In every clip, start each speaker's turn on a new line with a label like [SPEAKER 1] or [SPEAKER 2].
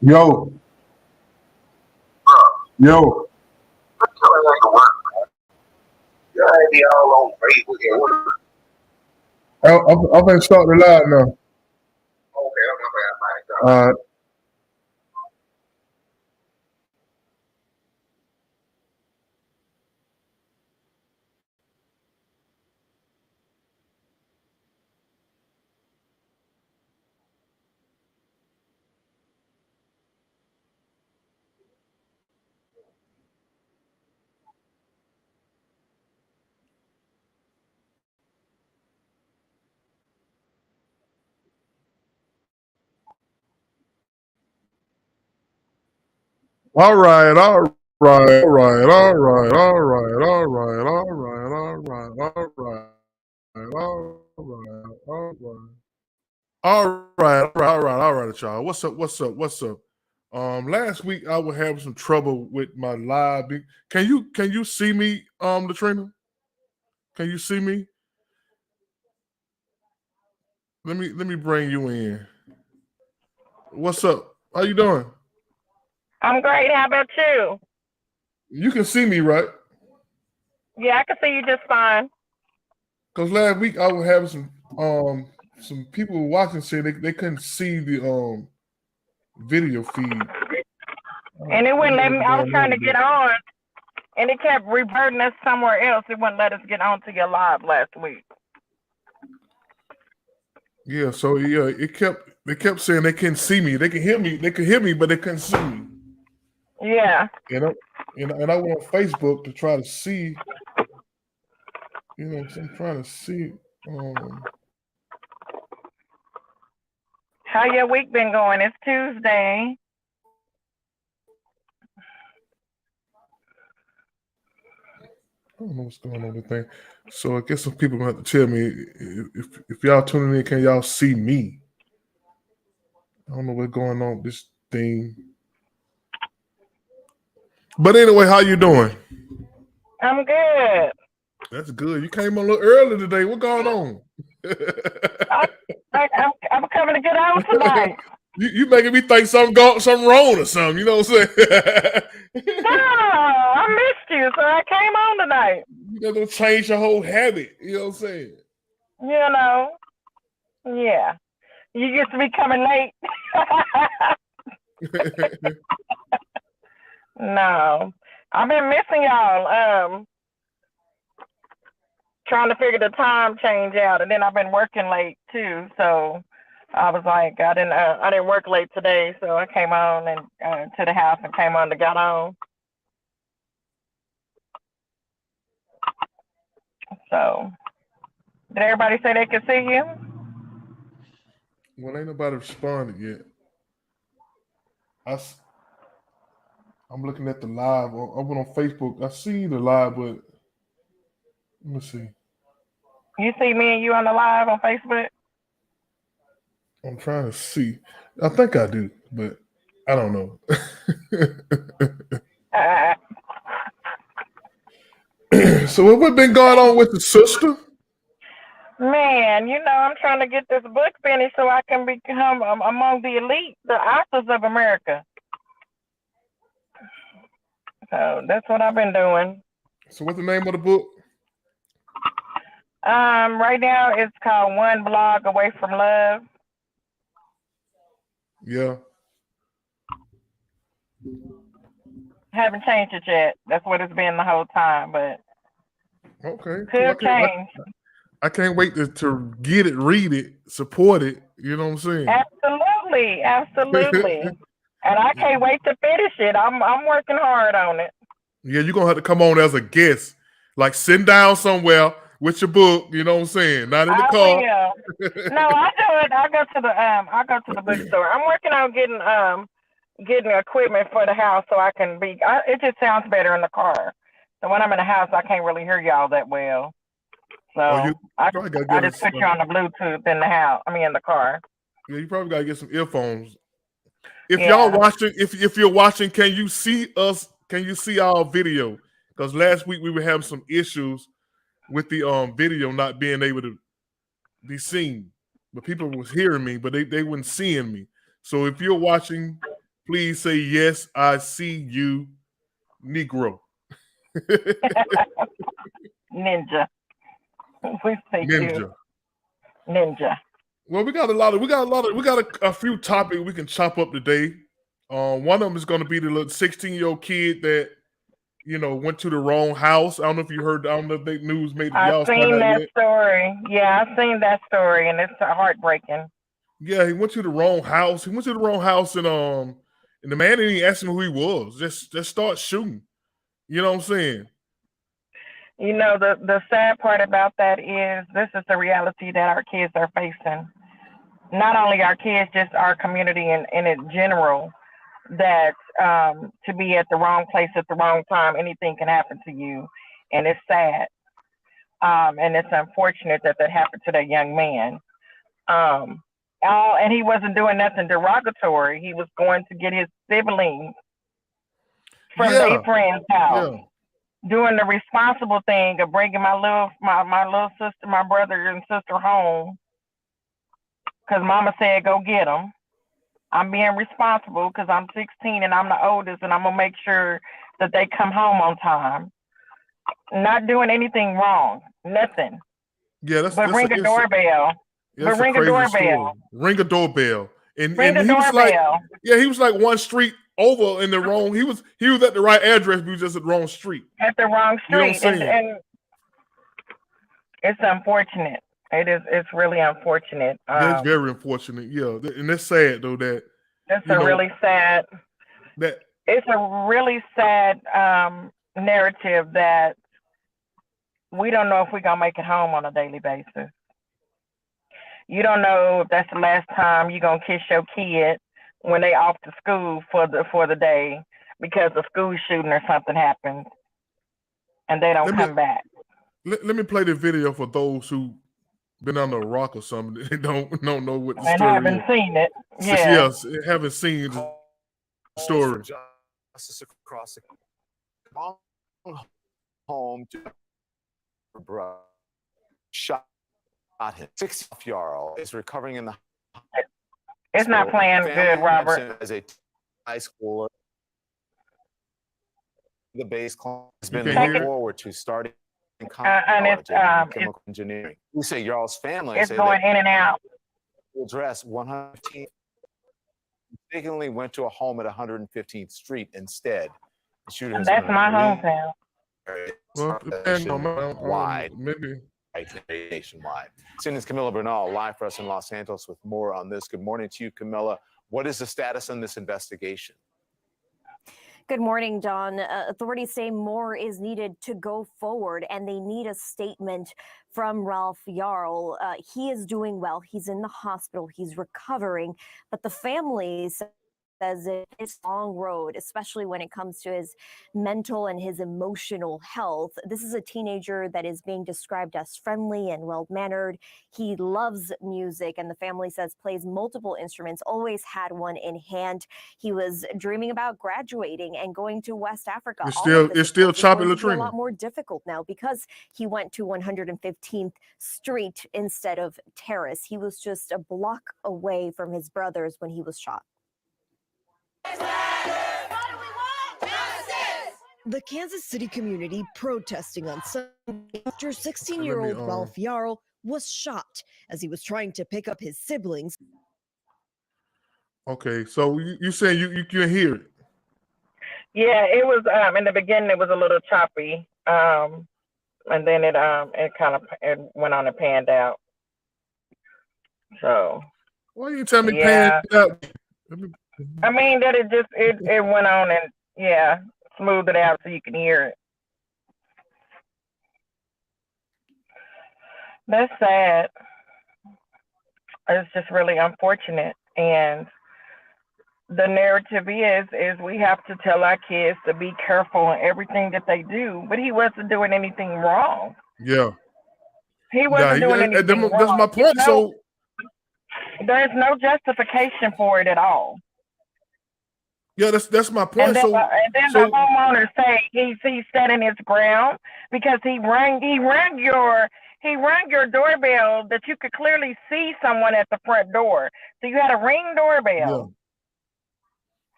[SPEAKER 1] Yo, yo, I'm gonna start the live now. Uh, all right, all right, all right, all right, all right, all right, all right, all right, all right, all right, all right. All right, all right, y'all. What's up? What's up? What's up? Last week I was having some trouble with my live. Can you see me, Latrina? Can you see me? Let me bring you in. What's up? How you doing?
[SPEAKER 2] I'm great. How about you?
[SPEAKER 1] You can see me, right?
[SPEAKER 2] Yeah, I can see you just fine.
[SPEAKER 1] Because last week I was having some people watching say they couldn't see the video feed.
[SPEAKER 2] And it
[SPEAKER 1] I don't
[SPEAKER 2] wouldn't
[SPEAKER 1] know
[SPEAKER 2] let me.
[SPEAKER 1] what's
[SPEAKER 2] I was
[SPEAKER 1] going
[SPEAKER 2] trying
[SPEAKER 1] on
[SPEAKER 2] to
[SPEAKER 1] with
[SPEAKER 2] get
[SPEAKER 1] that.
[SPEAKER 2] on, and it kept reverting us somewhere else. It wouldn't let us get on to your live last week.
[SPEAKER 1] Yeah, so yeah, they kept saying they couldn't see me. They could hear me, but they couldn't see me.
[SPEAKER 2] Yeah.
[SPEAKER 1] And I, and I went on Facebook to try to see, so I'm trying to see.
[SPEAKER 2] How your week been going? It's Tuesday.
[SPEAKER 1] I don't know what's going on with the thing. So I guess some people gonna have to tell me if y'all tuning in, can y'all see me? I don't know what's going on with this thing. But anyway, how you doing?
[SPEAKER 2] I'm good.
[SPEAKER 1] That's good. You came on a little early today. What going on?
[SPEAKER 2] I, I'm coming to get on tonight.
[SPEAKER 1] you making me think something wrong or something. You know what I'm saying?
[SPEAKER 2] No, I missed you, so I came on tonight.
[SPEAKER 1] You got to change your whole habit. You know what I'm saying?
[SPEAKER 2] You know, yeah. You used to be coming late. No, I've been missing y'all. Trying to figure the time change out, and then I've been working late too. So I was like, I didn't work late today, so I came on and to the house and came on to get on. So, did everybody say they could see you?
[SPEAKER 1] Well, ain't nobody responded yet. I'm looking at the live. I went on Facebook. I see the live, but let me see.
[SPEAKER 2] You see me and you on the live on Facebook?
[SPEAKER 1] I'm trying to see. I think I do, but I don't know. So what been going on with the sister?
[SPEAKER 2] Man, I'm trying to get this book finished so I can become among the elite, the authors of America. So that's what I've been doing.
[SPEAKER 1] So what's the name of the book?
[SPEAKER 2] Right now it's called One Blog Away from Love.
[SPEAKER 1] Yeah.
[SPEAKER 2] Haven't changed it yet. That's what it's been the whole time, but
[SPEAKER 1] okay.
[SPEAKER 2] Could change.
[SPEAKER 1] I can't wait to get it, read it, support it. You know what I'm saying?
[SPEAKER 2] Absolutely, absolutely. And I can't wait to finish it. I'm working hard on it.
[SPEAKER 1] Yeah, you're gonna have to come on as a guest. Like sit down somewhere with your book, you know what I'm saying? Not in the car.
[SPEAKER 2] Will. No, I do it. I go to the bookstore. I'm working on getting equipment for the house so I can it just sounds better in the car. So when I'm in the house I can't really hear y'all that well. So I just put you on the Bluetooth in the house. In the car.
[SPEAKER 1] Yeah, you probably gotta get some earphones. If y'all watching, if you're watching, can you see us? Can you see our video? Because last week we were having some issues with the video not being able to be seen. But people was hearing me, but they weren't seeing me. So if you're watching, please say yes, I see you, Negro.
[SPEAKER 2] Ninja. We say
[SPEAKER 1] Ninja.
[SPEAKER 2] Ninja.
[SPEAKER 1] Well, we got a few topics we can chop up today. One of them is going to be the little 16-year-old kid that went to the wrong house. I don't know if you heard. I don't know if the news made.
[SPEAKER 2] I've seen that story. Yeah, I've seen that story, and it's heartbreaking.
[SPEAKER 1] Yeah, he went to the wrong house. He went to the wrong house, and the man didn't even ask him who he was. Just start shooting. You know what I'm saying?
[SPEAKER 2] The sad part about that is this is the reality that our kids are facing. Not only our kids, just our community and in general, that to be at the wrong place at the wrong time, anything can happen to you. And it's sad. And it's unfortunate that happened to that young man. And he wasn't doing nothing derogatory. He was going to get his siblings from their friend's house. Yeah. Doing the responsible thing of bringing my little sister, my brother and sister home. Because mama said, go get them. I'm being responsible because I'm 16 and I'm the oldest and I'm going to make sure that they come home on time. Not doing anything wrong. Nothing.
[SPEAKER 1] Yeah,
[SPEAKER 2] but ring a doorbell.
[SPEAKER 1] But ring a doorbell. Ring a doorbell. And he was like, he was like one street over in the wrong. He was at the right address, but he was just at the wrong street.
[SPEAKER 2] At the wrong street. You know and it's unfortunate. It's really unfortunate.
[SPEAKER 1] It's very unfortunate, yeah. And it's sad though that
[SPEAKER 2] it's a really sad narrative that we don't know if we're gonna make it home on a daily basis. You don't know if that's the last time you're gonna kiss your kid when they off to school for the day because a school shooting or something happens and they don't come back.
[SPEAKER 1] Let me play the video for those who been under a rock or something. They don't know what the story is.
[SPEAKER 2] And haven't seen it. Yeah.
[SPEAKER 1] Yes, haven't seen the story.
[SPEAKER 3] Justice across the home to brother shot him. 6-year-old is recovering in the.
[SPEAKER 2] It's not playing good, Robert.
[SPEAKER 3] As a high schooler, the base class has been looking forward to starting college in chemical engineering. You say y'all's family.
[SPEAKER 2] It's going in and out.
[SPEAKER 3] Address 115. Mistakenly went to a home at 115th Street instead. The shooter
[SPEAKER 2] that's my hometown.
[SPEAKER 3] Wide, maybe nationwide. CNN's Camilla Bernal live for us in Los Angeles with more on this. Good morning to you, Camilla. What is the status on this investigation?
[SPEAKER 4] Good morning, John. Authorities say more is needed to go forward, and they need a statement from Ralph Yarl. He is doing well. He's in the hospital. He's recovering, but the family says it's a long road, especially when it comes to his mental and his emotional health. This is a teenager that is being described as friendly and well-mannered. He loves music, and the family says plays multiple instruments, always had one in hand. He was dreaming about graduating and going to West Africa.
[SPEAKER 1] It's still choppy, Latrina.
[SPEAKER 4] A lot more difficult now because he went to 115th Street instead of Terrace. He was just a block away from his brothers when he was shot.
[SPEAKER 5] The Kansas City community protesting on Sunday after 16-year-old Ralph Yarl was shot as he was trying to pick up his siblings.
[SPEAKER 1] Okay, so you saying you can hear it?
[SPEAKER 2] Yeah, it was in the beginning it was a little choppy, and then it kind of went on and panned out. So
[SPEAKER 1] why you tell me panned out?
[SPEAKER 2] I mean that it went on and smoothed it out so you can hear it. That's sad. It's just really unfortunate, and the narrative is we have to tell our kids to be careful in everything that they do, but he wasn't doing anything wrong.
[SPEAKER 1] Yeah.
[SPEAKER 2] He wasn't doing anything wrong.
[SPEAKER 1] That's my point. So
[SPEAKER 2] there's no justification for it at all.
[SPEAKER 1] Yeah, that's my point.
[SPEAKER 2] And then the homeowner say he's standing his ground because he rang your doorbell that you could clearly see someone at the front door. So you had a ring doorbell,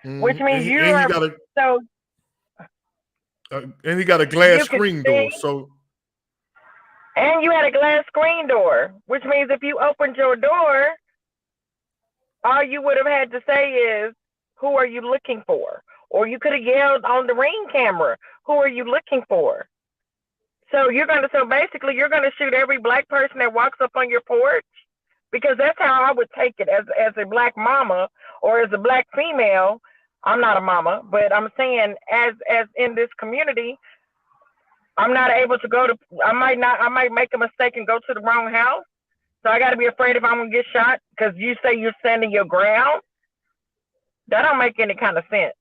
[SPEAKER 2] which means
[SPEAKER 1] and he got a glass screen door. So
[SPEAKER 2] and you had a glass screen door, which means if you opened your door, all you would have had to say is, "Who are you looking for?" Or you could have yelled on the Ring camera, "Who are you looking for?" So basically you're gonna shoot every black person that walks up on your porch, because that's how I would take it as a black mama or as a black female. I'm not a mama, but I'm saying as in this community, I'm not able to I might make a mistake and go to the wrong house. So I gotta be afraid if I'm gonna get shot because you say you're standing your ground. That don't make any kind of sense.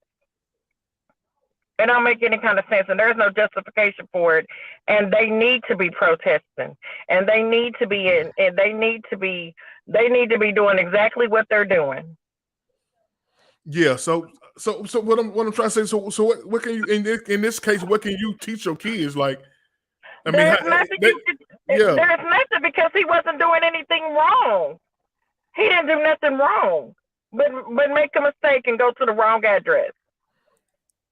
[SPEAKER 2] It don't make any kind of sense, and there's no justification for it. And they need to be protesting, and they need to be doing exactly what they're doing.
[SPEAKER 1] Yeah. So what I'm trying to say. So what can you in this case? What can you teach your kids? Like,
[SPEAKER 2] there's nothing because he wasn't doing anything wrong. He didn't do nothing wrong. But make a mistake and go to the wrong address.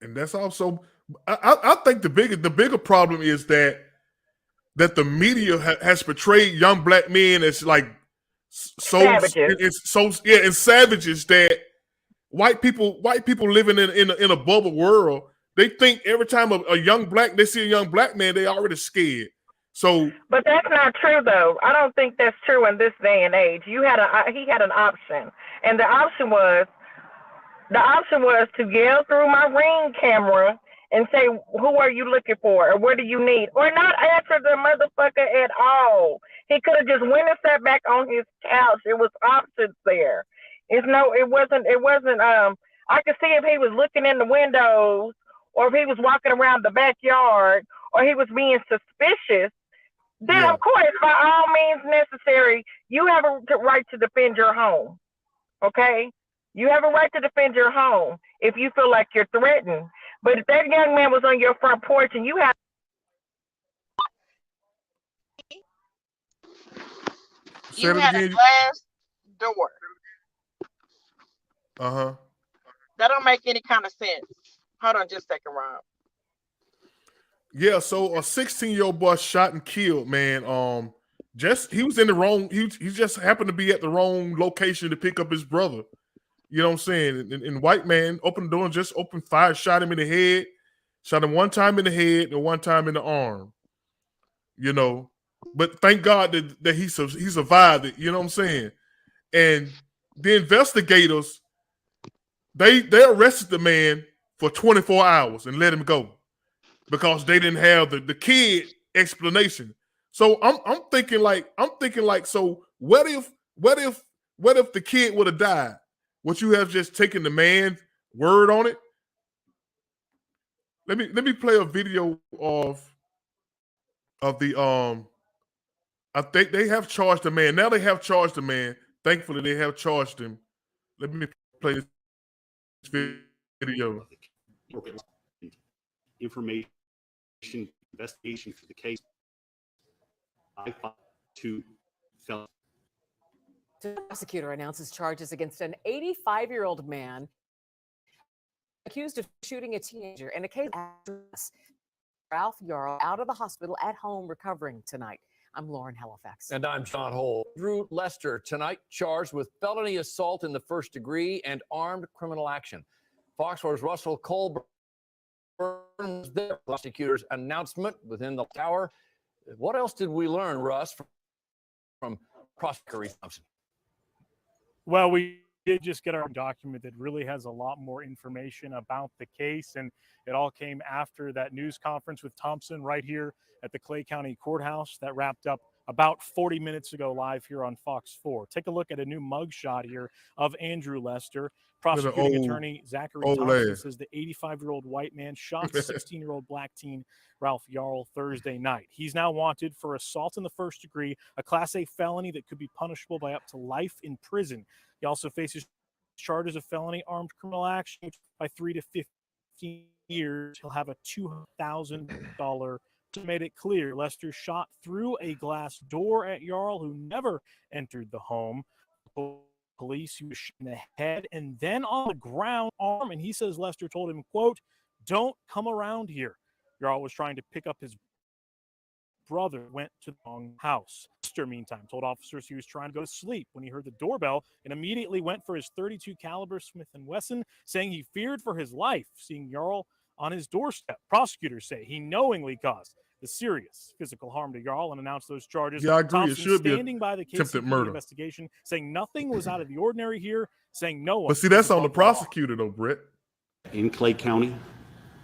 [SPEAKER 1] And that's also, I think the bigger problem is that the media has portrayed young black men as like savages. And savages that white people living in a bubble world. They think every time they see a young black man, they already scared. So,
[SPEAKER 2] but that's not true though. I don't think that's true in this day and age. He had an option, and the option was to yell through my Ring camera and say, "Who are you looking for? Or what do you need?" Or not answer the motherfucker at all. He could have just went and sat back on his couch. It was options there. It wasn't. I could see if he was looking in the windows, or if he was walking around the backyard, or he was being suspicious. Then, of course, by all means necessary, you have a right to defend your home, okay? You have a right to defend your home if you feel like you're threatened. But if that young man was on your front porch and you had
[SPEAKER 6] a glass door. That don't make any kind of sense. Hold on just a second, Rob.
[SPEAKER 1] Yeah, so a 16-year-old boy shot and killed, man. He was in the wrong. He just happened to be at the wrong location to pick up his brother. You know what I'm saying? And white man opened the door and just opened fire, shot him in the head, shot him one time in the head and one time in the arm. You know, but thank God that he survived it. You know what I'm saying? And the investigators, they arrested the man for 24 hours and let him go because they didn't have the kid explanation. So I'm thinking like, so what if the kid would have died? Would you have just taken the man's word on it? Let me play a video of the I think they have charged the man. Now they have charged the man. Thankfully, they have charged him. Let me play this video.
[SPEAKER 7] Information, investigation for the case. I filed 2 felonies.
[SPEAKER 8] The prosecutor announces charges against an 85-year-old man accused of shooting a teenager in a case of Ralph Yarl out of the hospital at home recovering tonight. I'm Lauren Halifax.
[SPEAKER 9] And I'm John Holt. Drew Lester tonight charged with felony assault in the first degree and armed criminal action. Fox 4's Russell Colburn was there. Prosecutor's announcement within the hour. What else did we learn, Russ, from Prosecutor Thompson?
[SPEAKER 10] Well, we did just get our document that really has a lot more information about the case, and it all came after that news conference with Thompson right here at the Clay County Courthouse that wrapped up about 40 minutes ago live here on Fox 4. Take a look at a new mugshot here of Andrew Lester. Prosecuting attorney Zachary Thompson says the 85-year-old white man shot 16-year-old black teen Ralph Yarl Thursday night. He's now wanted for assault in the first degree, a Class A felony that could be punishable by up to life in prison. He also faces charges of felony armed criminal action by 3 to 15 years. He'll have a $2,000. To make it clear, Lester shot through a glass door at Yarl, who never entered the home. Police, he was shot in the head and then on the ground arm, and he says Lester told him, quote, "Don't come around here." Yarl was trying to pick up his brother, went to the wrong house. Lester, meantime, told officers he was trying to go to sleep when he heard the doorbell and immediately went for his .32 caliber Smith & Wesson, saying he feared for his life, seeing Yarl on his doorstep. Prosecutors say he knowingly caused the serious physical harm to Yarl and announced those charges.
[SPEAKER 1] Yeah, I agree.
[SPEAKER 10] Thompson
[SPEAKER 1] it should be
[SPEAKER 10] standing by the
[SPEAKER 1] attempted murder
[SPEAKER 10] investigation, saying nothing was out of the ordinary here, saying no one.
[SPEAKER 1] But see, that's on the prosecutor, though, Brett.
[SPEAKER 7] In Clay County,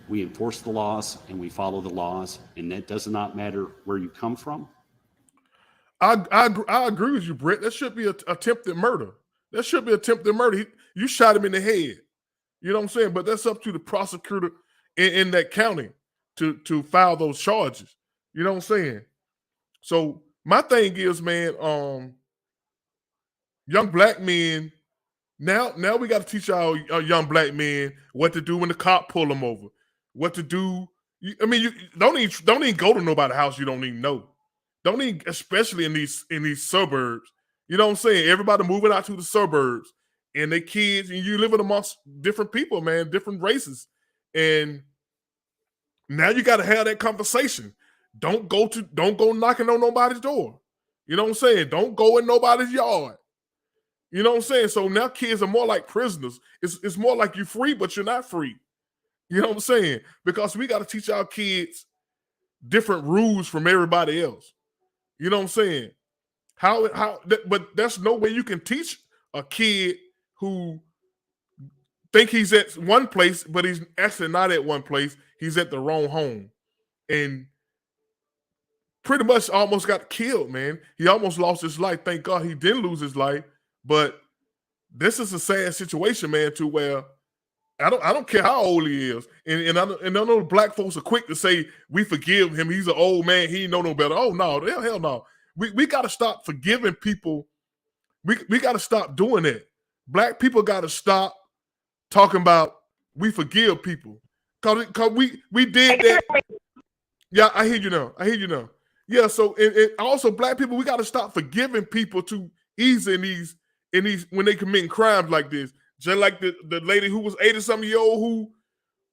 [SPEAKER 7] we enforce the laws and we follow the laws, and that does not matter where you come from.
[SPEAKER 1] I agree with you, Brett. That should be attempted murder. That should be attempted murder. You shot him in the head. You know what I'm saying? But that's up to the prosecutor in that county to file those charges. You know what I'm saying? So my thing is, man, young black men, now we got to teach our young black men what to do when the cop pull them over, what to do. You don't even go to nobody's house you don't even know. Don't even, especially in these suburbs. You know what I'm saying? Everybody moving out to the suburbs and they kids, and you living amongst different people, man, different races. And now you got to have that conversation. Don't go knocking on nobody's door. You know what I'm saying? Don't go in nobody's yard. You know what I'm saying? So now kids are more like prisoners. It's more like you're free, but you're not free. You know what I'm saying? Because we got to teach our kids different rules from everybody else. You know what I'm saying? But there's no way you can teach a kid who think he's at one place, but he's actually not at one place. He's at the wrong home. And pretty much almost got killed, man. He almost lost his life. Thank God he didn't lose his life. But this is a sad situation, man, to where I don't care how old he is. And I know black folks are quick to say, we forgive him. He's an old man. He know no better. Oh, no. Hell no. We got to stop forgiving people. We got to stop doing that. Black people got to stop talking about we forgive people. Because we did that. Yeah, I hear you now. Yeah, so and also black people, we got to stop forgiving people too easy in these when they committing crimes like this. Just like the lady who was 80-something year old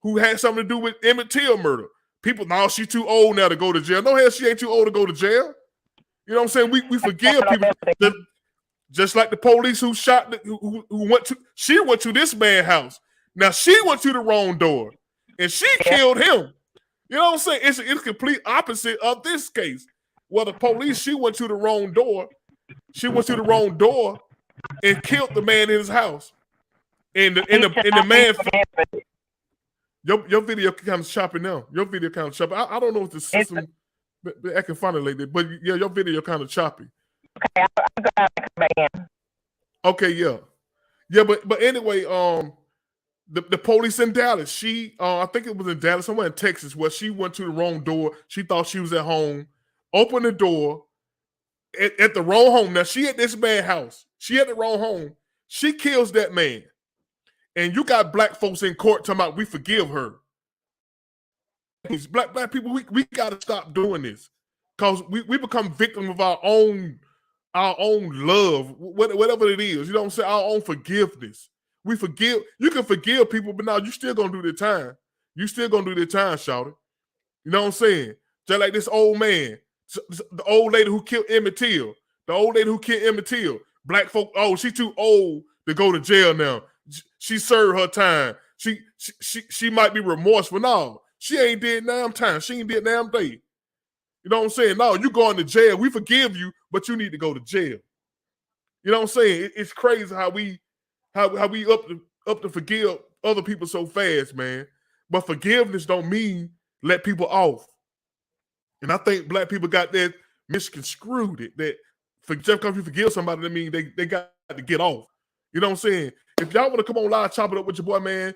[SPEAKER 1] who had something to do with Emmett Till murder. People, no, she's too old now to go to jail. No, hell, she ain't too old to go to jail. You know what I'm saying? We forgive people. Just like the police who shot, who went to this man's house. Now she went to the wrong door and she killed him. You know what I'm saying? It's complete opposite of this case. Well, the police, she went to the wrong door. She went to the wrong door and killed the man in his house. And the man, Your video kind of choppy now. Your video kind of choppy. I don't know if the system been acting funny lately, but yeah, your video kind of choppy.
[SPEAKER 2] Okay, I'll go out and come back in.
[SPEAKER 1] Okay, yeah, but anyway, the police in Dallas. She, I think it was in Dallas, somewhere in Texas, where she went to the wrong door. She thought she was at home. Opened the door at the wrong home. Now she at this man's house. She at the wrong home. She kills that man. And you got black folks in court talking about we forgive her. These black people, we got to stop doing this, because we become victim of our own love, whatever it is. You know what I'm saying? Our own forgiveness. We forgive. You can forgive people, but now you still gonna do the time. You still gonna do the time, shouted. You know what I'm saying? Just like this old man, the old lady who killed Emmett Till. The old lady who killed Emmett Till. Black folk, oh, she too old to go to jail now. She served her time. She might be remorseful. No, she ain't did damn time. She ain't did damn day. You know what I'm saying? No, you going to jail. We forgive you, but you need to go to jail. You know what I'm saying? It's crazy how we up to forgive other people so fast, man. But forgiveness don't mean let people off. And I think black people got that misconstrued. That just because you forgive somebody, that means they got to get off. You know what I'm saying? If y'all want to come on live, chop it up with your boy, man.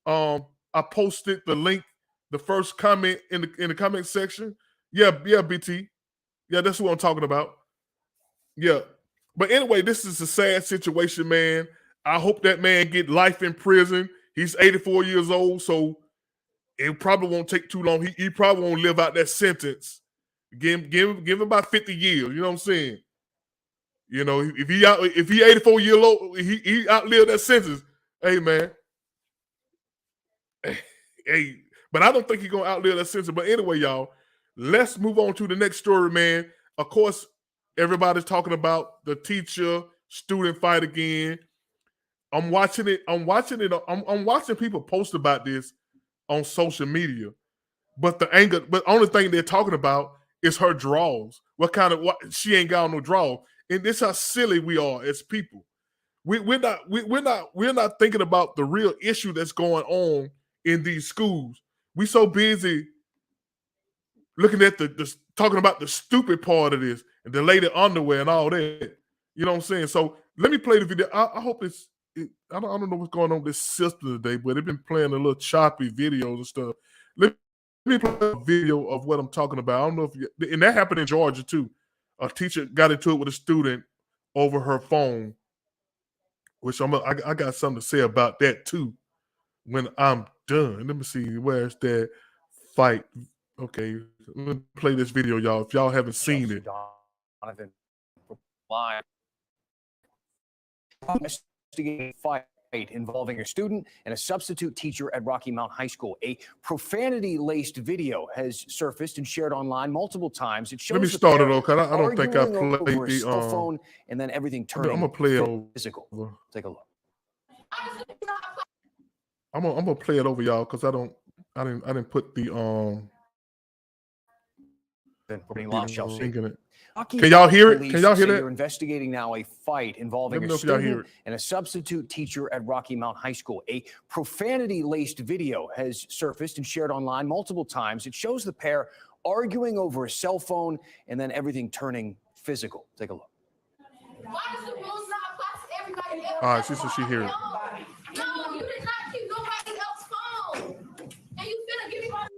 [SPEAKER 1] I posted the link, the first comment in the comment section. Yeah, BT. Yeah, that's what I'm talking about. Yeah. But anyway, this is a sad situation, man. I hope that man get life in prison. He's 84 years old, so it probably won't take too long. He probably won't live out that sentence. Give him about 50 years. You know what I'm saying? You know, if he 84 years old, he outlived that sentence. Hey, man. Hey, but I don't think he's gonna outlive that sentence. But anyway, y'all, let's move on to the next story, man. Of course, everybody's talking about the teacher-student fight again. I'm watching it. I'm watching people post about this on social media. But the only thing they're talking about is her draws. What she ain't got no draw. And this how silly we are as people. We're not thinking about the real issue that's going on in these schools. We so busy looking at the talking about the stupid part of this and the lady underwear and all that. You know what I'm saying? So let me play the video. I hope I don't know what's going on with this system today, but they've been playing a little choppy videos and stuff. Let me play a video of what I'm talking about. I don't know and that happened in Georgia too. A teacher got into it with a student over her phone, which I got something to say about that too when I'm done. Let me see, where's that fight? Okay, let me play this video, y'all. If y'all haven't seen it.
[SPEAKER 11] Investigating fight involving a student and a substitute teacher at Rocky Mount High School. A profanity-laced video has surfaced and shared online multiple times. It shows. Let me
[SPEAKER 1] start it though, because I don't think I played the
[SPEAKER 11] cell phone, and then everything turning.
[SPEAKER 1] I'm gonna play it
[SPEAKER 11] physical.
[SPEAKER 1] Over.
[SPEAKER 11] Take a look.
[SPEAKER 1] I'm gonna play it over, y'all, because I didn't put the
[SPEAKER 11] Can
[SPEAKER 1] y'all hear it? Can y'all hear that?
[SPEAKER 11] They're investigating now a fight involving a student and a substitute teacher at Rocky Mount High School. A profanity-laced video has surfaced and shared online multiple times. It shows the pair arguing over a cell phone and then everything turning physical. Take a look.
[SPEAKER 12] Why does the rules not apply to everybody else?
[SPEAKER 1] All right, she said she hear it.
[SPEAKER 12] No, you did not keep nobody else's phone. And you finna give me my...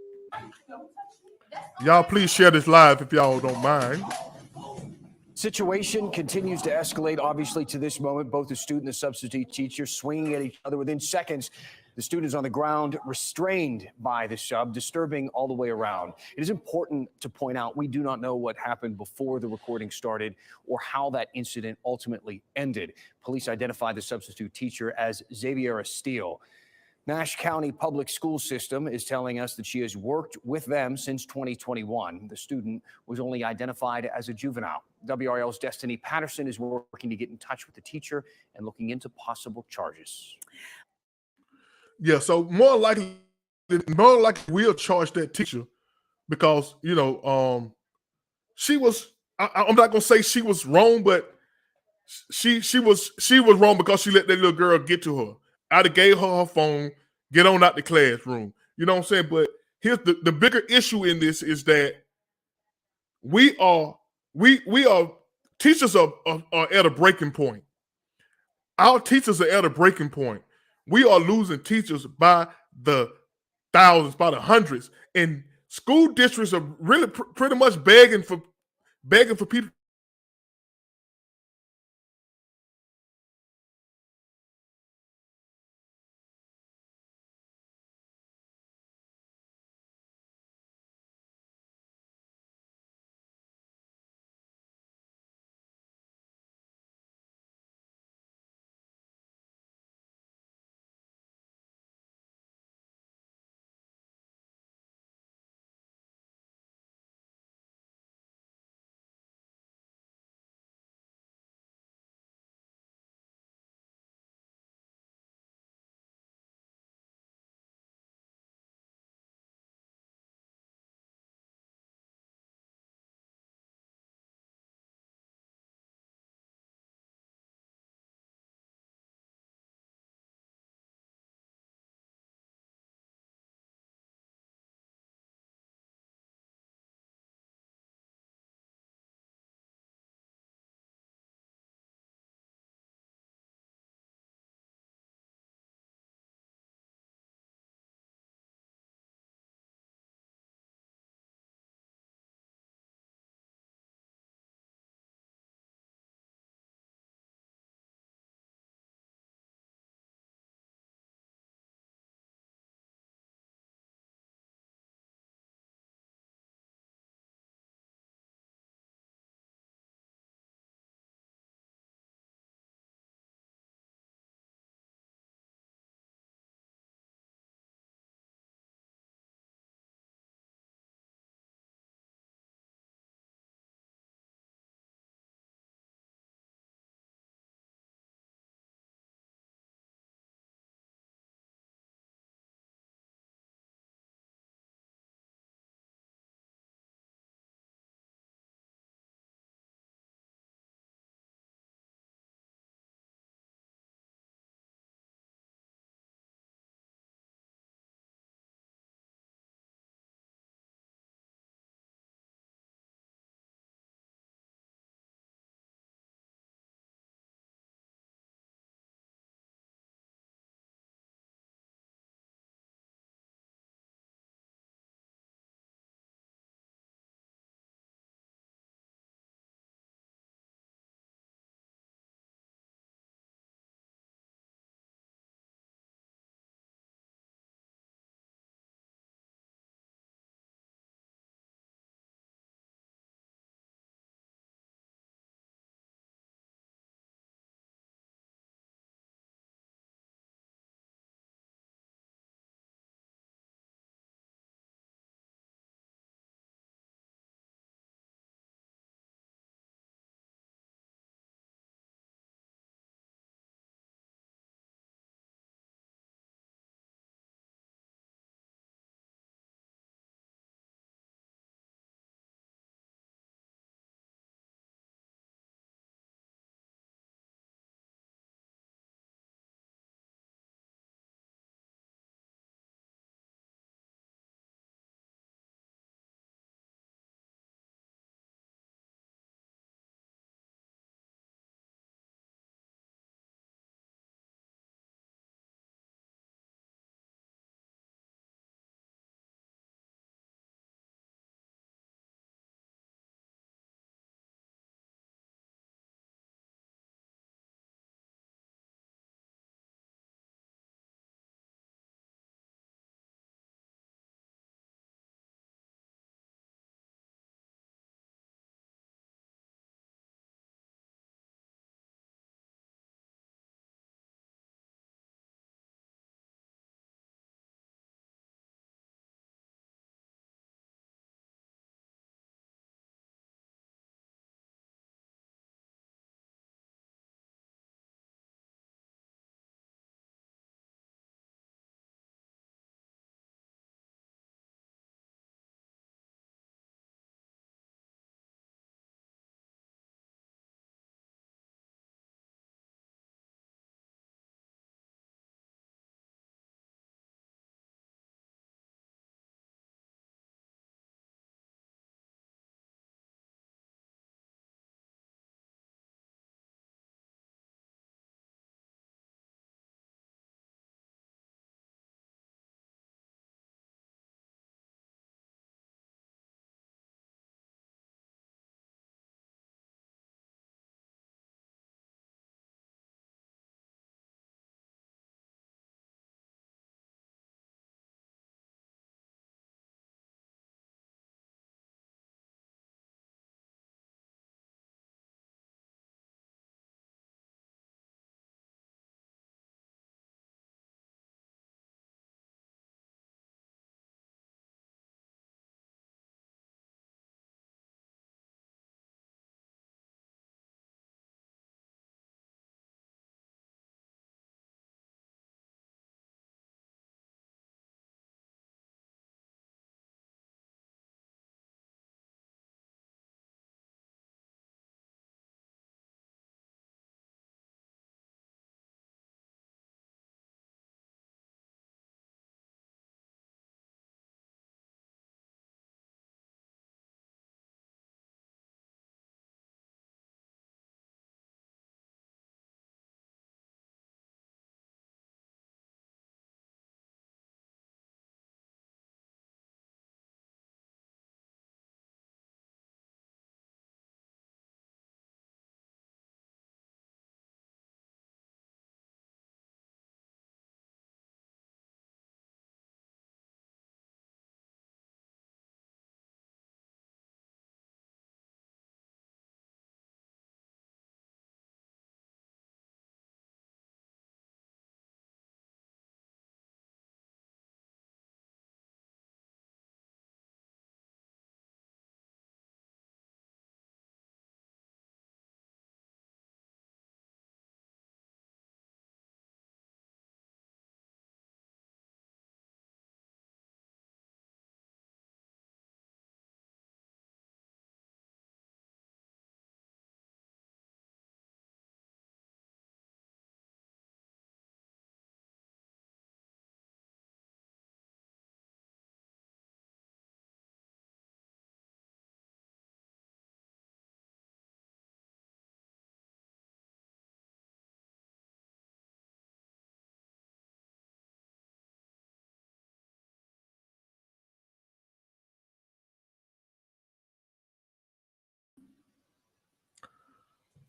[SPEAKER 1] Y'all please share this live if y'all don't mind.
[SPEAKER 11] Situation continues to escalate, obviously, to this moment. Both the student and the substitute teacher swinging at each other within seconds. The student is on the ground, restrained by the sub, disturbing all the way around. It is important to point out we do not know what happened before the recording started or how that incident ultimately ended. Police identified the substitute teacher as Xaviera Steele. Nash County Public School System is telling us that she has worked with them since 2021. The student was only identified as a juvenile. WRL's Destiny Patterson is working to get in touch with the teacher and looking into possible charges.
[SPEAKER 1] Yeah, so more likely we'll charge that teacher because, you know, she was, I'm not going to say she was wrong, but she was wrong because she let that little girl get to her. I'd have gave her her phone. Get on out the classroom. You know what I'm saying? But here's the bigger issue in this is that we are teachers are at a breaking point. Our teachers are at a breaking point. We are losing teachers by the thousands, by the hundreds, and school districts are really pretty much begging for people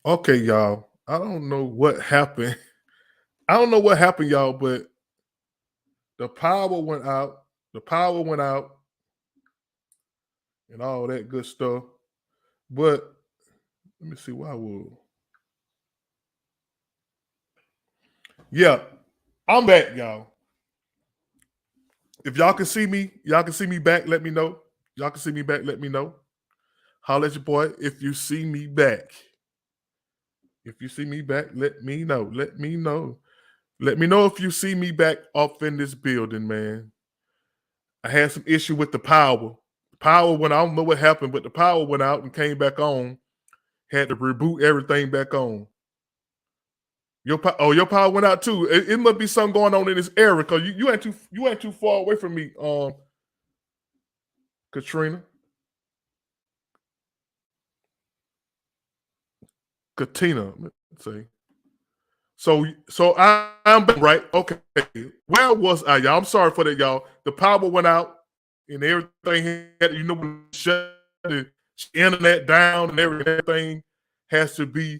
[SPEAKER 1] Okay, y'all. I don't know what happened. I don't know what happened, y'all, but the power went out. The power went out and all that good stuff. But let me see why will. Yeah, I'm back, y'all. If y'all can see me back, let me know. Y'all can see me back, let me know. Holla at your boy if you see me back. If you see me back, let me know. Let me know. Let me know if you see me back up in this building, man. I had some issue with the power. Power went, I don't know what happened, but the power went out and came back on. Had to reboot everything back on. Your power went out too. It must be something going on in this area because you ain't too far away from me, Katrina. Katina, let's see. So I'm back, right. Okay. Where was I, y'all? I'm sorry for that, y'all. The power went out and everything had, shut the internet down and everything has to be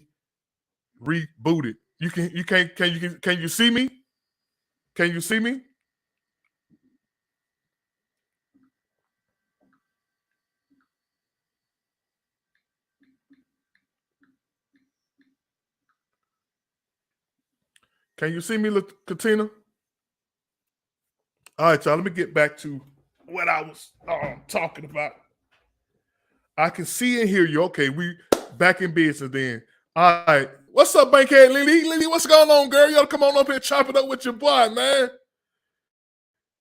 [SPEAKER 1] rebooted. Can you see me? Can you see me? Can you see me, Katina? All right, y'all. Let me get back to what I was talking about. I can see and hear you. Okay, we back in business then. All right. What's up, Bankhead Lily? Lily, what's going on, girl? You ought to come on up here and chop it up with your boy, man.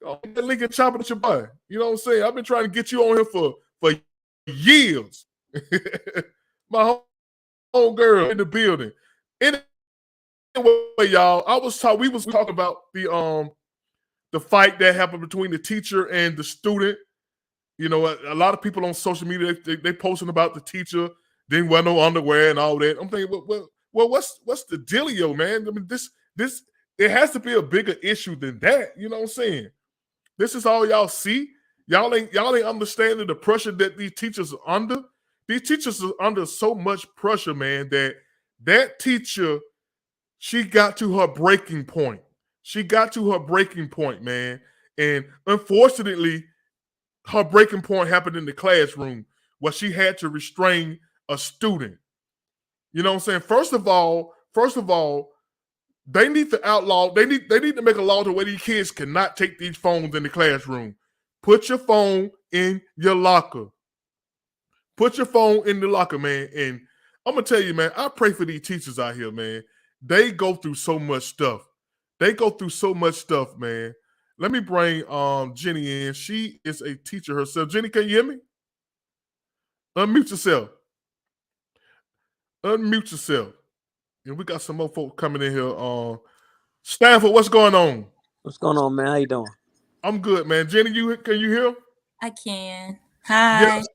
[SPEAKER 1] Oh, link and chop it with your boy. You know what I'm saying? I've been trying to get you on here for years. My home girl in the building. Anyway, y'all, we was talking about the fight that happened between the teacher and the student. You know, a lot of people on social media they posting about the teacher didn't wear no underwear and all that. I'm thinking, well, what's the dealio, man? I mean, this it has to be a bigger issue than that. You know what I'm saying? This is all y'all see. Y'all ain't understanding the pressure that these teachers are under. These teachers are under so much pressure, man, that teacher, she got to her breaking point. She got to her breaking point, man. And unfortunately, her breaking point happened in the classroom where she had to restrain a student. You know what I'm saying? First of all, they need to outlaw, they need to make a law to where these kids cannot take these phones in the classroom. Put your phone in your locker. Put your phone in the locker, man. And I'm gonna tell you, man, I pray for these teachers out here, man. They go through so much stuff. Man. Let me bring Jenny in. She is a teacher herself. Jenny, can you hear me? Unmute yourself. And we got some more folks coming in here. Stanford, what's going on?
[SPEAKER 13] What's going on, man? How you doing?
[SPEAKER 1] I'm good, man. Jenny, can you hear?
[SPEAKER 14] I can. Hi.
[SPEAKER 1] Yes.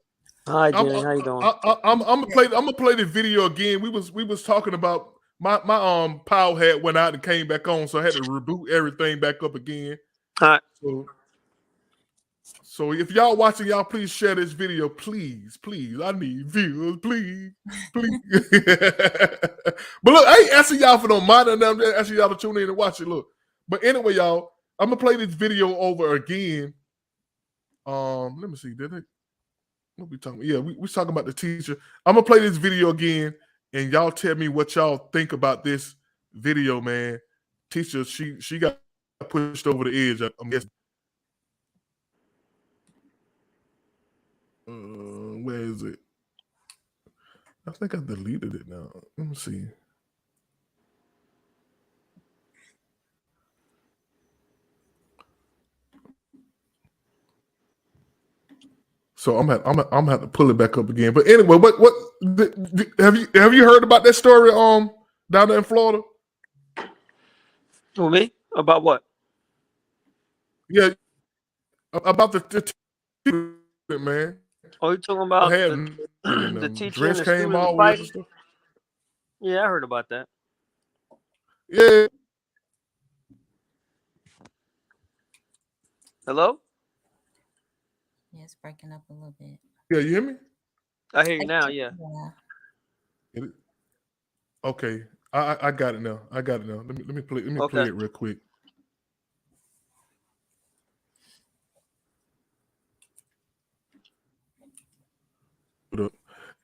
[SPEAKER 13] Hi, Jenny. How you doing?
[SPEAKER 1] I'm gonna play the video again. We was talking about my power hat went out and came back on, so I had to reboot everything back up again.
[SPEAKER 13] All right.
[SPEAKER 1] So if y'all watching, y'all please share this video, please. I need views, please. But look, I ain't asking y'all for no money. I'm asking y'all to tune in and watch it. Look, but anyway, y'all, I'm gonna play this video over again. Let me see. Did it? What we talking? Yeah, we talking about the teacher. I'm gonna play this video again, and y'all tell me what y'all think about this video, man. Teacher, she got pushed over the edge. I'm guessing. Where is it? I think I deleted it now. Let me see. So I'm gonna have to pull it back up again. But anyway, what have you heard about that story down there in Florida?
[SPEAKER 13] Who, me? About what?
[SPEAKER 1] Yeah, about the man.
[SPEAKER 13] Oh, you talking about
[SPEAKER 1] the
[SPEAKER 13] teacher
[SPEAKER 1] dress
[SPEAKER 13] and the
[SPEAKER 1] came
[SPEAKER 13] student
[SPEAKER 1] all
[SPEAKER 13] fighting?
[SPEAKER 1] stuff.
[SPEAKER 13] Yeah, I heard about that.
[SPEAKER 1] Yeah.
[SPEAKER 13] Hello?
[SPEAKER 14] Yeah, it's breaking up a little bit.
[SPEAKER 1] Yeah, you hear me?
[SPEAKER 13] I hear you now. Yeah.
[SPEAKER 1] Okay, I got it now. I got it now. Let me play
[SPEAKER 13] Okay.
[SPEAKER 1] it real quick.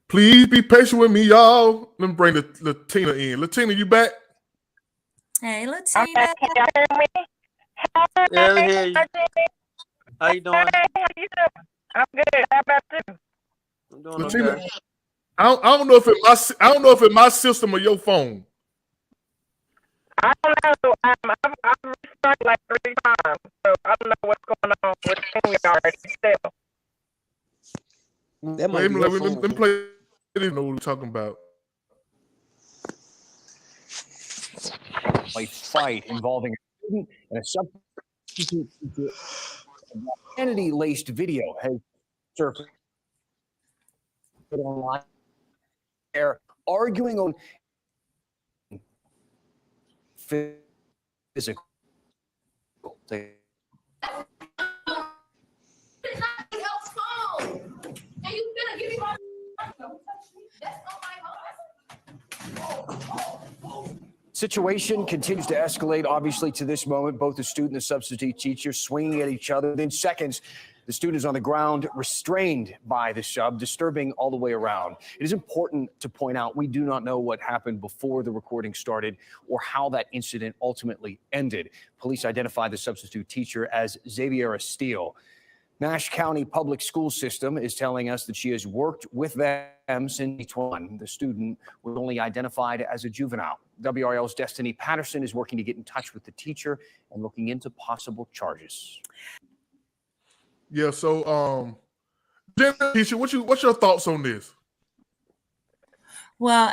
[SPEAKER 1] Please be patient with me, y'all. Let me bring the Latina in. Latina, you back?
[SPEAKER 14] Hey,
[SPEAKER 2] Okay,
[SPEAKER 14] Latina.
[SPEAKER 2] can y'all hear me?
[SPEAKER 13] Yeah, I hear you. How you doing?
[SPEAKER 2] Hey, how you doing? I'm good. How about you?
[SPEAKER 13] I'm doing
[SPEAKER 1] Latina,
[SPEAKER 13] okay.
[SPEAKER 1] I don't know if it's my system or your phone.
[SPEAKER 2] I don't know. I've restarted like 3 times, so I don't know what's going on with StreamYard still.
[SPEAKER 13] That might be your
[SPEAKER 1] Let me
[SPEAKER 13] phone.
[SPEAKER 1] play this. Know what we're talking about.
[SPEAKER 11] A fight involving a student and a substitute teacher. A identity-laced video has surfaced online. They're arguing on physical.
[SPEAKER 12] And you finna give me my that's on my heart.
[SPEAKER 11] Situation continues to escalate, obviously, to this moment. Both the student and the substitute teacher swinging at each other. Within seconds, the student is on the ground, restrained by the sub, disturbing all the way around. It is important to point out we do not know what happened before the recording started or how that incident ultimately ended. Police identified the substitute teacher as Xaviera Steele. Nash County Public School System is telling us that she has worked with them since 2021. The student was only identified as a juvenile. WRL's Destiny Patterson is working to get in touch with the teacher and looking into possible charges.
[SPEAKER 1] Yeah, so teacher, what's your thoughts on this?
[SPEAKER 14] Well,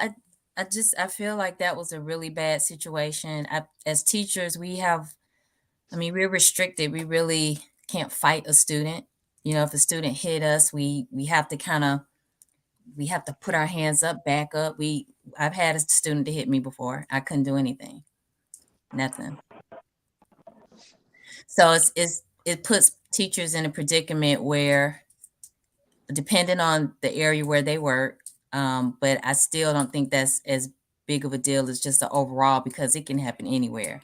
[SPEAKER 14] I feel like that was a really bad situation. As teachers, we're restricted. We really can't fight a student. You know, if a student hit us, we have to put our hands up, back up. I've had a student to hit me before. I couldn't do anything, nothing. So it puts teachers in a predicament where, depending on the area where they work, but I still don't think that's as big of a deal as just the overall, because it can happen anywhere.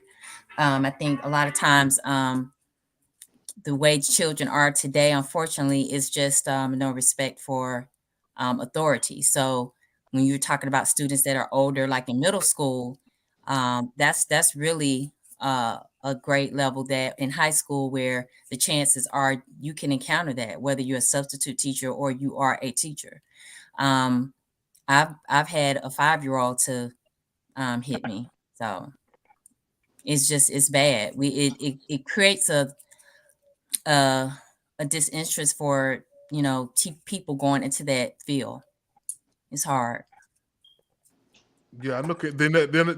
[SPEAKER 14] I think a lot of times the way children are today, unfortunately, is just no respect for authority. So when you're talking about students that are older, like in middle school, that's really a great level. That in high school, where the chances are you can encounter that, whether you're a substitute teacher or you are a teacher. Um, I've had a 5-year-old to hit me, so it's bad. It creates uh, a disinterest for people going into that field. It's hard.
[SPEAKER 1] Yeah, I look at then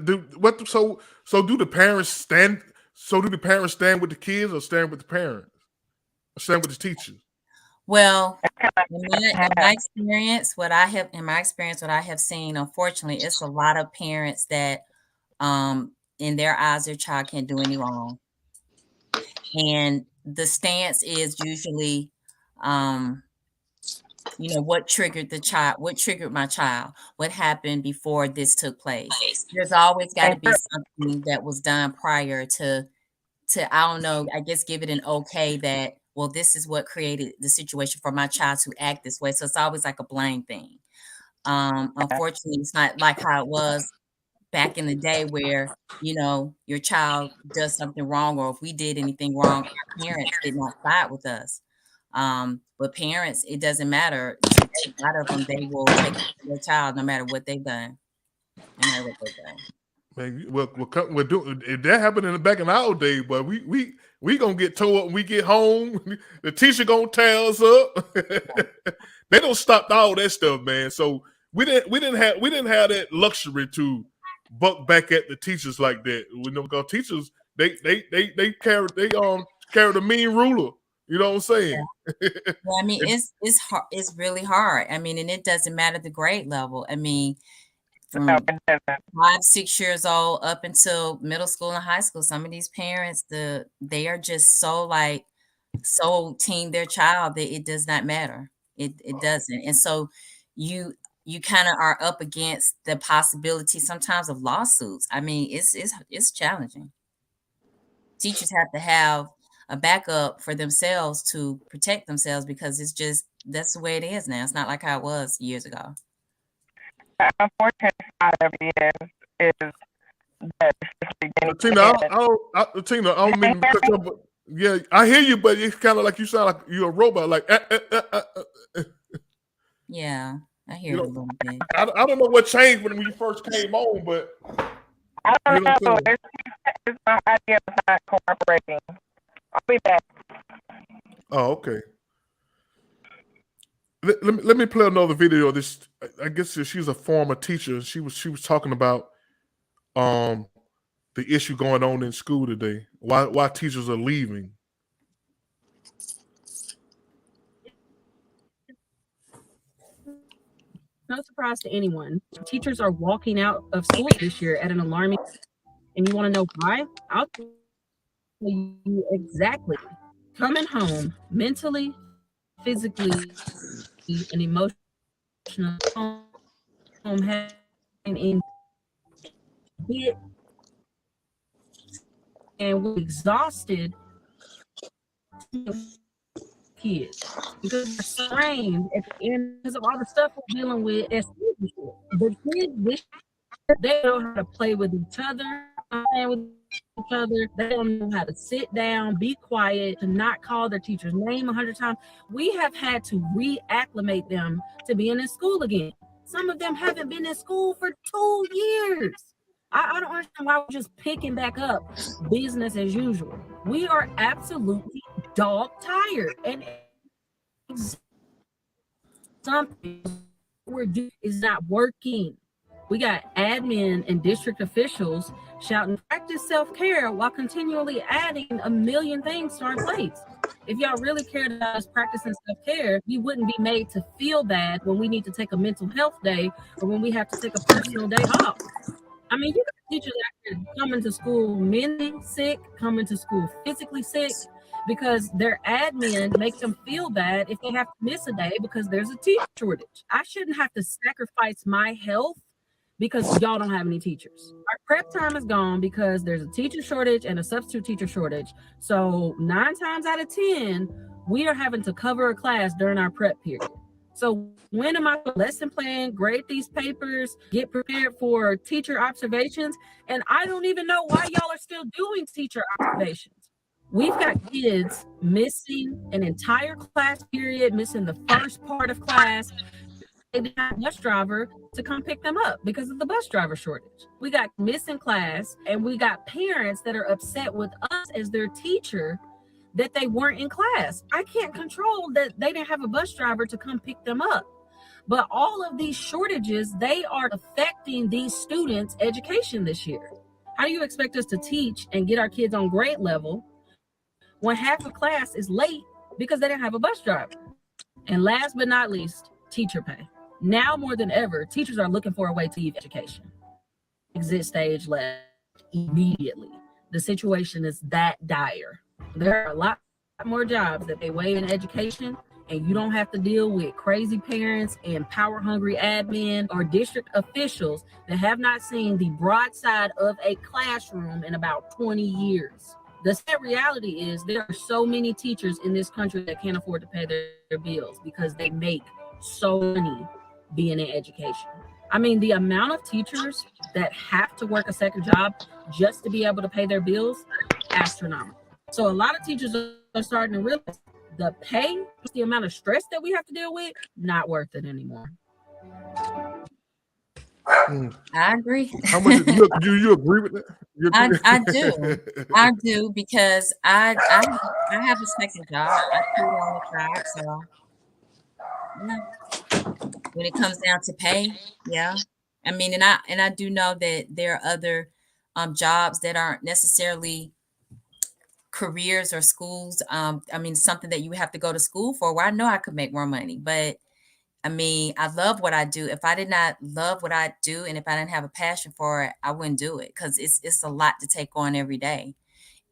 [SPEAKER 1] do what so do the parents stand do the parents stand with the kids or stand with the parents? Or stand with the teachers?
[SPEAKER 14] Well, in my experience, what I have seen, unfortunately, it's a lot of parents that in their eyes their child can't do any wrong. And the stance is usually what triggered my child, what happened before this took place. There's always got to be something that was done prior to I don't know, I guess give it an okay that, well, this is what created the situation for my child to act this way. So it's always like a blame thing. Unfortunately, it's not like how it was back in the day where your child does something wrong, or if we did anything wrong, our parents did not side with us. But parents, it doesn't matter. A lot of them, they will take their child no matter what they've done. No matter what they've done.
[SPEAKER 1] Man, we're doing if that happened in the back in our day, but we gonna get tore up when we get home. The teacher gonna tear us up. They don't stop all that stuff, man. So we didn't have that luxury to buck back at the teachers like that. Because teachers they carry carry the mean ruler. You know what I'm saying?
[SPEAKER 14] Well, I mean, it's hard. It's really hard. I mean, and it doesn't matter the grade level. I mean, from 5-6 years old up until middle school and high school, some of these parents, they are just so team their child that it does not matter. It doesn't. And so you kind of are up against the possibility sometimes of lawsuits. I mean, it's challenging. Teachers have to have a backup for themselves to protect themselves because it's just that's the way it is now. It's not like how it was years ago.
[SPEAKER 2] The unfortunate side of it is that
[SPEAKER 1] Tina, Tina, I don't mean to cut you off, but yeah, I hear you, but it's kind of like you sound like you're a robot. Like,
[SPEAKER 14] yeah, I hear it a little bit.
[SPEAKER 1] I don't know what changed when you first came on, but
[SPEAKER 2] I don't know. It's my idea of not cooperating. I'll be back.
[SPEAKER 1] Oh, okay. Let me play another video of this. I guess she's a former teacher. She was talking about the issue going on in school today. Why teachers are leaving.
[SPEAKER 15] No surprise to anyone. Teachers are walking out of schools this year at an alarming, and you want to know why? I'll tell you exactly. Coming home mentally, physically, and emotionally, home having it, and we're exhausted kids because they're strained at the end because of all the stuff we're dealing with as kids. The kids wish they don't know how to play with each other, They don't know how to sit down, be quiet, to not call their teacher's name 100 times. We have had to reacclimate them to being in school again. Some of them haven't been in school for 2 years. I don't understand why we're just picking back up business as usual. We are absolutely dog tired, and something we're doing is not working. We got admin and district officials shouting, practice self-care while continually adding a million things to our plates. If y'all really cared about us practicing self-care, we wouldn't be made to feel bad when we need to take a mental health day or when we have to take a personal day off. I mean, you got teachers out here coming to school mentally sick, coming to school physically sick, because their admin makes them feel bad if they have to miss a day because there's a teacher shortage. I shouldn't have to sacrifice my health because y'all don't have any teachers. Our prep time is gone because there's a teacher shortage and a substitute teacher shortage. So 9 times out of 10, we are having to cover a class during our prep period. So when am I lesson plan, grade these papers, get prepared for teacher observations? And I don't even know why y'all are still doing teacher observations. We've got kids missing an entire class period, missing the first part of class. They didn't have a bus driver to come pick them up because of the bus driver shortage. We got missing class, and we got parents that are upset with us as their teacher that they weren't in class. I can't control that they didn't have a bus driver to come pick them up. But all of these shortages, they are affecting these students' education this year. How do you expect us to teach and get our kids on grade level when half of class is late because they didn't have a bus driver? And last but not least, teacher pay. Now more than ever, teachers are looking for a way to leave education. Exit stage left immediately. The situation is that dire. There are a lot more jobs that they weigh in education, and you don't have to deal with crazy parents and power-hungry admin or district officials that have not seen the broad side of a classroom in about 20 years. The sad reality is there are so many teachers in this country that can't afford to pay their bills because they make so money being in education. I mean, the amount of teachers that have to work a second job just to be able to pay their bills, astronomical. So a lot of teachers are starting to realize the pay, the amount of stress that we have to deal with, not worth it anymore.
[SPEAKER 14] I agree.
[SPEAKER 1] How much do you agree with that?
[SPEAKER 14] I do because I have a second job. I do it on the side, so yeah. When it comes down to pay, yeah. I mean, and I do know that there are other jobs that aren't necessarily careers or schools. I mean, something that you have to go to school for, where I know I could make more money. But I mean, I love what I do. If I did not love what I do, and if I didn't have a passion for it, I wouldn't do it, because it's a lot to take on every day.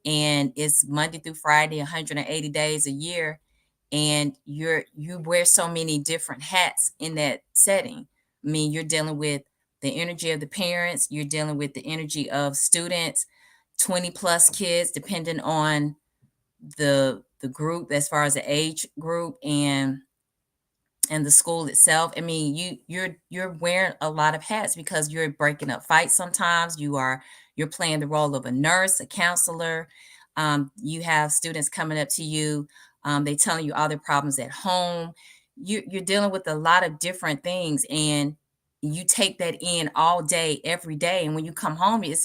[SPEAKER 14] And it's Monday through Friday, 180 days a year. And you wear so many different hats in that setting. I mean, you're dealing with the energy of the parents, you're dealing with the energy of students, 20 plus kids, depending on the group as far as the age group and the school itself. I mean, you're wearing a lot of hats because you're breaking up fights. Sometimes you're playing the role of a nurse, a counselor. You have students coming up to you. They telling you all their problems at home. You're dealing with a lot of different things, and you take that in all day, every day. And when you come home, you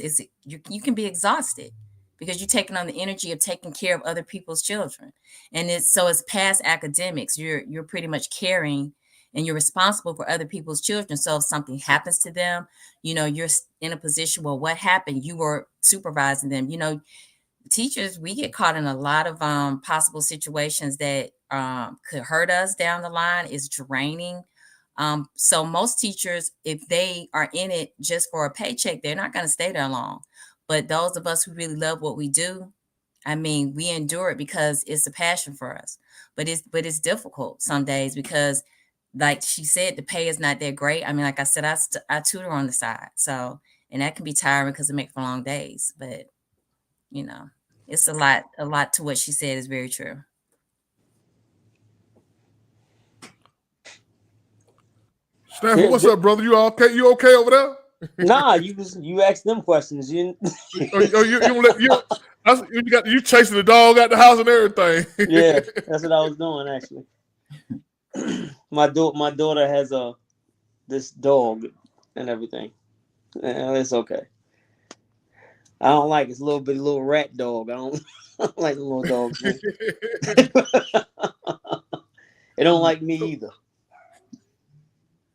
[SPEAKER 14] can be exhausted because you're taking on the energy of taking care of other people's children. And it's past academics. You're pretty much caring and you're responsible for other people's children. So if something happens to them, you're in a position where what happened, you were supervising them. Teachers, we get caught in a lot of possible situations that could hurt us down the line. Is draining. So most teachers, if they are in it just for a paycheck, they're not going to stay there long. But those of us who really love what we do, I mean, we endure it because it's a passion for us. But it's difficult some days because, like she said, the pay is not that great. I mean, like I said, I tutor on the side, so and that can be tiring because it makes for long days. But it's a lot to what she said is very true.
[SPEAKER 1] Stanford, what's up, brother? You okay? You okay over there?
[SPEAKER 13] Nah, you asked them questions. You
[SPEAKER 1] chasing the dog out the house and everything.
[SPEAKER 13] Yeah, that's what I was doing actually. My daughter has this dog and everything. It's okay. I don't like it. It's a little rat dog. I don't like the little dogs. It don't like me either.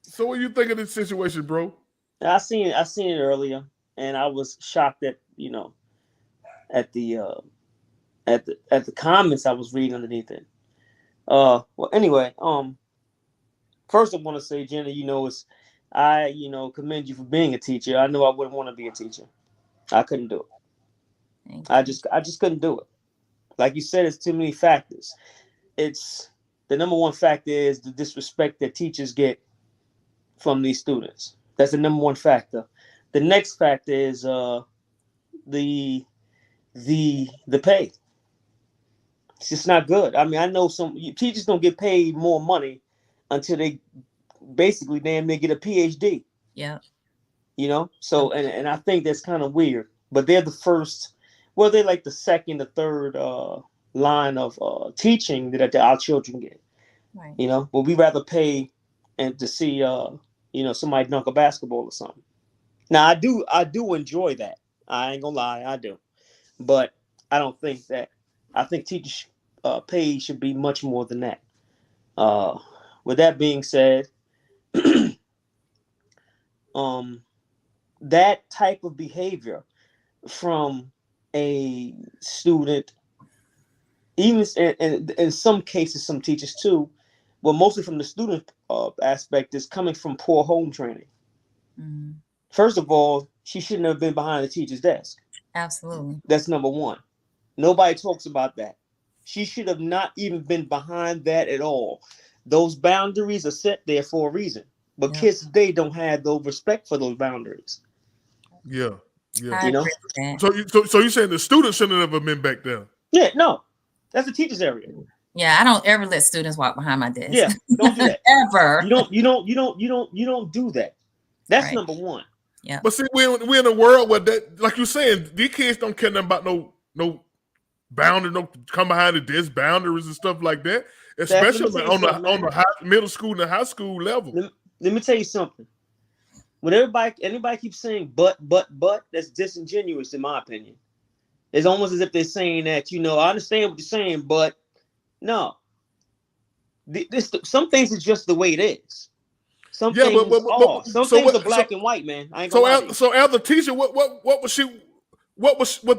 [SPEAKER 1] So what do you think of this situation, bro?
[SPEAKER 13] I seen it earlier, and I was shocked at at the comments I was reading underneath it. Well, anyway, first I want to say, Jenna, I commend you for being a teacher. I know I wouldn't want to be a teacher. I couldn't do it. I just couldn't do it. Like you said, it's too many factors. It's the number one factor is the disrespect that teachers get from these students. That's the number one factor. The next factor is the pay. It's just not good. I mean, I know some teachers don't get paid more money until they basically damn near get a PhD.
[SPEAKER 14] Yeah.
[SPEAKER 13] So and I think that's kind of weird. But they're the first. Well, they're like the second or third line of teaching that our children get.
[SPEAKER 14] Right.
[SPEAKER 13] But we rather pay and to see somebody dunk a basketball or something. Now I do enjoy that. I ain't gonna lie, I do. But I don't think that. I think teachers' pay should be much more than that. With that being said, that type of behavior from a student, even in some cases, some teachers too, well, mostly from the student aspect, is coming from poor home training.
[SPEAKER 14] Mm-hmm.
[SPEAKER 13] First of all, she shouldn't have been behind the teacher's desk.
[SPEAKER 14] Absolutely.
[SPEAKER 13] That's number one. Nobody talks about that. She should have not even been behind that at all. Those boundaries are set there for a reason. But kids today don't have the respect for those boundaries.
[SPEAKER 1] Yeah.
[SPEAKER 13] So
[SPEAKER 1] you're saying the students shouldn't have been back there?
[SPEAKER 13] Yeah, no. That's the teacher's area.
[SPEAKER 14] Yeah, I don't ever let students walk behind my desk.
[SPEAKER 13] Yeah, don't do that.
[SPEAKER 14] Ever.
[SPEAKER 13] You don't do that. That's right. Number one.
[SPEAKER 14] Yeah.
[SPEAKER 1] But see, we're in a world where that, like you're saying, these kids don't care nothing about no boundary, no come behind the desk boundaries and stuff like that. Especially on the middle school and the high school level.
[SPEAKER 13] Let me tell you something. When anybody keeps saying but, that's disingenuous in my opinion. It's almost as if they're saying that, I understand what you're saying, but no. Some things is just the way it is. Some things are black and white, man. I ain't gonna lie to you.
[SPEAKER 1] So as a teacher, what was the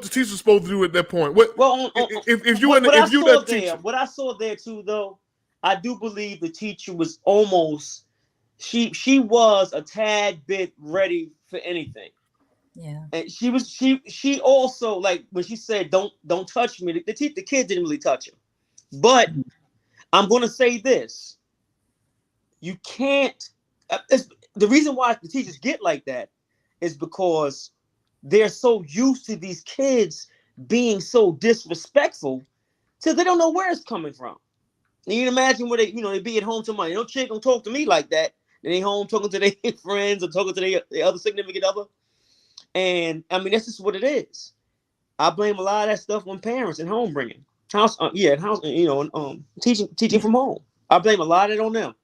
[SPEAKER 1] teacher supposed to do at that point? What
[SPEAKER 13] I saw there too, though, I do believe the teacher was almost she was a tad bit ready for anything.
[SPEAKER 14] Yeah.
[SPEAKER 13] And she also, like when she said don't touch me, the kid didn't really touch her. But I'm gonna say this. You can't the reason why the teachers get like that is because they're so used to these kids being so disrespectful, so they don't know where it's coming from. And you can imagine where they be at home to money. No chick gonna talk to me like that. They home talking to their friends or talking to their other significant other. And I mean, that's just what it is. I blame a lot of that stuff on parents and home bringing. Teaching from home. I blame a lot of it on them.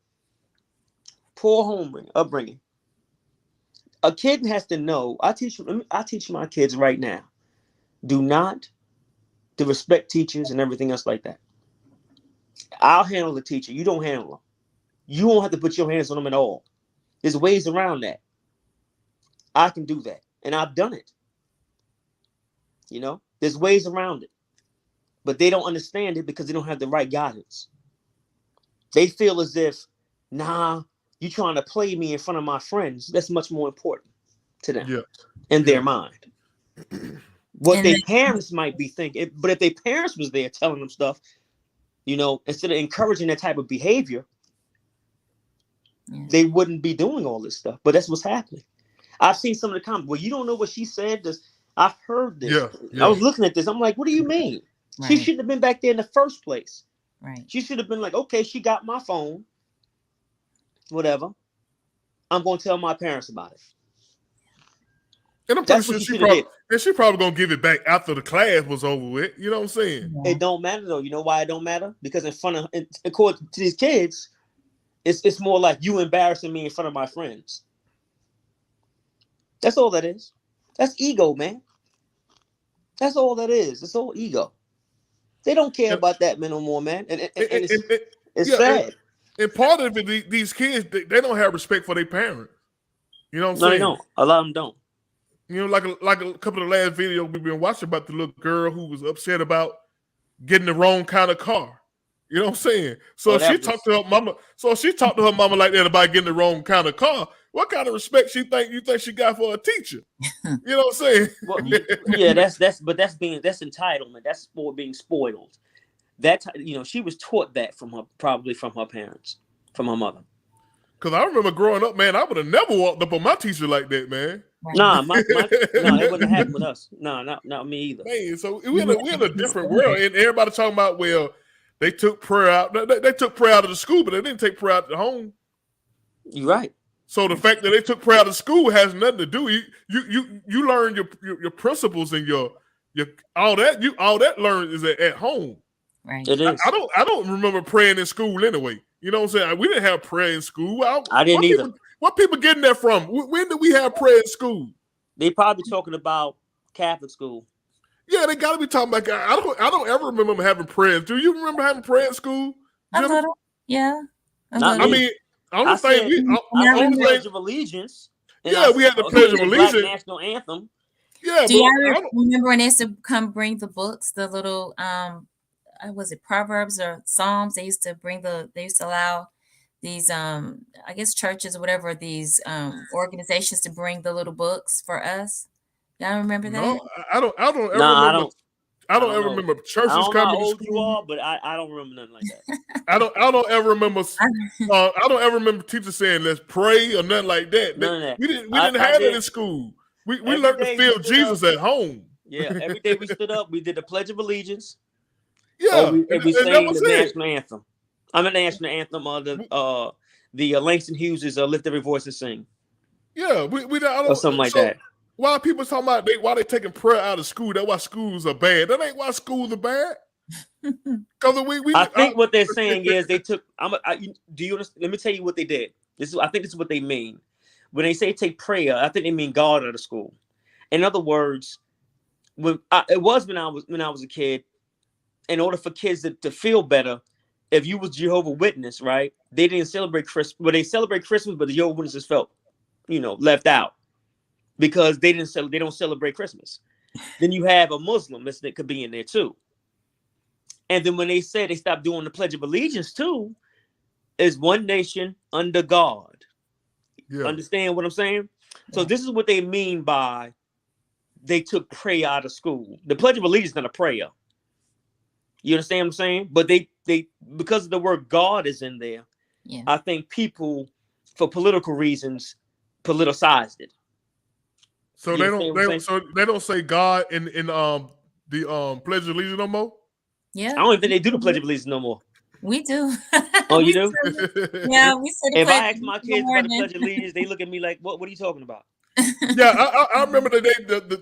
[SPEAKER 13] Poor upbringing. A kid has to know. I teach my kids right now. Do not disrespect teachers and everything else like that. I'll handle the teacher. You don't handle them. You won't have to put your hands on them at all. There's ways around that. I can do that, and I've done it. There's ways around it, but they don't understand it because they don't have the right guidance. They feel as if, nah, you trying to play me in front of my friends. That's much more important to them in their mind. What their parents might be thinking, but if their parents was there telling them stuff, instead of encouraging that type of behavior, they wouldn't be doing all this stuff. But that's what's happening. I've seen some of the comments. Well, you don't know what she said. I've heard this. I was looking at this. I'm like, what do you mean? Right. She shouldn't have been back there in the first place.
[SPEAKER 14] Right.
[SPEAKER 13] She should have been like, okay, she got my phone. Whatever. I'm going to tell my parents about it.
[SPEAKER 1] And I'm pretty sure she probably going to give it back after the class was over with. You know what I'm saying?
[SPEAKER 13] Yeah. It don't matter, though. You know why it don't matter? Because according to these kids, it's more like you embarrassing me in front of my friends. That's all that is. That's ego, man. That's all that is. It's all ego. They don't care about that no more, man. And it's sad.
[SPEAKER 1] And part of it, these kids, they don't have respect for their parents. You know what I'm saying?
[SPEAKER 13] No, they don't. A lot of them don't.
[SPEAKER 1] Like a couple of the last videos we've been watching about the little girl who was upset about getting the wrong kind of car. You know what I'm saying? So she talked to her mama. So she talked to her mama like that about getting the wrong kind of car. What kind of respect you think she got for a teacher? You know what I'm saying?
[SPEAKER 13] Well, yeah, that's entitlement. That's for being spoiled. She was taught that probably from her parents, from her mother.
[SPEAKER 1] Because I remember growing up, man, I would have never walked up on my teacher like that, man.
[SPEAKER 13] Nah, it wouldn't happen with us. No, not me either.
[SPEAKER 1] Man, so we're in a different world, and everybody talking about, well, they took prayer out. They took prayer out of the school, but they didn't take prayer out of the home.
[SPEAKER 13] You're right.
[SPEAKER 1] So the fact that they took prayer out of school has nothing to do. You learn your principles and your all that learned is at home.
[SPEAKER 14] Right.
[SPEAKER 13] It is.
[SPEAKER 1] I don't remember praying in school anyway. You know what I'm saying? We didn't have prayer in school.
[SPEAKER 13] I didn't either.
[SPEAKER 1] What people getting that from? When did we have prayer in school?
[SPEAKER 13] They probably talking about Catholic school.
[SPEAKER 1] Yeah, they got to be talking about. I don't ever remember having prayers. Do you remember having prayer in school?
[SPEAKER 14] Yeah.
[SPEAKER 1] I mean, only
[SPEAKER 13] Pledge of Allegiance.
[SPEAKER 1] Yeah, we had the Pledge of Allegiance.
[SPEAKER 13] National anthem.
[SPEAKER 14] Yeah. Do you remember when they used to come bring the books, the little was it Proverbs or Psalms? They used to allow these I guess churches or whatever, these organizations to bring the little books for us. Y'all remember that?
[SPEAKER 1] No, I don't ever remember churches coming to school.
[SPEAKER 13] I don't know how old you are, but I don't remember nothing like that.
[SPEAKER 1] I don't ever remember I don't ever remember teachers saying let's pray or nothing like that.
[SPEAKER 13] None of that.
[SPEAKER 1] We didn't have it in school. We learned to feel Jesus at home.
[SPEAKER 13] Yeah, every day we stood up, we did the Pledge of Allegiance.
[SPEAKER 1] Yeah,
[SPEAKER 13] we sang the national anthem. I'm a national anthem of the Langston Hughes' Lift Every Voice and Sing.
[SPEAKER 1] Yeah, we don't,
[SPEAKER 13] or something like that.
[SPEAKER 1] Why people talking about why they taking prayer out of school? That's why schools are bad. That ain't why schools are bad.
[SPEAKER 13] I think what they're saying is they took. Do you understand? Let me tell you what they did. I think this is what they mean when they say take prayer. I think they mean God out of school. In other words, when I was a kid, in order for kids to feel better, if you was Jehovah's Witness, right? They didn't celebrate Christmas. Well, they celebrate Christmas, but the Jehovah's Witnesses felt, left out because they don't celebrate Christmas. Then you have a Muslim that could be in there too. And then when they said they stopped doing the Pledge of Allegiance too, is one nation under God. Yeah. Understand what I'm saying? Yeah. So this is what they mean by they took prayer out of school. The Pledge of Allegiance is not a prayer. You understand what I'm saying? But they because of the word God is in there, I think people for political reasons, politicized it.
[SPEAKER 1] So they don't say God in the Pledge of Allegiance no more.
[SPEAKER 14] Yeah,
[SPEAKER 13] I don't even think they do the Pledge of Allegiance no more.
[SPEAKER 14] We do.
[SPEAKER 13] Oh, you do?
[SPEAKER 14] Yeah, we said the
[SPEAKER 13] if
[SPEAKER 14] Pledge
[SPEAKER 13] I ask my kids about the Pledge of Allegiance, they look at me like, "What are you talking about?"
[SPEAKER 1] Yeah, I remember the day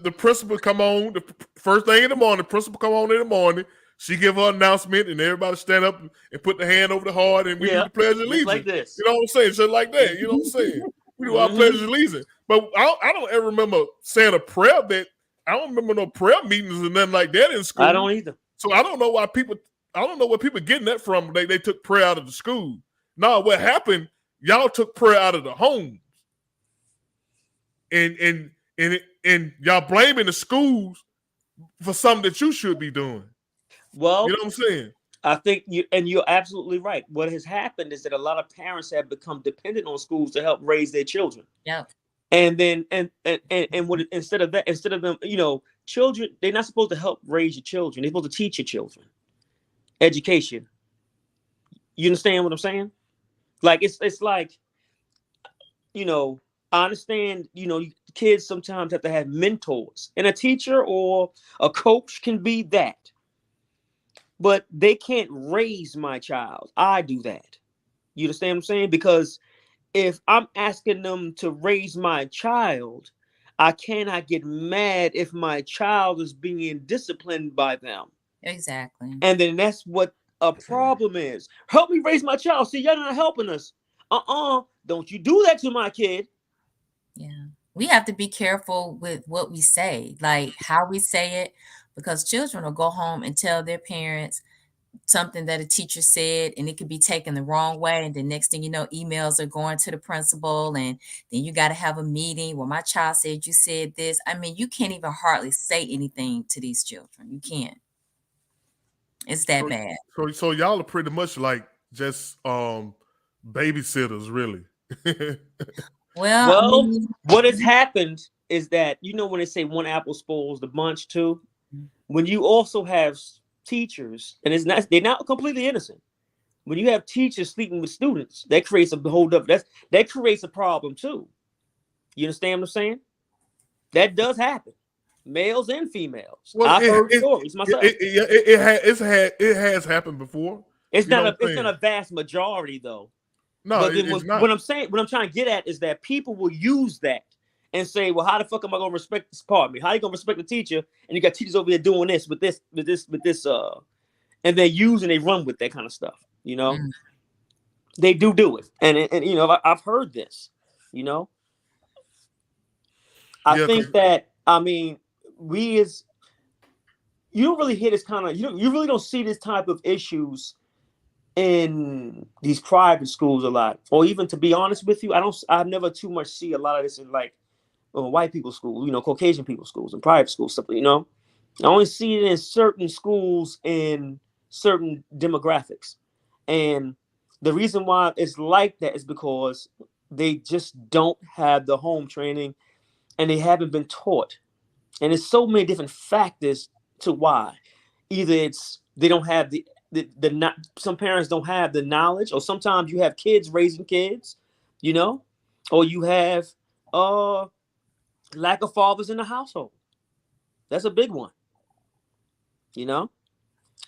[SPEAKER 1] the principal come on the first thing in the morning. The principal come on in the morning. She give her announcement, and everybody stand up and put the hand over the heart, and we do the Pledge of Allegiance.
[SPEAKER 13] Like this.
[SPEAKER 1] You know what I'm saying? Just like that. You know what I'm saying? We do our Pledge of Allegiance. But I don't ever remember saying a prayer that I don't remember no prayer meetings and nothing like that in school.
[SPEAKER 13] I don't either.
[SPEAKER 1] So I don't know why people. I don't know where people getting that from. They took prayer out of the school. No, what happened? Y'all took prayer out of the homes, and y'all blaming the schools for something that you should be doing.
[SPEAKER 13] Well,
[SPEAKER 1] you know what I'm saying?
[SPEAKER 13] I think you're absolutely right. What has happened is that a lot of parents have become dependent on schools to help raise their children.
[SPEAKER 14] Yeah.
[SPEAKER 13] And then what instead of them, children, they're not supposed to help raise your children. They're supposed to teach your children. Education. You understand what I'm saying? Like it's like, I understand, kids sometimes have to have mentors, and a teacher or a coach can be that. But they can't raise my child. I do that. You understand what I'm saying? Because if I'm asking them to raise my child, I cannot get mad if my child is being disciplined by them.
[SPEAKER 14] Exactly.
[SPEAKER 13] And then that's what a problem is. Help me raise my child. See, y'all not helping us. Don't you do that to my kid.
[SPEAKER 14] Yeah. We have to be careful with what we say, like how we say it, because children will go home and tell their parents something that a teacher said, and it could be taken the wrong way. And the next thing you know, emails are going to the principal, and then you got to have a meeting. Well, my child said you said this. I mean, you can't even hardly say anything to these children. You can't. It's that bad.
[SPEAKER 1] So y'all are pretty much like just babysitters, really.
[SPEAKER 13] Well, what has happened is that, when they say one apple spoils the bunch too, when you also have teachers, and they're not completely innocent. When you have teachers sleeping with students, that creates a that creates a problem too. You understand what I'm saying? That does happen, males and females.
[SPEAKER 1] Well,
[SPEAKER 13] I've heard stories myself.
[SPEAKER 1] It has happened before.
[SPEAKER 13] It's not a vast majority though.
[SPEAKER 1] No,
[SPEAKER 13] but
[SPEAKER 1] it's not.
[SPEAKER 13] What I'm trying to get at is that people will use that and say, well, how the fuck am I gonna respect this part of me? How you gonna respect the teacher? And you got teachers over here doing this with this, and they use and they run with that kind of stuff. They do it, and I've heard this. I think that we as you don't really hear this kind of you really don't see this type of issues in these private schools a lot, or even, to be honest with you, I've never too much see a lot of this in like white people's schools, Caucasian people's schools and private schools, stuff. I only see it in certain schools in certain demographics, and the reason why it's like that is because they just don't have the home training, and they haven't been taught, and there's so many different factors to why. Either it's they don't have some parents don't have the knowledge, or sometimes you have kids raising kids, or you have lack of fathers in the household. That's a big one,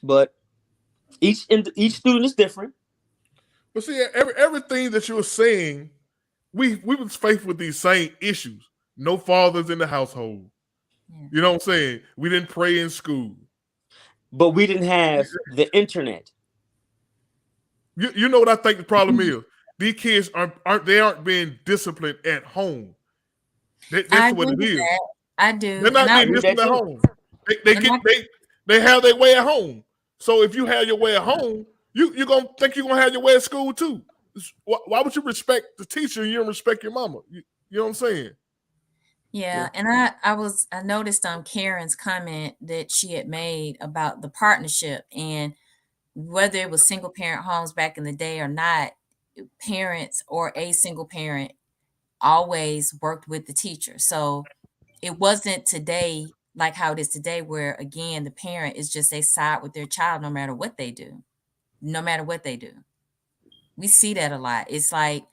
[SPEAKER 13] but each student is different.
[SPEAKER 1] But see, everything that you're saying, we was faced with these same issues. No fathers in the household. Yeah. You know what I'm saying? We didn't pray in school.
[SPEAKER 13] But we didn't have the internet.
[SPEAKER 1] You know what I think the problem is? These kids aren't being disciplined at home. That's what it is.
[SPEAKER 14] I do.
[SPEAKER 1] They're not being disciplined at home. They have their way at home. So if you have your way at home, you're gonna think you're gonna have your way at school too. Why would you respect the teacher and you don't respect your mama? You know what I'm saying?
[SPEAKER 14] Yeah, and I noticed Karen's comment that she had made about the partnership, and whether it was single parent homes back in the day or not, parents or a single parent always worked with the teacher. So it wasn't today like how it is today, where again the parent is just a side with their child no matter what they do. We see that a lot. It's like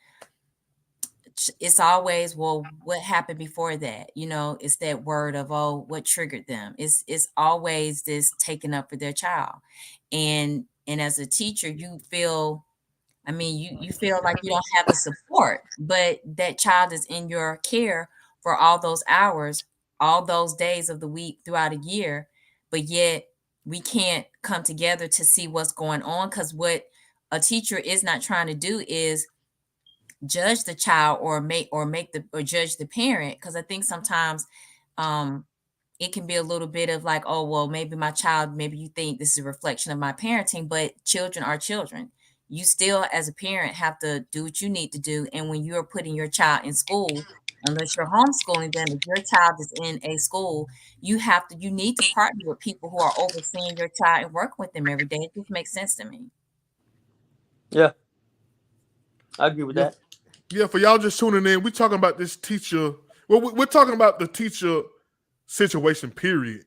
[SPEAKER 14] it's always, well, what happened before that? You know, it's that word of, oh, what triggered them? It's always this taking up for their child. And as a teacher, you feel, I mean, you feel like you don't have the support, but that child is in your care for all those hours, all those days of the week throughout a year, but yet we can't come together to see what's going on, because what a teacher is not trying to do is judge the child or judge the parent, because I think sometimes it can be a little bit of like, oh, well, maybe my child, maybe you think this is a reflection of my parenting, but children are children. You still, as a parent, have to do what you need to do. And when you're putting your child in school, unless you're homeschooling them, if your child is in a school, you need to partner with people who are overseeing your child and work with them every day. It just makes sense to me.
[SPEAKER 13] Yeah, I agree with that.
[SPEAKER 1] Yeah, for y'all just tuning in, we're talking about this teacher. Well, we're talking about the teacher situation, period.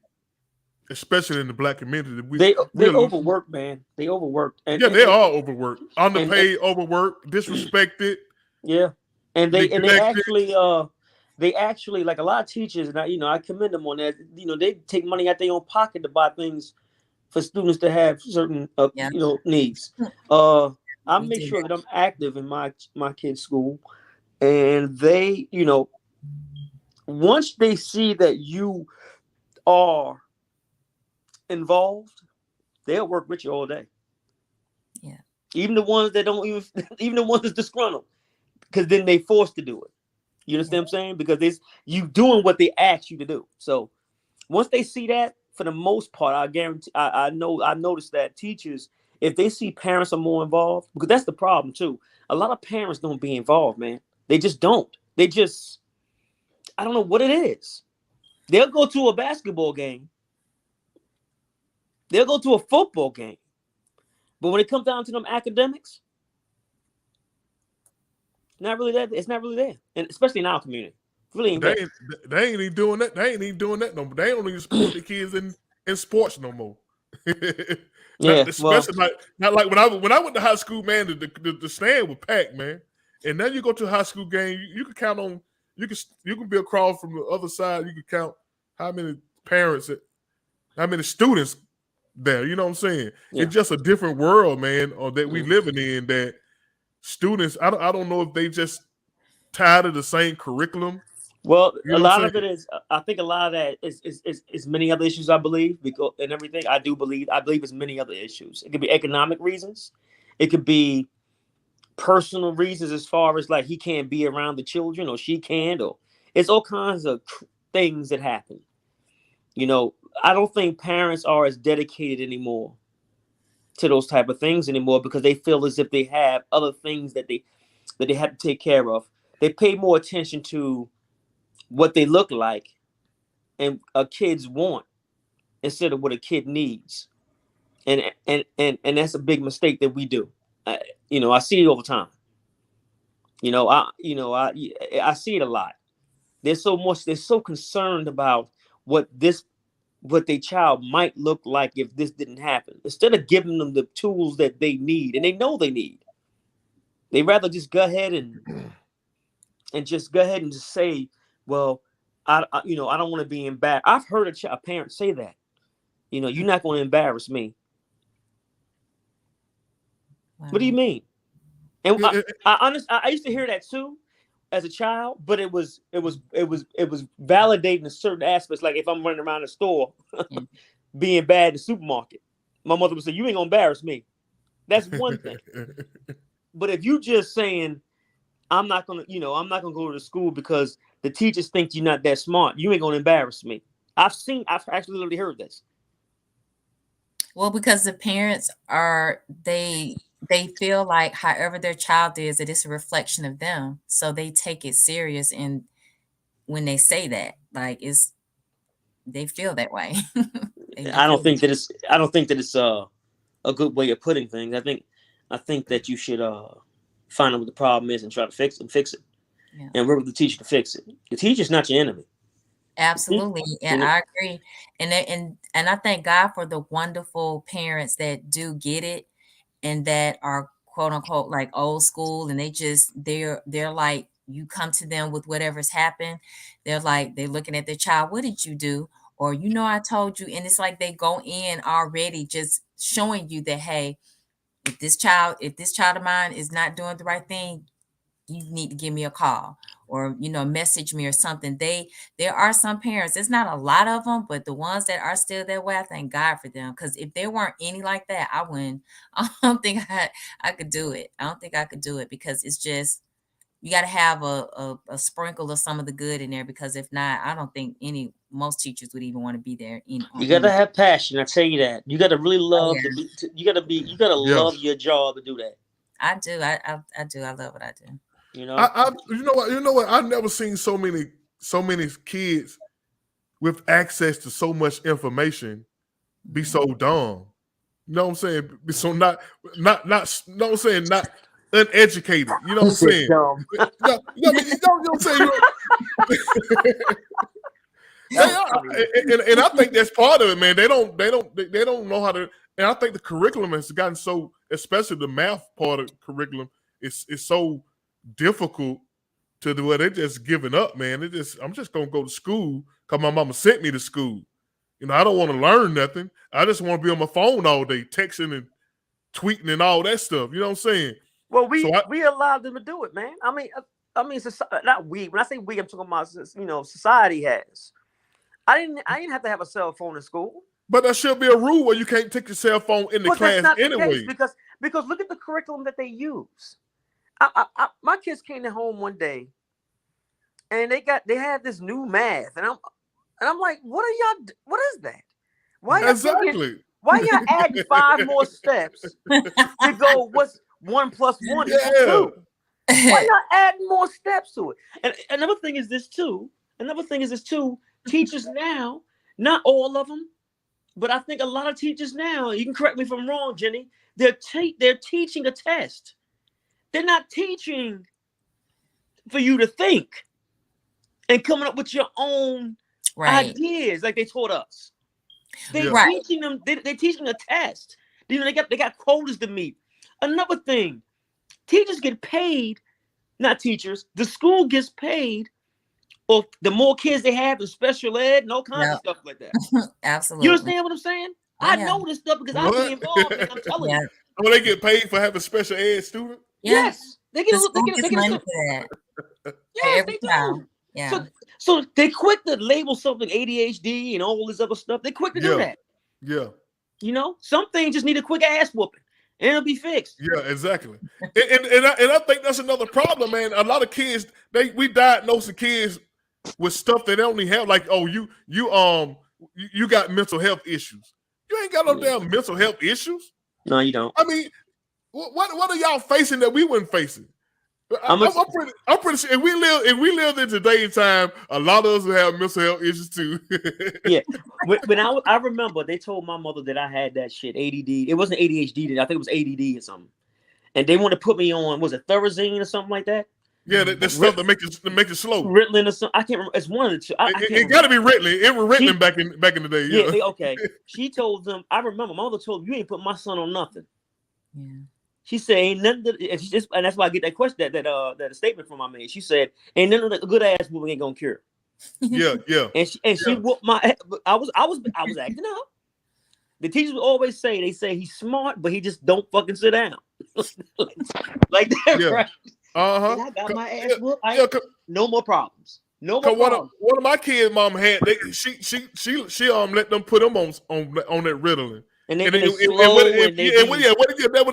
[SPEAKER 1] Especially in the Black community.
[SPEAKER 13] They overwork, man. They overworked.
[SPEAKER 1] They are overworked. Underpaid, overworked, disrespected.
[SPEAKER 13] Yeah. And they actually like a lot of teachers, and I commend them on that. They take money out their own pocket to buy things for students that have certain needs. I make sure that I'm active in my kids' school, and they, once they see that you are involved, they'll work with you all day.
[SPEAKER 14] Yeah.
[SPEAKER 13] Even the ones that don't even the ones that's disgruntled, because then they forced to do it. You understand what I'm saying? Because you doing what they asked you to do. So once they see that, for the most part, I guarantee, I noticed that teachers, if they see parents are more involved, because that's the problem too. A lot of parents don't be involved, man. They just don't. I don't know what it is. They'll go to a basketball game. They'll go to a football game. But when it comes down to them academics, not really that. It's not really there, and especially in our community, really ain't
[SPEAKER 1] they ain't even doing that. They ain't even doing that no more. They don't even support the kids in sports no more. Especially not like when I went to high school, man. The stand was packed, man. And now you go to a high school game, you can count on you can be across from the other side. You can count how many parents, how many students there. You know what I'm saying?
[SPEAKER 13] Yeah.
[SPEAKER 1] It's just a different world, man, that we living in. That students, I don't know if they just tired of the same curriculum.
[SPEAKER 13] Well, a lot of it is. I think a lot of that is many other issues. I believe because and everything. I believe it's many other issues. It could be economic reasons. It could be personal reasons, as far as like he can't be around the children or she can't, or it's all kinds of things that happen. I don't think parents are as dedicated anymore to those type of things anymore, because they feel as if they have other things that they have to take care of. They pay more attention to what they look like and a kid's want instead of what a kid needs, and that's a big mistake that we do. I see it all the time. I see it a lot. They're so concerned about what their child might look like if this didn't happen, instead of giving them the tools that they need and they know they need. They rather just go ahead and just say, well, I don't want to be embarrassed. I've heard a parent say that, you're not going to embarrass me. Wow. What do you mean? And I used to hear that too as a child, but it was validating in certain aspects. Like if I'm running around the store being bad in the supermarket, my mother would say, you ain't gonna embarrass me. That's one thing. But if you just saying, I'm not gonna go to school because the teachers think you're not that smart, you ain't gonna embarrass me. I've actually literally heard this.
[SPEAKER 14] Well, because the parents they feel like however their child is, it is a reflection of them. So they take it serious, and when they say that, like they feel that way.
[SPEAKER 13] I don't think that it's a good way of putting things. I think that you should find out what the problem is and try to fix it. Yeah. And work with the teacher to fix it. The teacher's not your enemy.
[SPEAKER 14] Absolutely. And I agree. And I thank God for the wonderful parents that do get it and that are quote unquote like old school, and they're like you come to them with whatever's happened, they're looking at their child. What did you do? Or, I told you. And it's like they go in already just showing you that, hey, if this child of mine is not doing the right thing, you need to give me a call or, message me or something. There are some parents, there's not a lot of them, but the ones that are still that way, I thank God for them. Because if there weren't any like that, I don't think I could do it. I don't think I could do it, because it's just, you got to have a sprinkle of some of the good in there, because if not, I don't think most teachers would even want to be there.
[SPEAKER 13] You got to have passion. I tell you that. You got to really love you got to love your job to do that.
[SPEAKER 14] I do. I do. I love what I do.
[SPEAKER 1] You know what? I've never seen so many kids with access to so much information be so dumb. You know what I'm saying? Be so not uneducated. You know what I'm saying? You know what I'm saying? And I think that's part of it, man. They don't know how to. And I think the curriculum has gotten so, especially the math part of the curriculum, is so difficult to do it. They're just giving up, man. I'm just gonna go to school because my mama sent me to school. I don't want to learn nothing. I just want to be on my phone all day, texting and tweeting and all that stuff. You know what I'm saying?
[SPEAKER 16] Well, we allowed them to do it, man. I mean, not we. When I say we, I'm talking about, society has. I didn't have to have a cell phone in school.
[SPEAKER 1] But there should be a rule where you can't take your cell phone in the class anyway.
[SPEAKER 16] Because look at the curriculum that they use. My kids came home one day, and they had this new math, and I'm like, what is that? Why y'all adding 5 more steps to go? What's 1 + 1 equals 2? Why y'all adding more steps to it? And another thing is this too. Teachers now, not all of them, but I think a lot of teachers now, you can correct me if I'm wrong, Jenny, they're teaching a test. They're not teaching for you to think and coming up with your own ideas like they taught us. They're teaching them. They're teaching a test. They got quotas to meet. Another thing, teachers get paid. Not teachers. The school gets paid. Or the more kids they have in special ed and all kinds of stuff like that.
[SPEAKER 14] Absolutely.
[SPEAKER 16] You understand what I'm saying? I know this stuff because I've been involved, man. I'm telling you.
[SPEAKER 1] Oh, they get paid for having special ed students?
[SPEAKER 16] Yes. They get
[SPEAKER 14] money for that.
[SPEAKER 16] Yes, they do.
[SPEAKER 14] Yeah.
[SPEAKER 16] So they quick to label something ADHD and all this other stuff. They quick to do that.
[SPEAKER 1] Yeah.
[SPEAKER 16] Some things just need a quick ass whooping and it'll be fixed.
[SPEAKER 1] Yeah, exactly. and I think that's another problem, man. A lot of kids, we diagnose the kids with stuff that they only have, like, oh, you got mental health issues. You ain't got no damn mental health issues.
[SPEAKER 16] No, you don't.
[SPEAKER 1] I mean, what are y'all facing that we weren't facing? I'm pretty sure if we lived in today's time, a lot of us would have mental health issues too.
[SPEAKER 16] Yeah. When I remember they told my mother that I had that shit, ADD. It wasn't ADHD, I think it was ADD or something. And they want to put me on, was it Thorazine or something like that?
[SPEAKER 1] Yeah, that stuff that make it slow.
[SPEAKER 16] Ritalin or something. I can't remember. It's one of the two.
[SPEAKER 1] It got to be Ritalin. It was Ritalin back in the day.
[SPEAKER 16] Yeah. Okay. She told them. I remember my mother told them, you ain't put my son on nothing.
[SPEAKER 14] Yeah.
[SPEAKER 16] She said, ain't nothing. And that's why I get that question, that statement from my man. She said, ain't none of the good ass moving ain't gonna cure.
[SPEAKER 1] Yeah.
[SPEAKER 16] And she whooped my. I was acting up. The teachers would always say, he's smart, but he just don't fucking sit down. like that, right?
[SPEAKER 1] Uh-huh.
[SPEAKER 16] I got my ass whooped. No more problems. No more problems.
[SPEAKER 1] One of my kids' mom had she let them put them on that Ritalin.
[SPEAKER 16] And
[SPEAKER 1] what it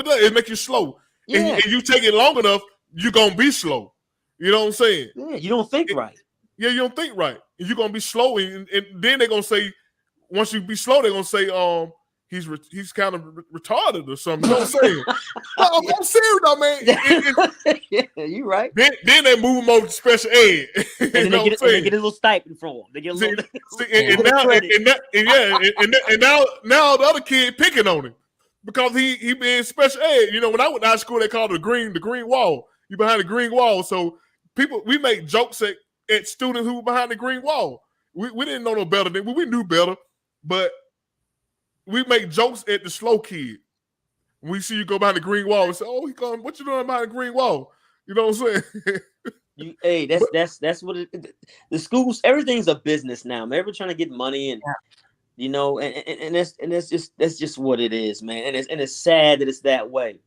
[SPEAKER 1] does, it make you slow.
[SPEAKER 16] Yeah.
[SPEAKER 1] And you take it long enough, you're gonna be slow. You know what I'm saying?
[SPEAKER 16] Yeah, you don't think right.
[SPEAKER 1] Yeah, you don't think right. And you're gonna be slow, and then they're gonna say, once you be slow, they're gonna say, he's kind of retarded or something. You know what I'm saying? I'm serious though, man.
[SPEAKER 16] Yeah, you right.
[SPEAKER 1] Then they move him over to special ed.
[SPEAKER 16] And they get a little stipend from him. They get a little.
[SPEAKER 1] Now the other kid picking on him because he been special ed. When I went to high school, they called it the green wall. You behind the green wall, so we make jokes at students who were behind the green wall. We didn't know no better than we knew better, but we make jokes at the slow kid. We see you go behind the green wall and say, "Oh, what you doing behind the green wall?" You know what I'm saying?
[SPEAKER 13] Hey, that's what the schools. Everything's a business now. Man. Everyone's trying to get money, and you know, and that's just what it is, man. And it's sad that it's that way.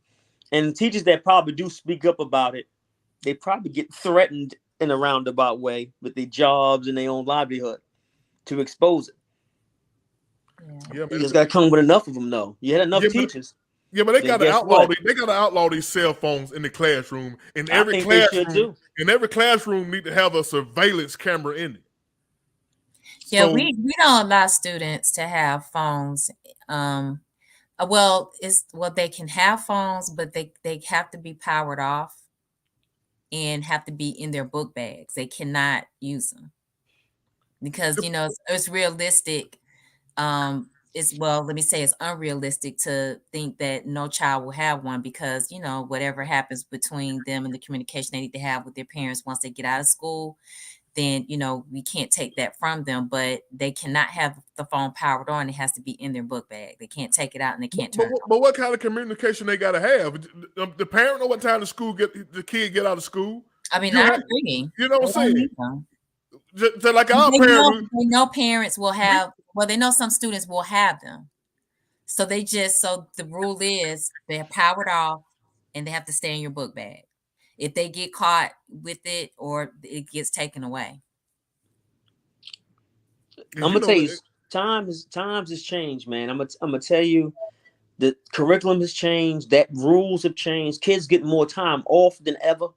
[SPEAKER 13] And teachers that probably do speak up about it, they probably get threatened in a roundabout way with their jobs and their own livelihood to expose it.
[SPEAKER 1] Yeah,
[SPEAKER 13] you just got to come with enough of them, though. You had enough teachers.
[SPEAKER 1] But they got to outlaw. They got to outlaw these cell phones in the classroom. In every classroom, need to have a surveillance camera in it.
[SPEAKER 14] Yeah, so, we don't allow students to have phones. They can have phones, but they have to be powered off and have to be in their book bags. They cannot use them because it's realistic. It's unrealistic to think that no child will have one because whatever happens between them and the communication they need to have with their parents once they get out of school, then we can't take that from them. But they cannot have the phone powered on. It has to be in their book bag. They can't take it out and they can't turn it on.
[SPEAKER 1] But what kind of communication they got to have? The parent know what time the kid get out of school.
[SPEAKER 14] I mean, I agree.
[SPEAKER 1] You know what I'm saying? Just like our
[SPEAKER 14] parents, they know parents will have. Well, they know some students will have them. So the rule is they're powered off and they have to stay in your book bag. If they get caught with it or it gets taken away.
[SPEAKER 13] I'm gonna tell you, times has changed, man. I'm gonna tell you, the curriculum has changed, that rules have changed. Kids get more time off than ever.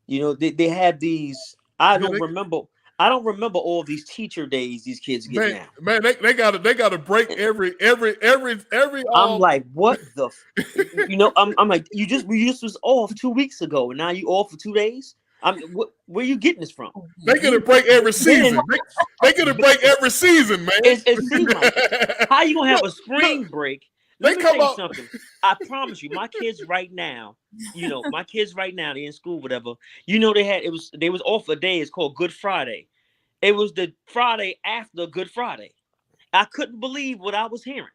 [SPEAKER 13] They have these. I don't remember all of these teacher days these kids get now.
[SPEAKER 1] Man, they gotta break every.
[SPEAKER 13] I'm like, what the? I'm like, you just was off 2 weeks ago, and now you off for 2 days. Where you getting this from?
[SPEAKER 1] They gonna break every season. They gonna break every season, man.
[SPEAKER 13] It seems like it. How you gonna have a spring break? Let me tell you something. I promise you, my kids right now, they're in school, whatever. They was off a day. It's called Good Friday. It was the Friday after Good Friday. I couldn't believe what I was hearing.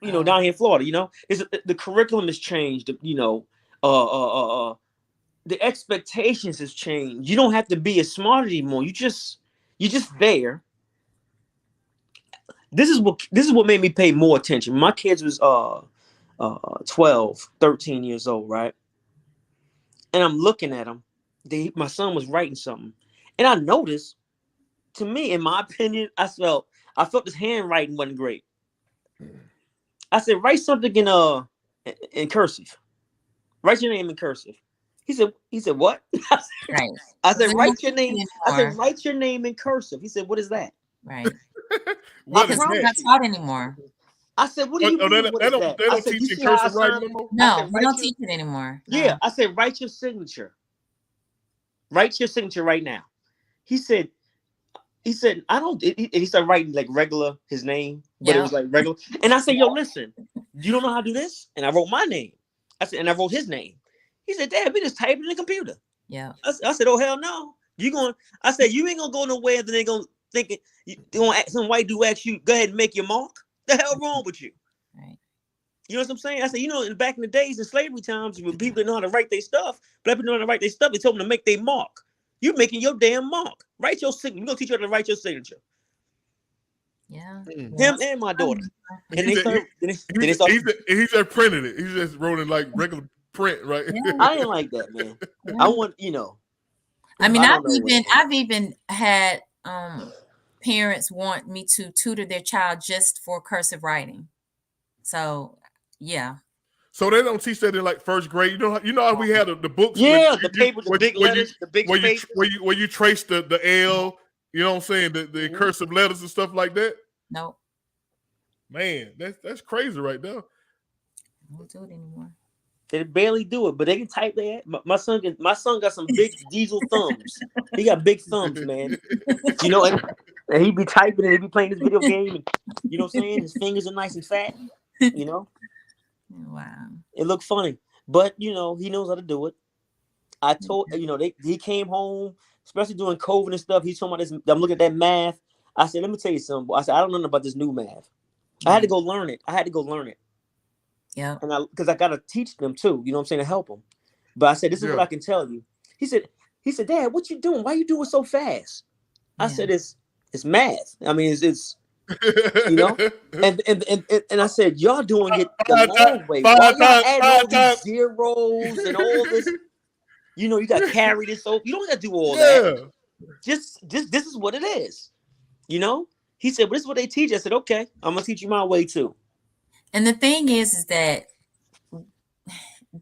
[SPEAKER 13] Down here in Florida, the curriculum has changed. The expectations has changed. You don't have to be as smart anymore. You're just there. This is what made me pay more attention. My kids was 12, 13 years old, right? And I'm looking at them. My son was writing something. And I noticed, to me, in my opinion, I felt his handwriting wasn't great. I said, write something in cursive. Write your name in cursive. He said, what? I said, write your name. I said, write your name in cursive. He said, what is that?
[SPEAKER 14] Right. Because it's not taught anymore.
[SPEAKER 13] I said, what do you mean?
[SPEAKER 1] They don't teach in cursive writing anymore?
[SPEAKER 14] No, we don't teach it anymore.
[SPEAKER 13] Yeah. I said, write your signature. Write your signature right now. He said, I don't. He started writing like regular his name, but it was like regular. And I said, yo, listen, you don't know how to do this? And I wrote my name. I said, and I wrote his name. He said, Dad, we just typed it in the computer.
[SPEAKER 14] Yeah.
[SPEAKER 13] I said, oh hell no. I said, you ain't gonna go nowhere. Then they gonna think some white dude ask you, go ahead and make your mark. The hell wrong with you?
[SPEAKER 14] Right.
[SPEAKER 13] You know what I'm saying? I said, back in the days in slavery times, when people didn't know how to write their stuff, black people know how to write their stuff, they told them to make their mark. You're making your damn mark. Write your signature. We're gonna teach you how to write your signature.
[SPEAKER 14] Yeah.
[SPEAKER 13] Him and my daughter. And
[SPEAKER 1] he just printed it. He just wrote it like regular print, right?
[SPEAKER 13] Yeah. I didn't like that, man. Yeah. I want,
[SPEAKER 14] I mean, I've even had parents want me to tutor their child just for cursive writing. So yeah.
[SPEAKER 1] So they don't teach that in like first grade. You know how we had the books.
[SPEAKER 13] Yeah, the paper, the big letters, the big spaces.
[SPEAKER 1] Where you trace the L. You know what I'm saying? The cursive letters and stuff like that.
[SPEAKER 14] No.
[SPEAKER 1] Man, that's crazy right there.
[SPEAKER 14] I don't do it anymore.
[SPEAKER 13] They barely do it, but they can type that. My son got some big diesel thumbs. He got big thumbs, man. And he be typing and he be playing this video game. And, you know what I'm saying? His fingers are nice and fat.
[SPEAKER 14] Wow.
[SPEAKER 13] It looked funny, but he knows how to do it. I told he came home, especially during COVID and stuff. He's talking about this. I'm looking at that math. I said, let me tell you something. I said, I don't know about this new math. I had to go learn it.
[SPEAKER 14] Yeah.
[SPEAKER 13] And because I got to teach them too, you know what I'm saying, to help them. But I said, this is what I can tell you. He said, Dad, what you doing? Why you doing so fast? I said, it's math. I mean, it's you know, and I said, y'all doing it the long way. Why y'all adding all these zeros and all this? You know, you got to carry this over. You don't got to do all that. Just this is what it is. You know? He said, well, this is what they teach. I said, okay, I'm gonna teach you my way too.
[SPEAKER 14] And the thing is that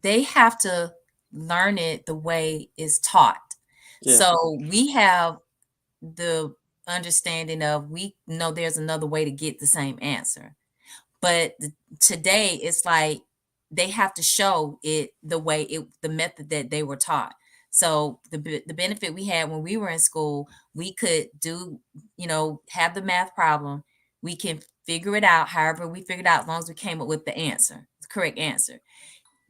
[SPEAKER 14] they have to learn it the way it's taught.
[SPEAKER 13] Yeah.
[SPEAKER 14] So we have the understanding of, we know there's another way to get the same answer. But today it's like they have to show it the way the method that they were taught. So the benefit we had when we were in school, we could do, have the math problem. We can figure it out however we figured out, as long as we came up with the answer, the correct answer.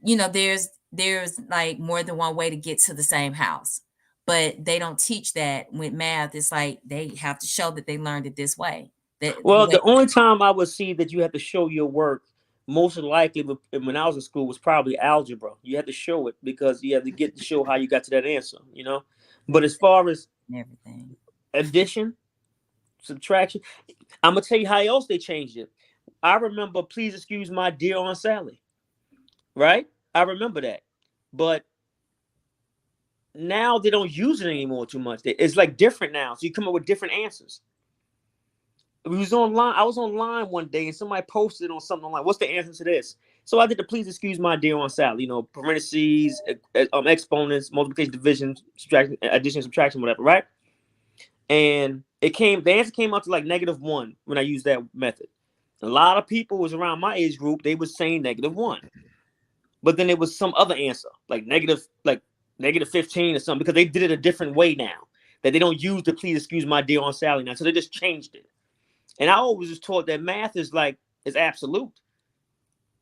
[SPEAKER 14] There's like more than one way to get to the same house. But they don't teach that with math. It's like they have to show that they learned it this way.
[SPEAKER 13] The only time I would see that you have to show your work, most likely when I was in school, was probably algebra. You had to show it because you have to get to show how you got to that answer, you know? But as far as
[SPEAKER 14] everything,
[SPEAKER 13] addition, subtraction, I'm going to tell you how else they changed it. I remember, please excuse my dear Aunt Sally, right? I remember that. But now they don't use it anymore too much. It's like different now. So you come up with different answers. I was online one day and somebody posted on something like, what's the answer to this? So I did the please excuse my dear Aunt Sally, parentheses, exponents, multiplication, division, subtraction, addition, subtraction, whatever, right? And the answer came out to like -1 when I used that method. A lot of people was around my age group, they were saying -1. But then there was some other answer, like -15 or something, because they did it a different way now. That they don't use the please excuse my dear Aunt Sally now. So they just changed it. And I always was taught that math is absolute.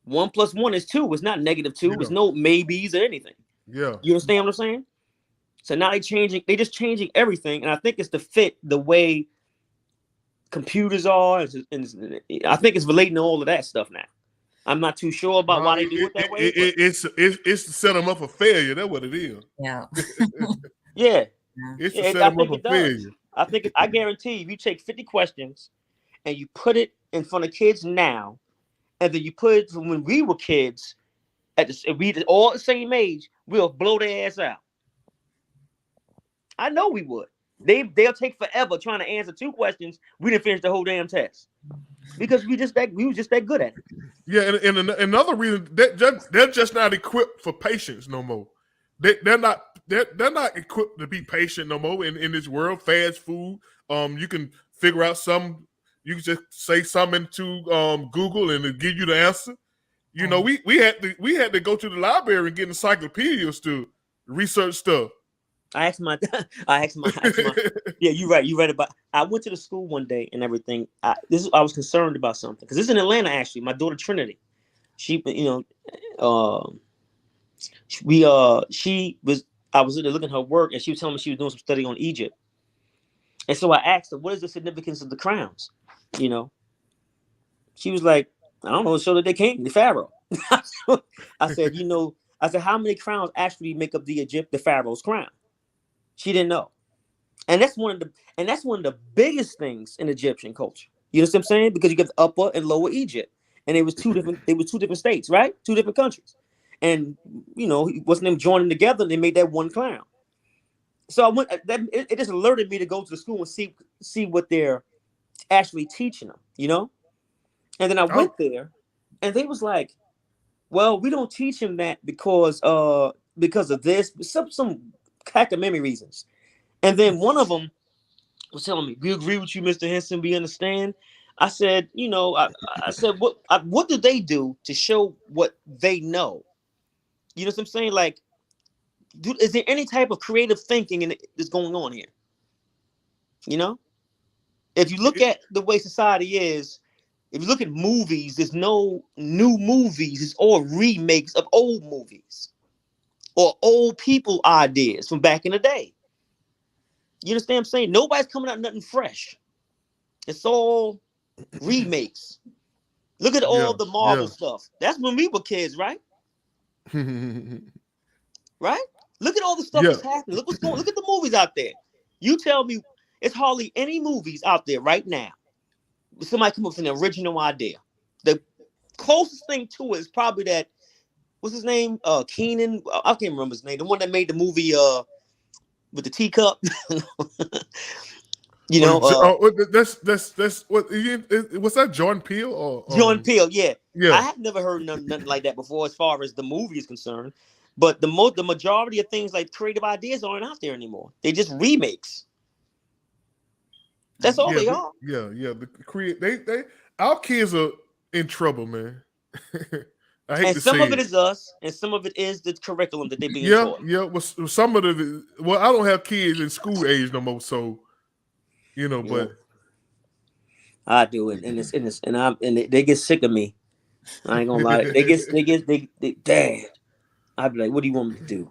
[SPEAKER 13] 1 + 1 is 2. It's not -2. It's no maybes or anything.
[SPEAKER 1] Yeah.
[SPEAKER 13] You understand what I'm saying? So now they just changing everything. And I think it's to fit the way computers are. And I think it's relating to all of that stuff now. I'm not too sure about why they do it that way.
[SPEAKER 1] It's to set them up for failure. That's what it is.
[SPEAKER 14] Yeah.
[SPEAKER 13] Yeah.
[SPEAKER 1] It's to set them up for failure.
[SPEAKER 13] I guarantee if you take 50 questions and you put it in front of kids now, and then you put it from when we were kids, if we all the same age, we'll blow their ass out. I know we would. They'll take forever trying to answer 2 questions. We didn't finish the whole damn test because we were just that good at it.
[SPEAKER 1] Yeah, and another reason they're just not equipped for patience no more. They're not equipped to be patient no more in this world. Fast food. You can figure out some. You can just say something to Google and it'll give you the answer. We had to go to the library and get encyclopedias to research stuff.
[SPEAKER 13] I asked my yeah, you're right about. I went to the school one day and everything. I was concerned about something because this is in Atlanta actually. My daughter Trinity, she I was looking at her work and she was telling me she was doing some study on Egypt, and so I asked her, what is the significance of the crowns? She was like, I don't know, so that they came, the Pharaoh. I said, how many crowns actually make up the Pharaoh's crown? She didn't know. And that's one of the biggest things in Egyptian culture. You know what I'm saying? Because you got the Upper and Lower Egypt. And it was two different states, right? 2 different countries. And what's them joining together, they made that one crown. So I went. It just alerted me to go to the school and see what they're actually teaching them, And then I went there, and they was like, "Well, we don't teach him that because of this, some cacamamie reasons." And then one of them was telling me, "We agree with you, Mr. Henson. We understand." I said, I said, what do they do to show what they know? You know what I'm saying? Like, is there any type of creative thinking that's going on here? If you look at the way society is, if you look at movies, there's no new movies. It's all remakes of old movies or old people ideas from back in the day. You understand what I'm saying? Nobody's coming out nothing fresh. It's all remakes. Look at all the Marvel stuff. That's when we were kids, right? Right? Look at all the stuff that's happening. Look what's going. Look at the movies out there. You tell me, it's hardly any movies out there right now. Somebody come up with an original idea. The closest thing to it is probably that. What's his name? Keenan. I can't remember his name. The one that made the movie with the teacup. You know,
[SPEAKER 1] that's what was that Jordan Peele or
[SPEAKER 13] Jordan Peele? Yeah.
[SPEAKER 1] Yeah.
[SPEAKER 13] I have never heard nothing like that before, as far as the movie is concerned. But the majority of things like creative ideas aren't out there anymore. They just remakes. That's all they are.
[SPEAKER 1] Yeah. They our kids are in trouble, man. I hate to
[SPEAKER 13] some
[SPEAKER 1] say
[SPEAKER 13] of it is us, and some of it is the curriculum that they're being taught.
[SPEAKER 1] Yeah. Well, some of the I don't have kids in school age no more, so you know, but
[SPEAKER 13] I do it, and they get sick of me. I ain't gonna lie. They Dad. I'd be like, what do you want me to do?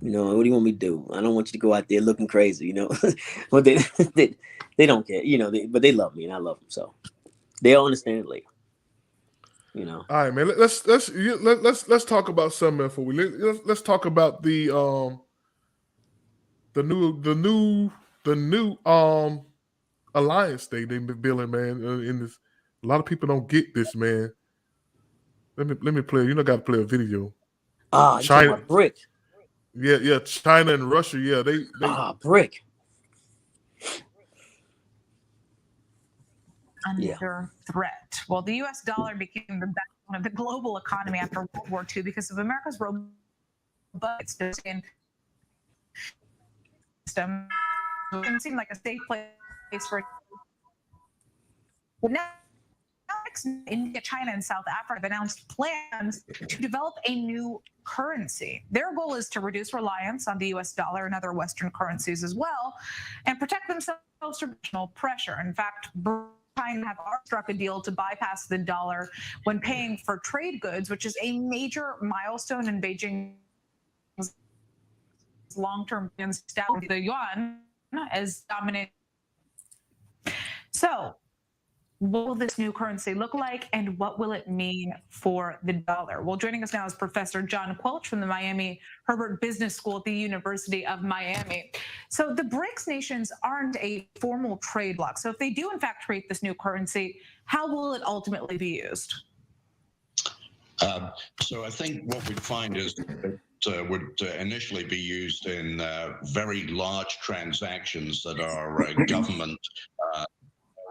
[SPEAKER 13] You know, what do you want me to do? I don't want you to go out there looking crazy, you know. But they don't care, you know. But they love me, and I love them, so they'll understand it later. You know.
[SPEAKER 1] All right, man. Let's talk about something before we let's talk about the new alliance they've been building, man. In this, a lot of people don't get this, man. Let me play. You know, got to play a video.
[SPEAKER 13] China, brick.
[SPEAKER 1] Yeah. China and Russia. Yeah, they
[SPEAKER 13] brick.
[SPEAKER 17] Under threat. Well, the U.S. dollar became the backbone of the global economy after World War II because of America's robust system. It didn't seem like a safe place for. But now, India, China, and South Africa have announced plans to develop a new currency. Their goal is to reduce reliance on the U.S. dollar and other Western currencies as well, and protect themselves from international pressure. In fact, China have already struck a deal to bypass the dollar when paying for trade goods, which is a major milestone in Beijing's long-term plans to establish the yuan as dominant. So, what will this new currency look like, and what will it mean for the dollar? Well, joining us now is Professor John Quelch from the Miami Herbert Business School at the University of Miami. So the BRICS nations aren't a formal trade bloc. So if they do, in fact, create this new currency, how will it ultimately be used?
[SPEAKER 18] So I think what we'd find is it would initially be used in very large transactions that are government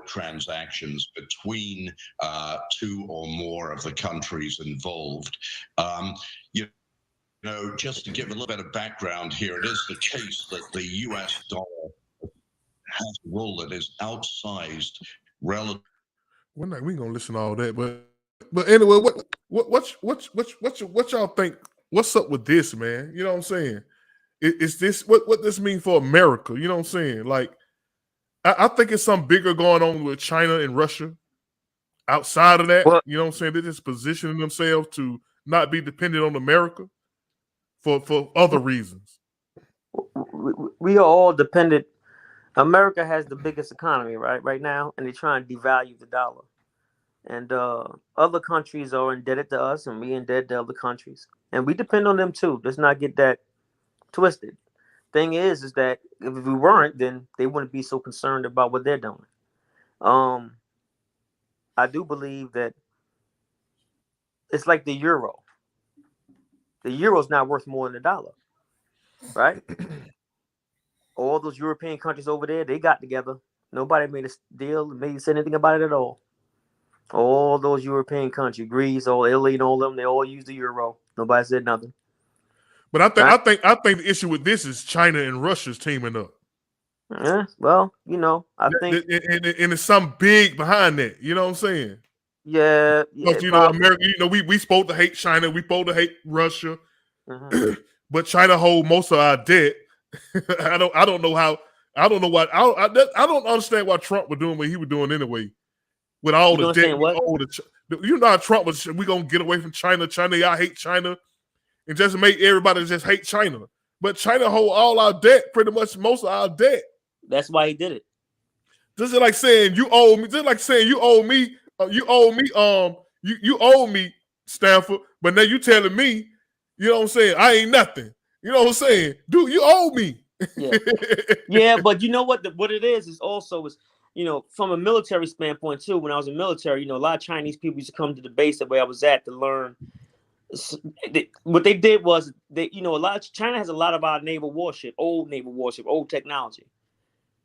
[SPEAKER 18] transactions between two or more of the countries involved. You know, just to give a little bit of background here, it is the case that the U.S. dollar has a role that is outsized relative.
[SPEAKER 1] We ain't gonna listen to all that, but anyway, what y'all think? What's up with this, man? You know what I'm saying? Is this what this mean for America? You know what I'm saying? Like, I think it's something bigger going on with China and Russia. Outside of that, you know what I'm saying? They're just positioning themselves to not be dependent on America for other reasons.
[SPEAKER 13] We are all dependent. America has the biggest economy right now, and they're trying to devalue the dollar. And other countries are indebted to us, and we indebted to other countries, and we depend on them too. Let's not get that twisted. Thing is that if we weren't, then they wouldn't be so concerned about what they're doing. I do believe that it's like the euro. The euro's not worth more than the dollar, right? All those European countries over there, they got together. Nobody made a deal, maybe said anything about it at all. All those European countries, Greece, all Italy, and all of them, they all use the euro. Nobody said nothing.
[SPEAKER 1] But I think the issue with this is China and Russia's teaming up.
[SPEAKER 13] Yeah, well, you know, I think,
[SPEAKER 1] and there's something big behind that. You know what I'm saying?
[SPEAKER 13] Yeah,
[SPEAKER 1] because you know, America. You know, we supposed to hate China. We supposed to hate Russia, but China hold most of our debt. I don't know how. I don't know what. I don't understand why Trump was doing what he was doing anyway. With all the debt, you know how Trump was. We gonna get away from China. I hate China. And just make everybody just hate China. But China hold all our debt, pretty much most of our debt.
[SPEAKER 13] That's why he did it.
[SPEAKER 1] This is like saying you owe me. Just like saying you owe me. You owe me. You owe me, Stanford. But now you telling me, You know what I'm saying? I ain't nothing. You know what I'm saying? Dude, you owe me.
[SPEAKER 13] Yeah, yeah, but you know what? What it is also is, you know, from a military standpoint too. When I was in military, you know, a lot of Chinese people used to come to the base that where I was at to learn. What they did was you know, China has a lot of our naval warship, old technology.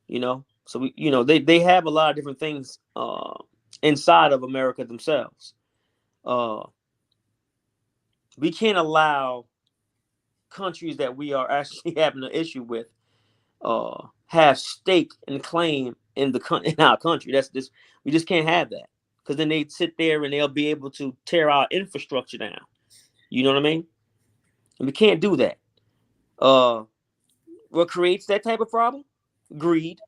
[SPEAKER 13] You know, so you know, they have a lot of different things inside of America themselves. We can't allow countries that we are actually having an issue with have stake and claim in our country. We just can't have that, because then they sit there and they'll be able to tear our infrastructure down. You know what I mean? And we can't do that. What creates that type of problem? Greed.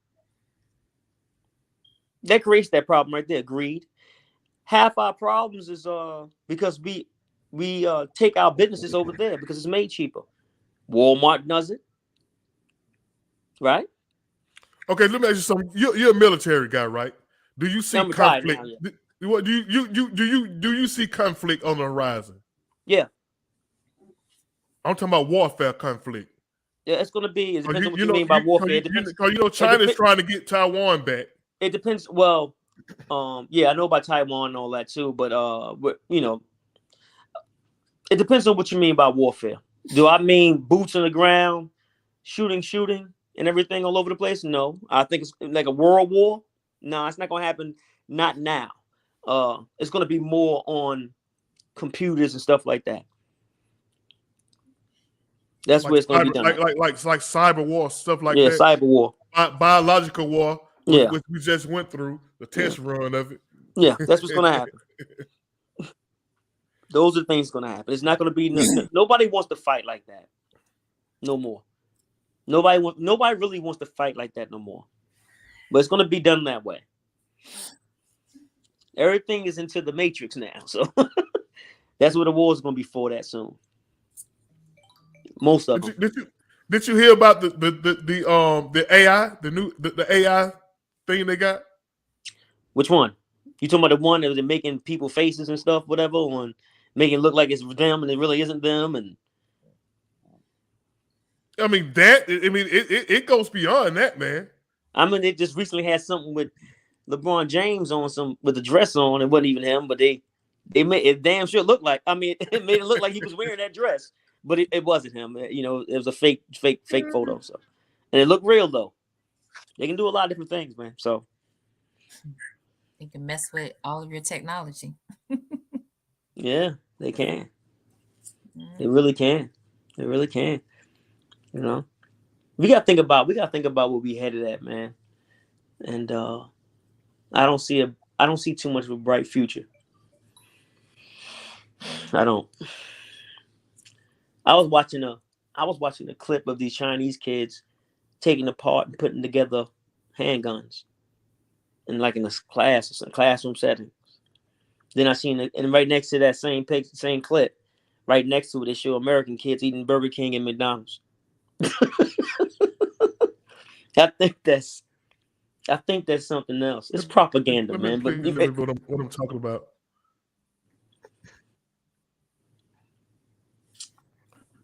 [SPEAKER 13] That creates that problem right there. Greed. Half our problems is because we take our businesses over there because it's made cheaper. Walmart does it, right?
[SPEAKER 1] Okay, let me ask you something. You're a military guy, right? Do you see conflict?
[SPEAKER 13] Now,
[SPEAKER 1] yeah. Do you see conflict on the horizon?
[SPEAKER 13] Yeah.
[SPEAKER 1] I'm talking about warfare conflict.
[SPEAKER 13] Yeah, it's going to be. It depends on what you mean by warfare.
[SPEAKER 1] Because you know China's trying to get Taiwan back.
[SPEAKER 13] It depends. Well, yeah, I know about Taiwan and all that too, but you know, it depends on what you mean by warfare. Do I mean boots on the ground, shooting, and everything all over the place? No, I think it's like a world war. No, it's not going to happen. Not now. It's going to be more on computers and stuff like that. That's where it's going to be done.
[SPEAKER 1] Like cyber war, stuff like
[SPEAKER 13] that.
[SPEAKER 1] Yeah,
[SPEAKER 13] cyber war.
[SPEAKER 1] Biological war,
[SPEAKER 13] which
[SPEAKER 1] we just went through, the test run of it.
[SPEAKER 13] Yeah, that's what's going to happen. Those are the things going to happen. It's not going to be, nobody wants to fight like that. No more. Nobody really wants to fight like that no more. But it's going to be done that way. Everything is into the matrix now. So that's what the war is going to be for that soon. Most of them.
[SPEAKER 1] Did you hear about the AI, the AI thing they got?
[SPEAKER 13] Which one? You talking about the one that was making people faces and stuff, whatever, and making it look like it's them and it really isn't them? And
[SPEAKER 1] I mean it goes beyond that, man.
[SPEAKER 13] I mean, they just recently had something with LeBron James on with the dress on. It wasn't even him, but they made it damn sure look like. I mean, it made it look like he was wearing that dress. But it wasn't him. You know, it was a fake photo. So, and it looked real though. They can do a lot of different things, man. So
[SPEAKER 14] they can mess with all of your technology.
[SPEAKER 13] Yeah, they can. They really can. They really can. You know, we gotta think about where we headed at, man. And I don't see too much of a bright future. I don't. I was watching a clip of these Chinese kids taking apart and putting together handguns, in a class or some classroom setting. Then I seen it, and right next to that same clip, right next to it, they show American kids eating Burger King and McDonald's. I think that's something else. It's propaganda, man. But
[SPEAKER 1] what I'm talking about.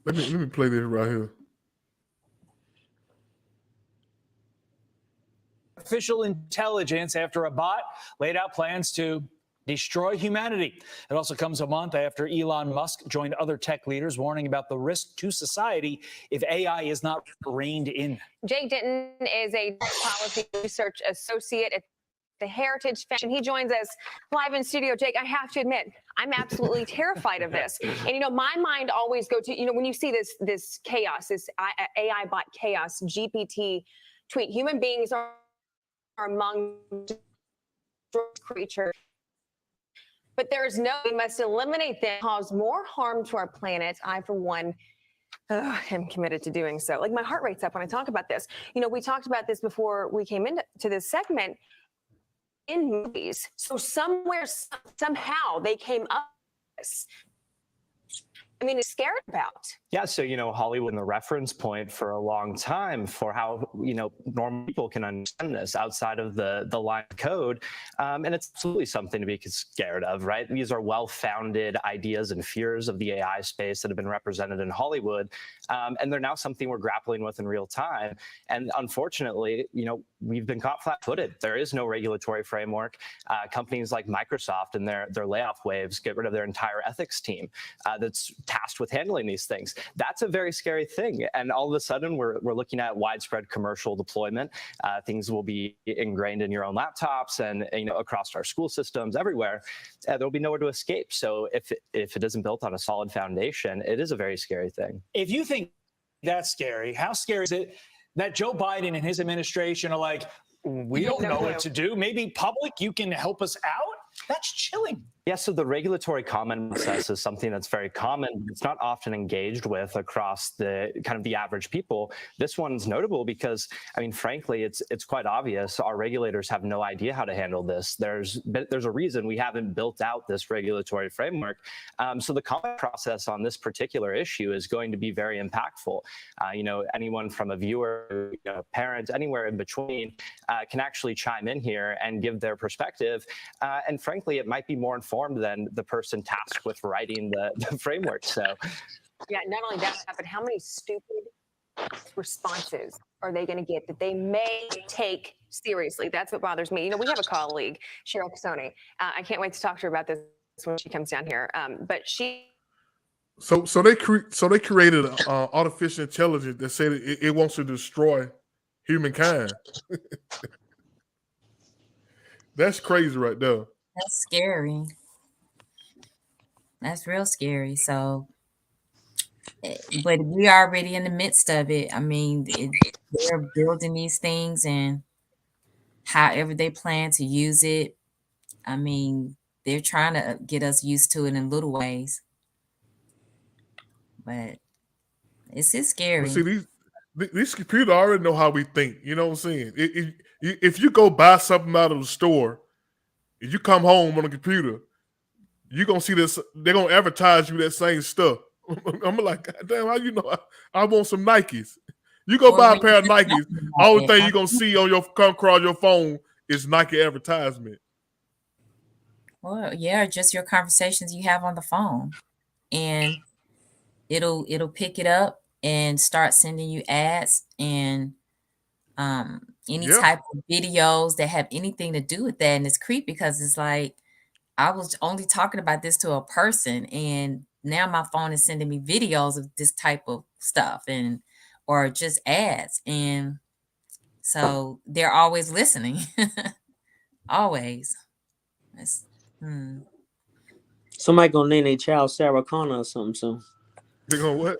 [SPEAKER 1] Let me play this right here.
[SPEAKER 19] Official intelligence after a bot laid out plans to destroy humanity. It also comes a month after Elon Musk joined other tech leaders warning about the risk to society if AI is not reined in.
[SPEAKER 20] Jake Denton is a policy research associate at the Heritage Foundation. He joins us live in studio. Jake, I have to admit, I'm absolutely terrified of this. And, you know, my mind always goes to, you know, when you see this chaos, this AI bot chaos, GPT tweet, human beings are among creatures. But we must eliminate them, cause more harm to our planet. I, for one, am committed to doing so. Like, my heart rate's up when I talk about this. You know, we talked about this before we came into this segment. In movies, so somewhere, somehow they came up with this. I mean, is scared about?
[SPEAKER 21] Yeah, so, Hollywood been the reference point for a long time for how, normal people can understand this outside of the line of code. And it's absolutely something to be scared of, right? These are well-founded ideas and fears of the AI space that have been represented in Hollywood. And they're now something we're grappling with in real time. And unfortunately, we've been caught flat-footed. There is no regulatory framework. Companies like Microsoft and their layoff waves get rid of their entire ethics team that's tasked with handling these things. That's a very scary thing. And all of a sudden, we're looking at widespread commercial deployment. Things will be ingrained in your own laptops and across our school systems everywhere. There'll be nowhere to escape. So if it isn't built on a solid foundation, it is a very scary thing.
[SPEAKER 19] If you think that's scary, how scary is it that Joe Biden and his administration are like, we don't know what to do. Maybe public, you can help us out? That's chilling.
[SPEAKER 21] Yeah, so the regulatory comment process is something that's very common. It's not often engaged with across the kind of the average people. This one's notable because, frankly, it's quite obvious. Our regulators have no idea how to handle this. There's a reason we haven't built out this regulatory framework. So the comment process on this particular issue is going to be very impactful. Anyone from a viewer, parent, anywhere in between can actually chime in here and give their perspective. And frankly, it might be more informed than the person tasked with writing the framework. So,
[SPEAKER 20] yeah, not only that, but how many stupid responses are they going to get that they may take seriously? That's what bothers me. We have a colleague, Cheryl Casoni. I can't wait to talk to her about this when she comes down here. But she.
[SPEAKER 1] So they created artificial intelligence that said it wants to destroy humankind. That's crazy right there.
[SPEAKER 14] That's scary. That's real scary. So, but we are already in the midst of it. They're building these things and however they plan to use it. They're trying to get us used to it in little ways. But it's scary.
[SPEAKER 1] Well, see, these computers already know how we think. You know what I'm saying? If you go buy something out of the store, if you come home on a computer, you're going to see this. They're going to advertise you that same stuff. I'm like, God damn, how you know I want some Nikes? You go buy a pair of Nikes, all the thing you're going to see on come across your phone is Nike advertisement.
[SPEAKER 14] Well, yeah, just your conversations you have on the phone. And it'll pick it up and start sending you ads and any type of videos that have anything to do with that. And it's creepy because it's like, I was only talking about this to a person and now my phone is sending me videos of this type of stuff or just ads. And so they're always listening. Always.
[SPEAKER 13] Somebody gonna name their child Sarah Connor or something soon.
[SPEAKER 1] They're gonna what?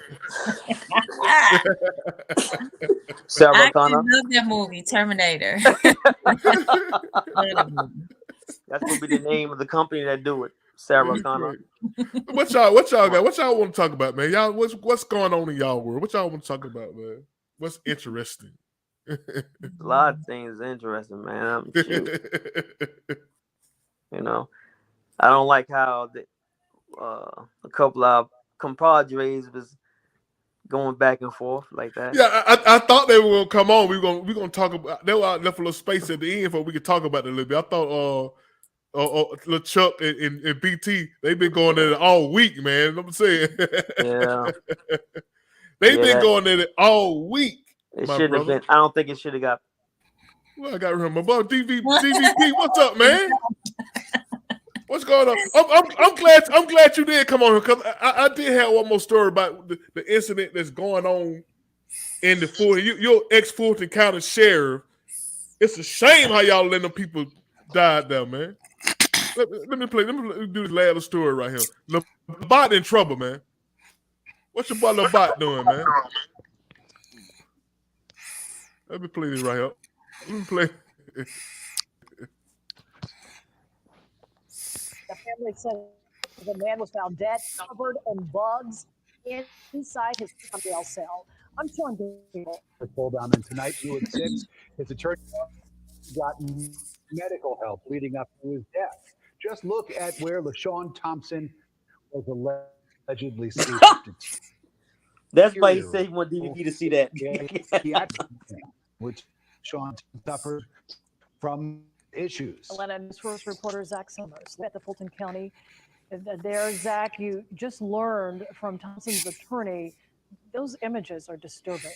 [SPEAKER 13] Sarah Connor.
[SPEAKER 14] I love that movie, Terminator.
[SPEAKER 13] That's gonna be the name of the company that do it. Sarah Connor.
[SPEAKER 1] What y'all got? What y'all want to talk about, man? Y'all, what's going on in y'all world? What y'all want to talk about, man? What's interesting?
[SPEAKER 13] A lot of things interesting, man. I don't like how a couple of compadres was going back and forth like that.
[SPEAKER 1] Yeah, I thought they were gonna come on. We're gonna talk about. They were out left a little space at the end for we could talk about it a little bit. I thought LeChuck and BT, they've been going at it all week, man. You know what I'm saying?
[SPEAKER 13] Yeah.
[SPEAKER 1] They've been going at it all week.
[SPEAKER 13] It should have been. I don't think it should have got.
[SPEAKER 1] Well, I got to remember about DVP. What's up, man? What's going on? I'm glad you did come on here because I did have one more story about the incident that's going on in the Fulton. Your ex-Fulton County sheriff. It's a shame how y'all letting them people die there, man. Let me do this last story right here. LeBot in trouble, man. What's your boy LeBot doing, man? Let me play this right here. Let me play.
[SPEAKER 22] The family says the man was found dead, covered in bugs inside his jail cell. I'm Sean Dale.
[SPEAKER 23] Pull down, and tonight, you at 6, his attorney got medical help leading up to his death. Just look at where LaShawn Thompson was alleged allegedly sleep.
[SPEAKER 13] That's why he said he wanted DVP to see that.
[SPEAKER 23] Which Sean suffered from issues.
[SPEAKER 22] Atlanta News First reporter Zach Summers at the Fulton County. There, Zach, you just learned from Thompson's attorney, those images are disturbing.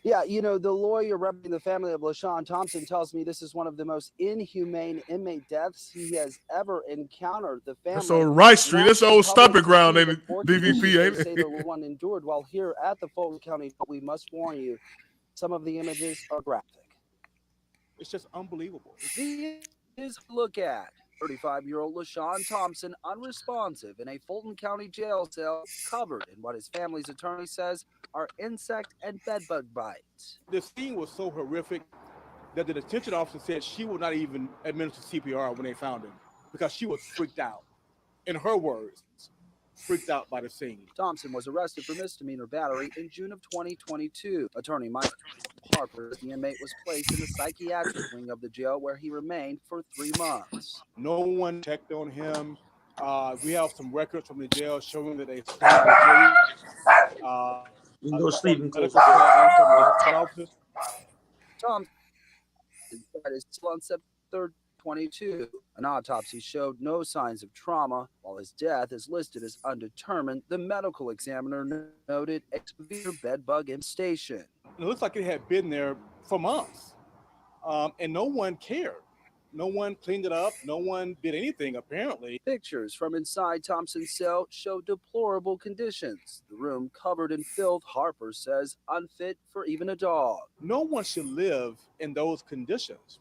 [SPEAKER 3] Yeah, you know, the lawyer representing the family of LaShawn Thompson tells me this is one of the most inhumane inmate deaths he has ever encountered. The family.
[SPEAKER 1] That's old Rice Street. That's old stomping ground, ain't it? DVP, ain't
[SPEAKER 3] They say
[SPEAKER 1] it?
[SPEAKER 3] the one endured. While here at the Fulton County, we must warn you, some of the images are graphic.
[SPEAKER 4] It's just unbelievable.
[SPEAKER 3] The is look at 35-year-old LaShawn Thompson unresponsive in a Fulton County jail cell, covered in what his family's attorney says are insect and bedbug bites.
[SPEAKER 4] The scene was so horrific that the detention officer said she would not even administer CPR when they found him because she was freaked out. In her words, freaked out by the scene.
[SPEAKER 3] Thompson was arrested for misdemeanor battery in June of 2022. Attorney Mike Harper, the inmate, was placed in the psychiatric wing of the jail where he remained for 3 months.
[SPEAKER 4] No one checked on him. We have some records from the jail showing that they found the jury.
[SPEAKER 13] You can go sleep and close
[SPEAKER 3] Thompson is still on September 3rd, 2022. An autopsy showed no signs of trauma. While his death is listed as undetermined, the medical examiner noted a severe bedbug infestation.
[SPEAKER 4] It looks like it had been there for months, and no one cared. No one cleaned it up. No one did anything, apparently.
[SPEAKER 3] Pictures from inside Thompson's cell show deplorable conditions. The room covered in filth, Harper says, unfit for even a dog.
[SPEAKER 4] No one should live in those conditions,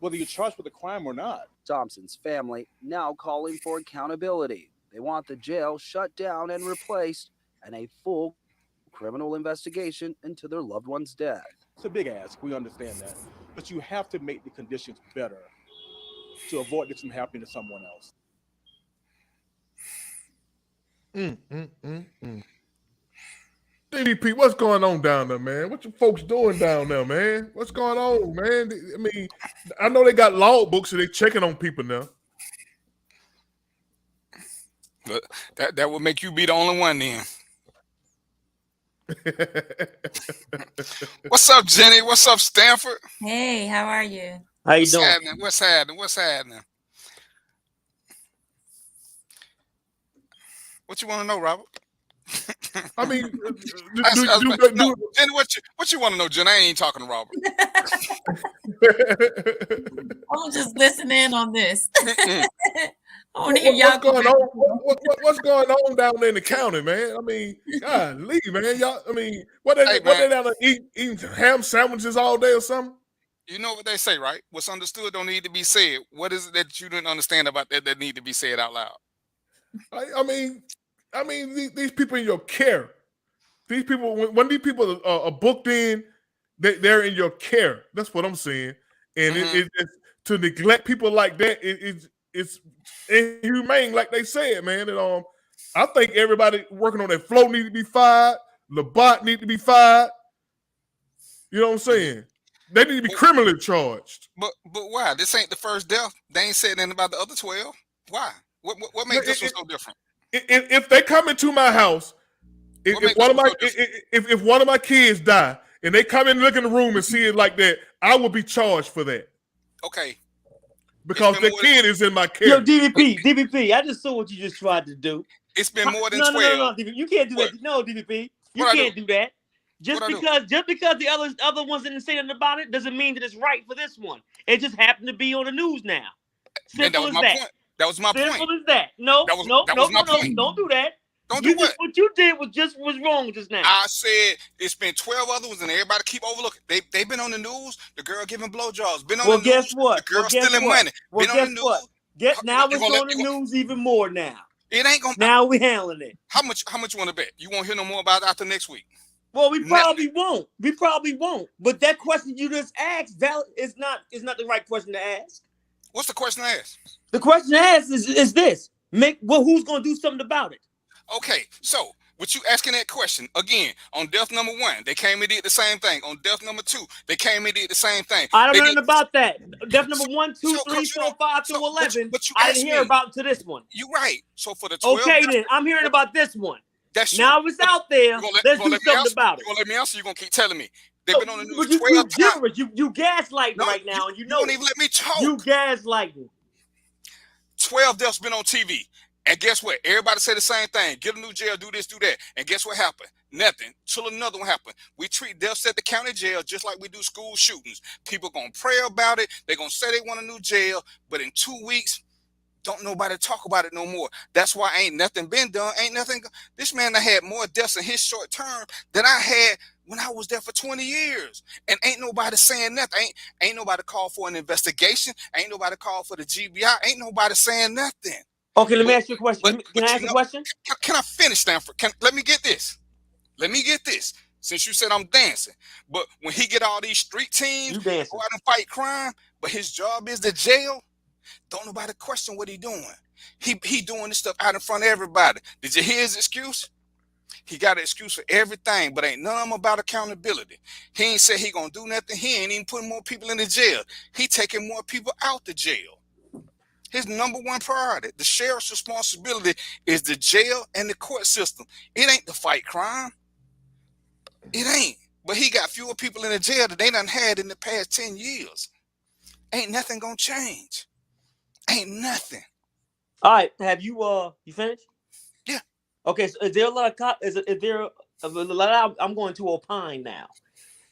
[SPEAKER 4] whether you're charged with a crime or not.
[SPEAKER 3] Thompson's family now calling for accountability. They want the jail shut down and replaced, and a full criminal investigation into their loved one's death.
[SPEAKER 4] It's a big ask. We understand that. But you have to make the conditions better to avoid this from happening to someone else.
[SPEAKER 1] DVP, what's going on down there, man? What you folks doing down there, man? What's going on, man? I mean, I know they got log books, so they checking on people now.
[SPEAKER 5] But that would make you be the only one then. What's up, Jenny? What's up, Stanford?
[SPEAKER 14] Hey, how are you?
[SPEAKER 13] How you
[SPEAKER 5] What's
[SPEAKER 13] doing?
[SPEAKER 5] happening? What's happening? What's happening? What you want to know, Robert?
[SPEAKER 1] I mean,
[SPEAKER 5] Jenny, what you want to know, Jenny? I ain't talking to Robert.
[SPEAKER 14] I'm just listening on this. I want to hear y'all.
[SPEAKER 1] What's going on down there in the county, man? I mean, golly, man, y'all. I mean, what they down there eating ham sandwiches all day or something?
[SPEAKER 5] You know what they say, right? What's understood don't need to be said. What is it that you didn't understand about that need to be said out loud?
[SPEAKER 1] I mean, these people in your care. These people, when these people are booked in, they're in your care. That's what I'm saying. And it's to neglect people like that, it's inhumane, like they said, man. And I think everybody working on that flow need to be fired. LeBot need to be fired. You know what I'm saying? They need to be criminally charged.
[SPEAKER 5] But why? This ain't the first death. They ain't said anything about the other 12. Why? What makes this one so different?
[SPEAKER 1] If they come into my house, if one of my kids die and they come in and look in the room and see it like that, I will be charged for that.
[SPEAKER 5] Okay.
[SPEAKER 1] Because the kid is in my care.
[SPEAKER 13] Yo, DVP, I just saw what you just tried to do.
[SPEAKER 5] It's been more than 12.
[SPEAKER 13] No, DVP, you can't do that. No, DVP, you can't do that. Just because the other ones didn't say nothing about it doesn't mean that it's right for this one. It just happened to be on the news now. Simple as that.
[SPEAKER 5] That was my point.
[SPEAKER 13] Simple as that. No, don't do that.
[SPEAKER 5] Don't do what?
[SPEAKER 13] What you did was wrong just now.
[SPEAKER 5] I said it's been 12 other ones and everybody keep overlooking. They've been on the news. The girl giving blowjobs. Been on the news.
[SPEAKER 13] Guess what?
[SPEAKER 5] The girl stealing money.
[SPEAKER 13] Well,
[SPEAKER 5] been on the news.
[SPEAKER 13] Now it's on the news even more now.
[SPEAKER 5] It ain't gonna.
[SPEAKER 13] Now we handling it.
[SPEAKER 5] How much you want to bet? You won't hear no more about it after next week.
[SPEAKER 13] Well, we probably won't. But that question you just asked, is not the right question to ask.
[SPEAKER 5] What's the question to ask?
[SPEAKER 13] The question to ask is this: who's going to do something about it?
[SPEAKER 5] Okay, so With you asking that question again, on death number 1, they came and did the same thing. On death number 2, they came and did the same thing.
[SPEAKER 16] I don't
[SPEAKER 5] They
[SPEAKER 16] know
[SPEAKER 5] did,
[SPEAKER 16] nothing about that. Death number
[SPEAKER 5] so,
[SPEAKER 16] 1, 2,
[SPEAKER 5] so,
[SPEAKER 16] 3,
[SPEAKER 5] cause you
[SPEAKER 16] 4,
[SPEAKER 5] don't,
[SPEAKER 16] 5
[SPEAKER 5] so,
[SPEAKER 16] through 11.
[SPEAKER 5] but you
[SPEAKER 16] I
[SPEAKER 5] asked
[SPEAKER 16] didn't hear
[SPEAKER 5] me.
[SPEAKER 16] about to this one.
[SPEAKER 5] You right. So for the 12
[SPEAKER 16] Okay,
[SPEAKER 5] deaths,
[SPEAKER 16] then I'm hearing about this one.
[SPEAKER 5] that's
[SPEAKER 16] Now
[SPEAKER 5] true.
[SPEAKER 16] it's out there.
[SPEAKER 5] You
[SPEAKER 16] Let's
[SPEAKER 5] gonna
[SPEAKER 16] do
[SPEAKER 5] let me
[SPEAKER 16] something
[SPEAKER 5] answer?
[SPEAKER 16] about
[SPEAKER 5] You
[SPEAKER 16] it.
[SPEAKER 5] gonna let me answer? You gonna keep telling me they've
[SPEAKER 16] No,
[SPEAKER 5] been on the news
[SPEAKER 16] but you
[SPEAKER 5] 12 times?
[SPEAKER 16] gibberish. You gaslighting
[SPEAKER 5] No,
[SPEAKER 16] right now, and you
[SPEAKER 5] you
[SPEAKER 16] know
[SPEAKER 5] don't
[SPEAKER 16] it.
[SPEAKER 5] even let me talk.
[SPEAKER 16] You gaslighting.
[SPEAKER 5] 12 deaths been on TV. And guess what? Everybody say the same thing. Get a new jail, do this, do that. And guess what happened? Nothing. Till another one happened. We treat deaths at the county jail just like we do school shootings. People gonna pray about it. They gonna say they want a new jail. But in 2 weeks, don't nobody talk about it no more. That's why ain't nothing been done. Ain't nothing. This man done had more deaths in his short term than I had when I was there for 20 years. And ain't nobody saying nothing. Ain't nobody called for an investigation. Ain't nobody called for the GBI. Ain't nobody saying nothing.
[SPEAKER 16] Okay, let me ask you a question. Can I ask a question?
[SPEAKER 5] Can I finish, Stanford? Let me get this. Let me get this. Since you said I'm dancing. But when he get all these street teams,
[SPEAKER 16] You dancing.
[SPEAKER 5] go out and fight crime, but his job is the jail, don't nobody question what he doing. He doing this stuff out in front of everybody. Did you hear his excuse? He got an excuse for everything, but ain't none of them about accountability. He ain't said he gonna do nothing. He ain't even putting more people in the jail. He taking more people out the jail. His number one priority, the sheriff's responsibility, is the jail and the court system. It ain't to fight crime. It ain't. But he got fewer people in the jail than they done had in the past 10 years. Ain't nothing gonna change. Ain't nothing.
[SPEAKER 16] All right, have you you finished?
[SPEAKER 5] Yeah.
[SPEAKER 16] Okay, so is there a lot of is there a lot I'm going to opine now.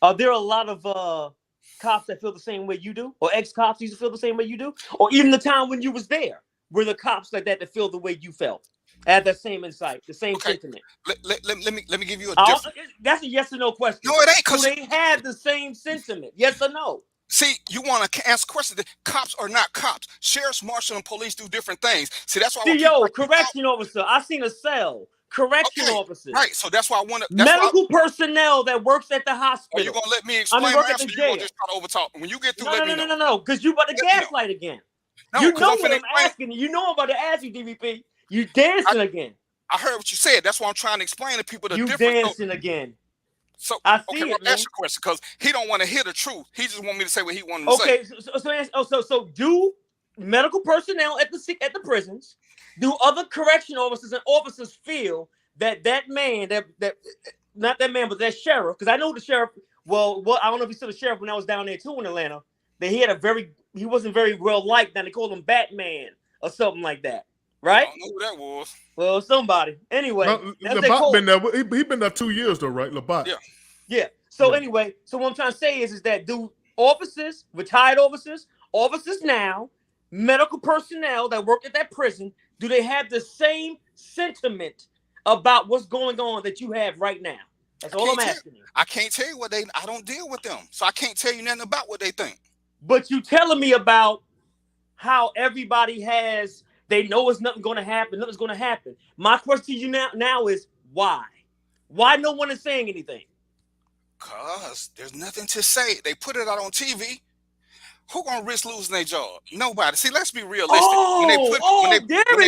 [SPEAKER 16] Are there a lot of cops that feel the same way you do, or ex-cops used to feel the same way you do, or even the time when you was there, were the cops like that feel the way you felt, had that same insight, the same sentiment?
[SPEAKER 5] Let me give you a different.
[SPEAKER 16] That's a yes or no question.
[SPEAKER 5] No, it ain't.
[SPEAKER 16] Do they have the same sentiment? Yes or no?
[SPEAKER 5] See, you want to ask questions. Cops are not cops. Sheriffs, marshal, and police do different things. See, that's why.
[SPEAKER 16] Correction officer. I seen a cell. Correction officers.
[SPEAKER 5] Right. So that's why I want to.
[SPEAKER 16] Medical personnel that works at the hospital.
[SPEAKER 5] Are you gonna let me explain?
[SPEAKER 16] work
[SPEAKER 5] my
[SPEAKER 16] at the
[SPEAKER 5] answer,
[SPEAKER 16] jail.
[SPEAKER 5] You gonna just try to overtalk? When you get through, let me know.
[SPEAKER 16] No. Because you about to gaslight again.
[SPEAKER 5] No,
[SPEAKER 16] you know
[SPEAKER 5] I'm
[SPEAKER 16] what I'm asking. You know I'm about to ask you, DVP. You dancing again.
[SPEAKER 5] I heard what you said. That's why I'm trying to explain to people the difference.
[SPEAKER 16] You dancing again.
[SPEAKER 5] So
[SPEAKER 16] I see
[SPEAKER 5] okay,
[SPEAKER 16] it, man.
[SPEAKER 5] Ask your question because he don't want to hear the truth. He just want me to say what he wanted to say.
[SPEAKER 16] Okay, so do medical personnel at the prisons, do other correction officers and officers feel that man, that not that man, but that sheriff, because I know the sheriff, well, I don't know if he's still the sheriff when I was down there too in Atlanta, that he wasn't very well liked, and they called him Batman or something like that, right?
[SPEAKER 5] I don't know who that was.
[SPEAKER 16] Well, somebody. Anyway,
[SPEAKER 1] Labat been there. He been there 2 years though, right? Labat.
[SPEAKER 16] Yeah. So anyway, so what I'm trying to say is that do officers, retired officers now, medical personnel that work at that prison, do they have the same sentiment about what's going on that you have right now? That's all I'm asking you.
[SPEAKER 5] I can't tell you I don't deal with them, so I can't tell you nothing about what they think.
[SPEAKER 16] But you telling me about how everybody they know it's nothing's going to happen. My question to you now is why? Why no one is saying anything?
[SPEAKER 5] Cause there's nothing to say. They put it out on TV. Who gonna risk losing their job? Nobody. See, let's be realistic. When they put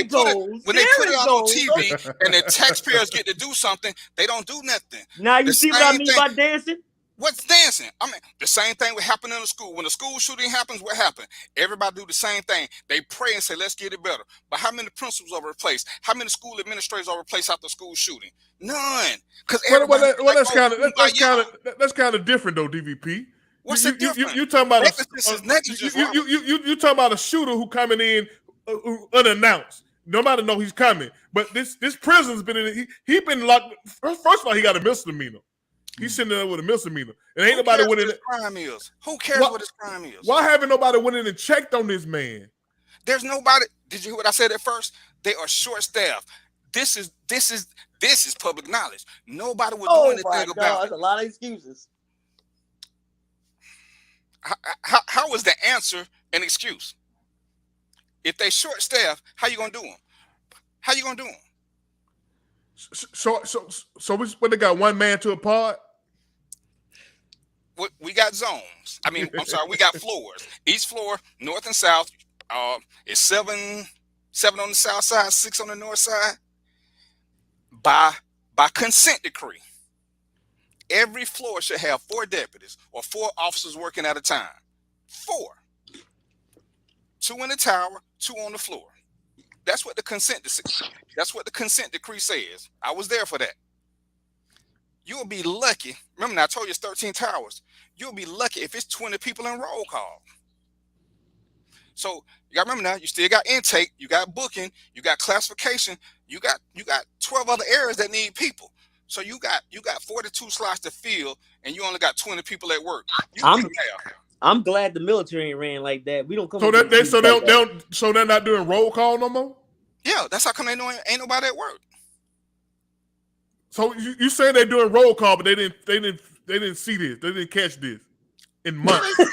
[SPEAKER 5] it out on TV and the taxpayers get to do something, they don't do nothing.
[SPEAKER 16] Now you see what I mean by dancing?
[SPEAKER 5] What's dancing? I mean, the same thing would happen in the school. When a school shooting happens, what happened? Everybody do the same thing. They pray and say, let's get it better. But how many principals are replaced? How many school administrators are replaced after school shooting? None. Because
[SPEAKER 1] that's kind of different though, DVP.
[SPEAKER 5] What's the difference?
[SPEAKER 1] You talking about
[SPEAKER 5] negligence?
[SPEAKER 1] You talking about a shooter who coming in unannounced. Nobody know he's coming. But this prison's been in. He been locked. First of all, he got a misdemeanor. He's sitting there with a misdemeanor, and ain't nobody went in.
[SPEAKER 5] Who cares what his crime is?
[SPEAKER 1] Why haven't nobody went in and checked on this man?
[SPEAKER 5] There's nobody. Did you hear what I said at first? They are short staffed. This is public knowledge. Nobody would do anything about it.
[SPEAKER 16] That's a lot of excuses.
[SPEAKER 5] How is the answer an excuse? If they short staffed, how you gonna do them? How you gonna do them?
[SPEAKER 1] So when they got one man to a pod?
[SPEAKER 5] We got zones. I mean, I'm sorry, we got floors. Each floor, north and south, is seven on the south side, 6 on the north side. By by consent decree, every floor should have 4 deputies or 4 officers working at a time. 4. 2 in the tower, 2 on the floor. That's what the consent decree says. I was there for that. You'll be lucky. Remember, I told you it's 13 towers. You'll be lucky if it's 20 people in roll call. So you got to remember now, you still got intake, you got booking, you got classification, you got 12 other areas that need people. So you got 42 slots to fill, and you only got 20 people at work.
[SPEAKER 16] I'm glad the military ain't ran like that. We don't come.
[SPEAKER 1] So they're not doing roll call no more.
[SPEAKER 5] Yeah, that's how come they know ain't nobody at work.
[SPEAKER 1] So you saying they're doing roll call, but they didn't see this, they didn't catch this in months.
[SPEAKER 5] Yeah,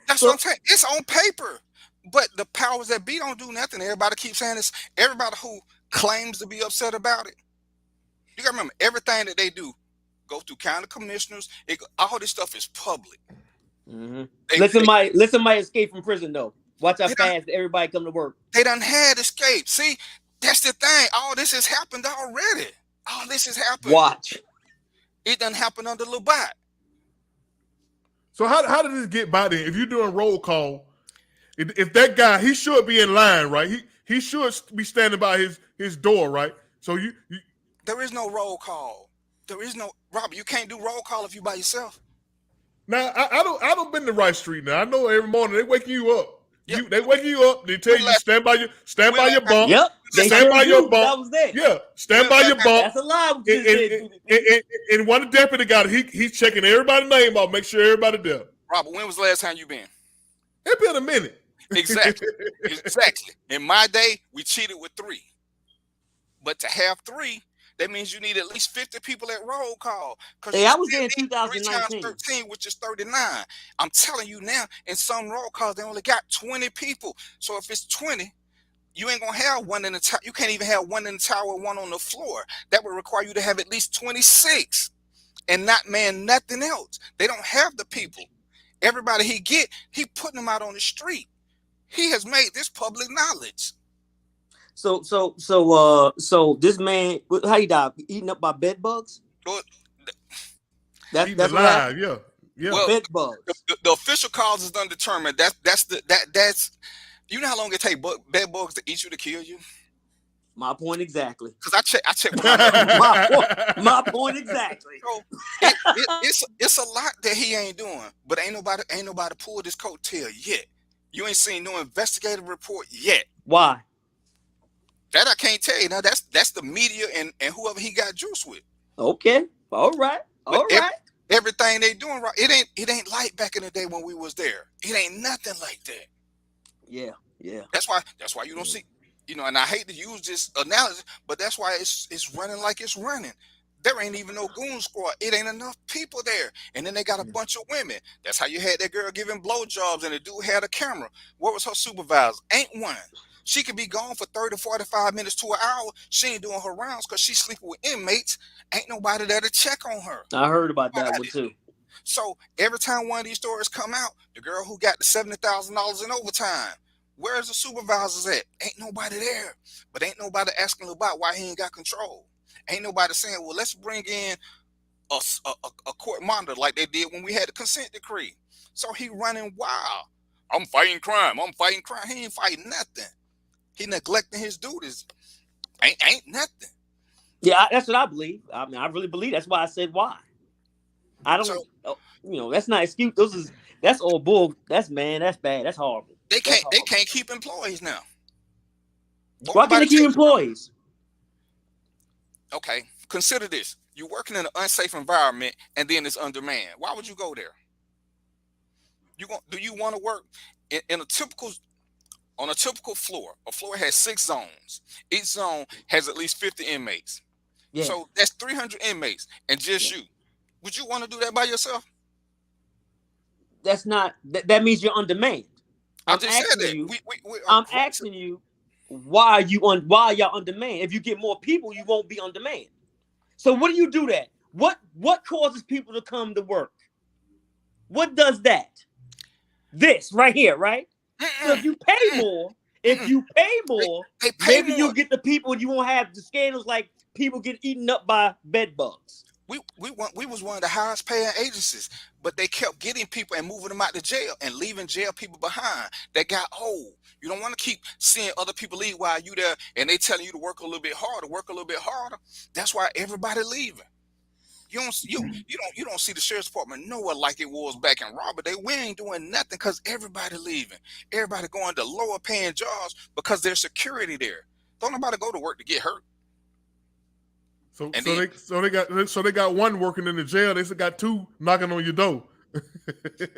[SPEAKER 5] that's what I'm saying. It's on paper, but the powers that be don't do nothing. Everybody keeps saying this. Everybody who claims to be upset about it, you gotta remember everything that they do go through county commissioners. All this stuff is public.
[SPEAKER 16] Mm-hmm. Let somebody escape from prison though. Watch how fast everybody come to work.
[SPEAKER 5] They done had escape. See, that's the thing. All this has happened already. All this has happened.
[SPEAKER 16] Watch.
[SPEAKER 5] It done happened under Labat.
[SPEAKER 1] So how did this get by then? If you're doing roll call, if that guy, he should be in line, right? He should be standing by his door, right? So you
[SPEAKER 5] there is no roll call. There is no Robert. You can't do roll call if you by yourself.
[SPEAKER 1] Now I don't been to Rice Street. Now I know every morning they waking you up. Yep. They waking you up. They tell you stand by your bump.
[SPEAKER 16] Yep.
[SPEAKER 1] Stand by your bump.
[SPEAKER 16] I was there.
[SPEAKER 1] Yeah. Stand by your bump.
[SPEAKER 16] That's a lie.
[SPEAKER 1] And one deputy got it. He's checking everybody's name out, make sure everybody there.
[SPEAKER 5] Robert, when was the last time you been?
[SPEAKER 1] It's been a minute.
[SPEAKER 5] Exactly. Exactly. In my day, we cheated with 3. But to have 3, that means you need at least 50 people at roll call.
[SPEAKER 16] Hey, I was there in 2019.
[SPEAKER 5] 3 times 13, which is 39. I'm telling you now, in some roll calls, they only got 20 people. So if it's 20, you ain't gonna have one in the tower. You can't even have one in the tower, one on the floor. That would require you to have at least 26 and not man nothing else. They don't have the people. Everybody he putting them out on the street. He has made this public knowledge.
[SPEAKER 16] So this man, how he died? Eaten up by bed bugs? That's
[SPEAKER 1] alive, yeah.
[SPEAKER 5] Well,
[SPEAKER 16] bed bugs.
[SPEAKER 5] The official cause is undetermined. That's you know how long it take bed bugs to eat you to kill you?
[SPEAKER 16] My point exactly.
[SPEAKER 5] Because I checked
[SPEAKER 16] my point exactly.
[SPEAKER 5] So it's a lot that he ain't doing, but ain't nobody pulled his coattail yet. You ain't seen no investigative report yet.
[SPEAKER 16] Why?
[SPEAKER 5] That I can't tell you. Now that's the media and whoever he got juice with.
[SPEAKER 16] Okay. All right.
[SPEAKER 5] Everything they doing right. It ain't like back in the day when we was there. It ain't nothing like that.
[SPEAKER 16] Yeah.
[SPEAKER 5] That's why you don't see, and I hate to use this analogy, but that's why it's running like it's running. There ain't even no goon squad. It ain't enough people there. And then they got a bunch of women. That's how you had that girl giving blowjobs and the dude had a camera. What was her supervisor? Ain't one. She could be gone for 30, 45 minutes to an hour. She ain't doing her rounds because she's sleeping with inmates. Ain't nobody there to check on her.
[SPEAKER 16] I heard about that one too.
[SPEAKER 5] So every time one of these stories come out, the girl who got the $70,000 in overtime, where's the supervisors at? Ain't nobody there. But ain't nobody asking about why he ain't got control. Ain't nobody saying, well, let's bring in a court monitor like they did when we had the consent decree. So he running wild. I'm fighting crime. He ain't fighting nothing. He neglecting his duties. Ain't nothing.
[SPEAKER 16] Yeah, that's what I believe. I mean, I really believe. That's why I said why. I don't. That's not excuse. That's old bull. That's bad. That's horrible.
[SPEAKER 5] They can't keep employees now.
[SPEAKER 16] Why can't they keep employees?
[SPEAKER 5] Okay, consider this. You're working in an unsafe environment and then it's undermanned. Why would you go there? Do you want to work on a typical floor? A floor has 6 zones. Each zone has at least 50 inmates. Yeah. So that's 300 inmates and just you. Would you want to do that by yourself?
[SPEAKER 16] That's not. That means you're undermanned.
[SPEAKER 5] I just said that.
[SPEAKER 16] I'm asking you, why y'all undermanned? If you get more people, you won't be undermanned. So what do you do that? What causes people to come to work? What does that? This right here, right? So if you pay more, maybe you'll get the people and you won't have the scandals like people get eaten up by bed bugs.
[SPEAKER 5] We was one of the highest paying agencies, but they kept getting people and moving them out to jail and leaving jail people behind that got old. You don't want to keep seeing other people leave while you there and they telling you to work a little bit harder, That's why everybody leaving. You don't see the sheriff's department nowhere like it was back in Robert Day. We ain't doing nothing because everybody leaving. Everybody going to lower paying jobs because there's security there. Don't nobody go to work to get hurt.
[SPEAKER 1] So they got one working in the jail. They still got two knocking on your door.
[SPEAKER 16] So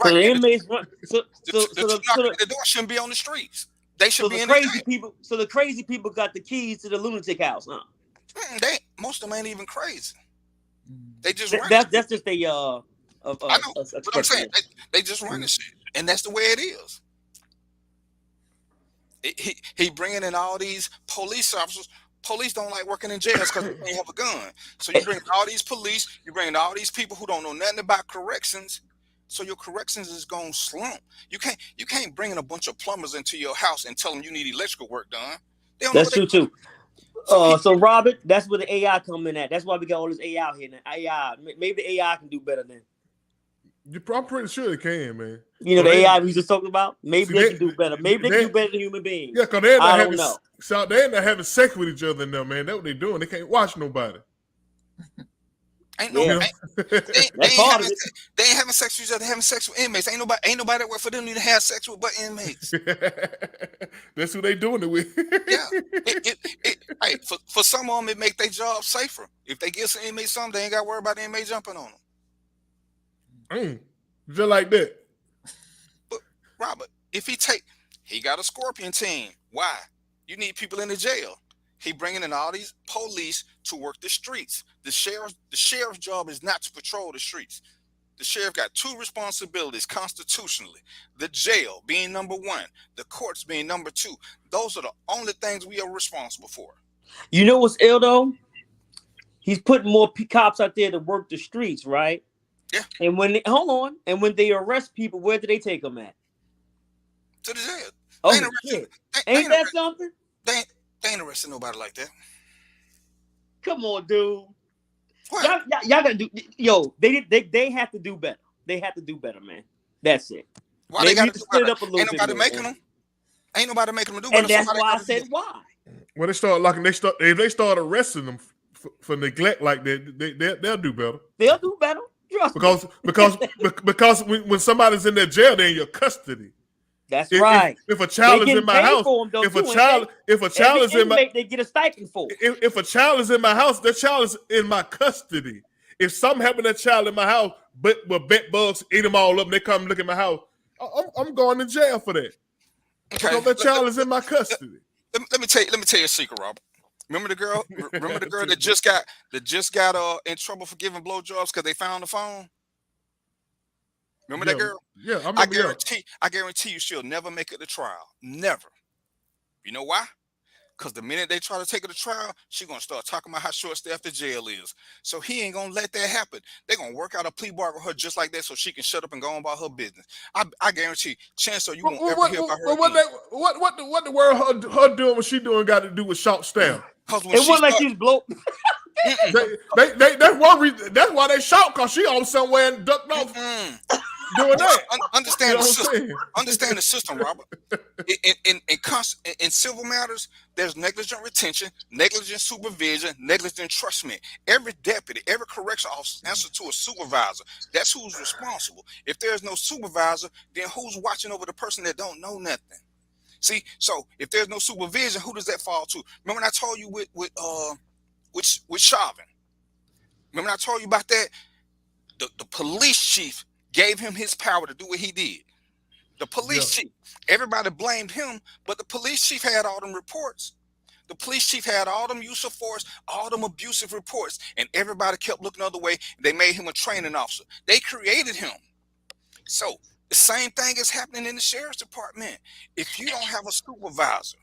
[SPEAKER 16] the inmates run. So
[SPEAKER 5] the door shouldn't be on the streets. They should be in the
[SPEAKER 16] crazy people. So the crazy people got the keys to the lunatic house, huh?
[SPEAKER 5] Most of them ain't even crazy. They just
[SPEAKER 16] that's just a
[SPEAKER 5] I know, but I'm saying they just run the shit, and that's the way it is. He bringing in all these police officers. Police don't like working in jails because they can't have a gun. So you bring all these police, you bring all these people who don't know nothing about corrections. So your corrections is gonna slump. You can't bring in a bunch of plumbers into your house and tell them you need electrical work done.
[SPEAKER 16] That's true too. So Robert, that's where the AI come in at. That's why we got all this AI out here now. AI, maybe the AI can do better than.
[SPEAKER 1] I'm pretty sure it can, man.
[SPEAKER 16] You know, the AI we just talked about. Maybe they can do better. Maybe they can do better than human beings.
[SPEAKER 1] Yeah, because they're not having sex with each other now, man. That's what they're doing. They can't watch nobody.
[SPEAKER 5] They ain't having sex with each other. They're having sex with inmates. Ain't nobody that work for them need to have sex with but inmates.
[SPEAKER 1] That's who they doing it with.
[SPEAKER 5] Hey, for some of them, it make their job safer. If they give some inmates something, they ain't got to worry about the inmate jumping on them.
[SPEAKER 1] Just like that.
[SPEAKER 5] But Robert, if he got a scorpion team. Why? You need people in the jail. He bringing in all these police to work the streets. The sheriff's job is not to patrol the streets. The sheriff got two responsibilities constitutionally. The jail being number one, the courts being number two. Those are the only things we are responsible for.
[SPEAKER 16] You know what's ill though? He's putting more cops out there to work the streets, right?
[SPEAKER 5] Yeah.
[SPEAKER 16] And when they arrest people, where do they take them at?
[SPEAKER 5] To the jail.
[SPEAKER 16] Oh shit! Ain't that something?
[SPEAKER 5] They ain't arresting nobody like that.
[SPEAKER 16] Come on, dude. Y'all gotta do. Yo, they have to do better. They have to do better, man. That's it.
[SPEAKER 5] Why they got to split it up a little bit? Ain't nobody making them. Ain't nobody making them do better.
[SPEAKER 16] And that's why I said why.
[SPEAKER 1] When they start locking, if they start arresting them for neglect like that, they'll do better.
[SPEAKER 16] They'll do better.
[SPEAKER 1] Because when somebody's in their jail, they're in your custody.
[SPEAKER 16] That's right.
[SPEAKER 1] If a child is in my house, if a child is in my,
[SPEAKER 16] they get a stipend for.
[SPEAKER 1] If a child is in my house, that child is in my custody. If something happened to that child in my house, but bed bugs eat them all up, and they come look at my house, I'm going to jail for that. Okay. Because that child is in my custody.
[SPEAKER 5] Let me tell you a secret, Robert. Remember the girl that just got in trouble for giving blowjobs because they found the phone? Remember that girl?
[SPEAKER 1] Yeah,
[SPEAKER 5] I guarantee you she'll never make it to trial. Never. You know why? Because the minute they try to take her to trial, she's going to start talking about how short-staffed the jail is. So he ain't going to let that happen. They're going to work out a plea bargain with her just like that so she can shut up and go on about her business. I guarantee, Chancellor, you won't ever hear about her again.
[SPEAKER 1] What the world her doing what she doing got to do with short staff?
[SPEAKER 16] It wasn't like she's blow.
[SPEAKER 1] That's one reason. That's why they shout, because she on somewhere and ducked off doing that.
[SPEAKER 5] Understand the system. Understand the system, Robert. In civil matters, there's negligent retention, negligent supervision, negligent entrustment. Every deputy, every correction officer answers to a supervisor. That's who's responsible. If there's no supervisor, then who's watching over the person that don't know nothing? See, so if there's no supervision, who does that fall to? Remember when I told you with Chauvin? Remember when I told you about that? The police chief gave him his power to do what he did. The police chief, everybody blamed him, but the police chief had all them reports. The police chief had all them use of force, all them abusive reports, and everybody kept looking the other way. They made him a training officer. They created him. So the same thing is happening in the sheriff's department. If you don't have a supervisor,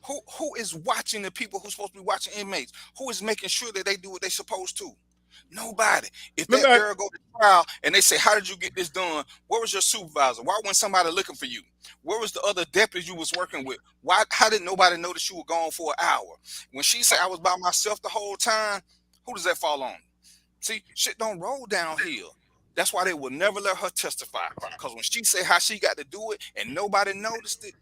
[SPEAKER 5] who is watching the people who's supposed to be watching inmates? Who is making sure that they do what they're supposed to? Nobody. If that girl go to trial and they say, how did you get this done? Where was your supervisor? Why wasn't somebody looking for you? Where was the other deputies you was working with? Why? How did nobody notice you were gone for an hour? When she said I was by myself the whole time, who does that fall on? See, shit don't roll downhill. That's why they will never let her testify. Because when she say how she got to do it and nobody noticed it,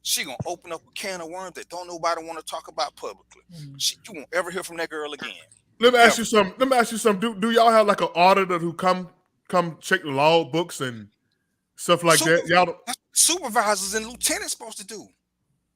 [SPEAKER 5] she gonna open up a can of worms that don't nobody want to talk about publicly. You won't ever hear from that girl again.
[SPEAKER 1] Let me ask you something. Do y'all have like an auditor who come check the log books and stuff like that? Y'all don't,
[SPEAKER 5] supervisors and lieutenants supposed to do.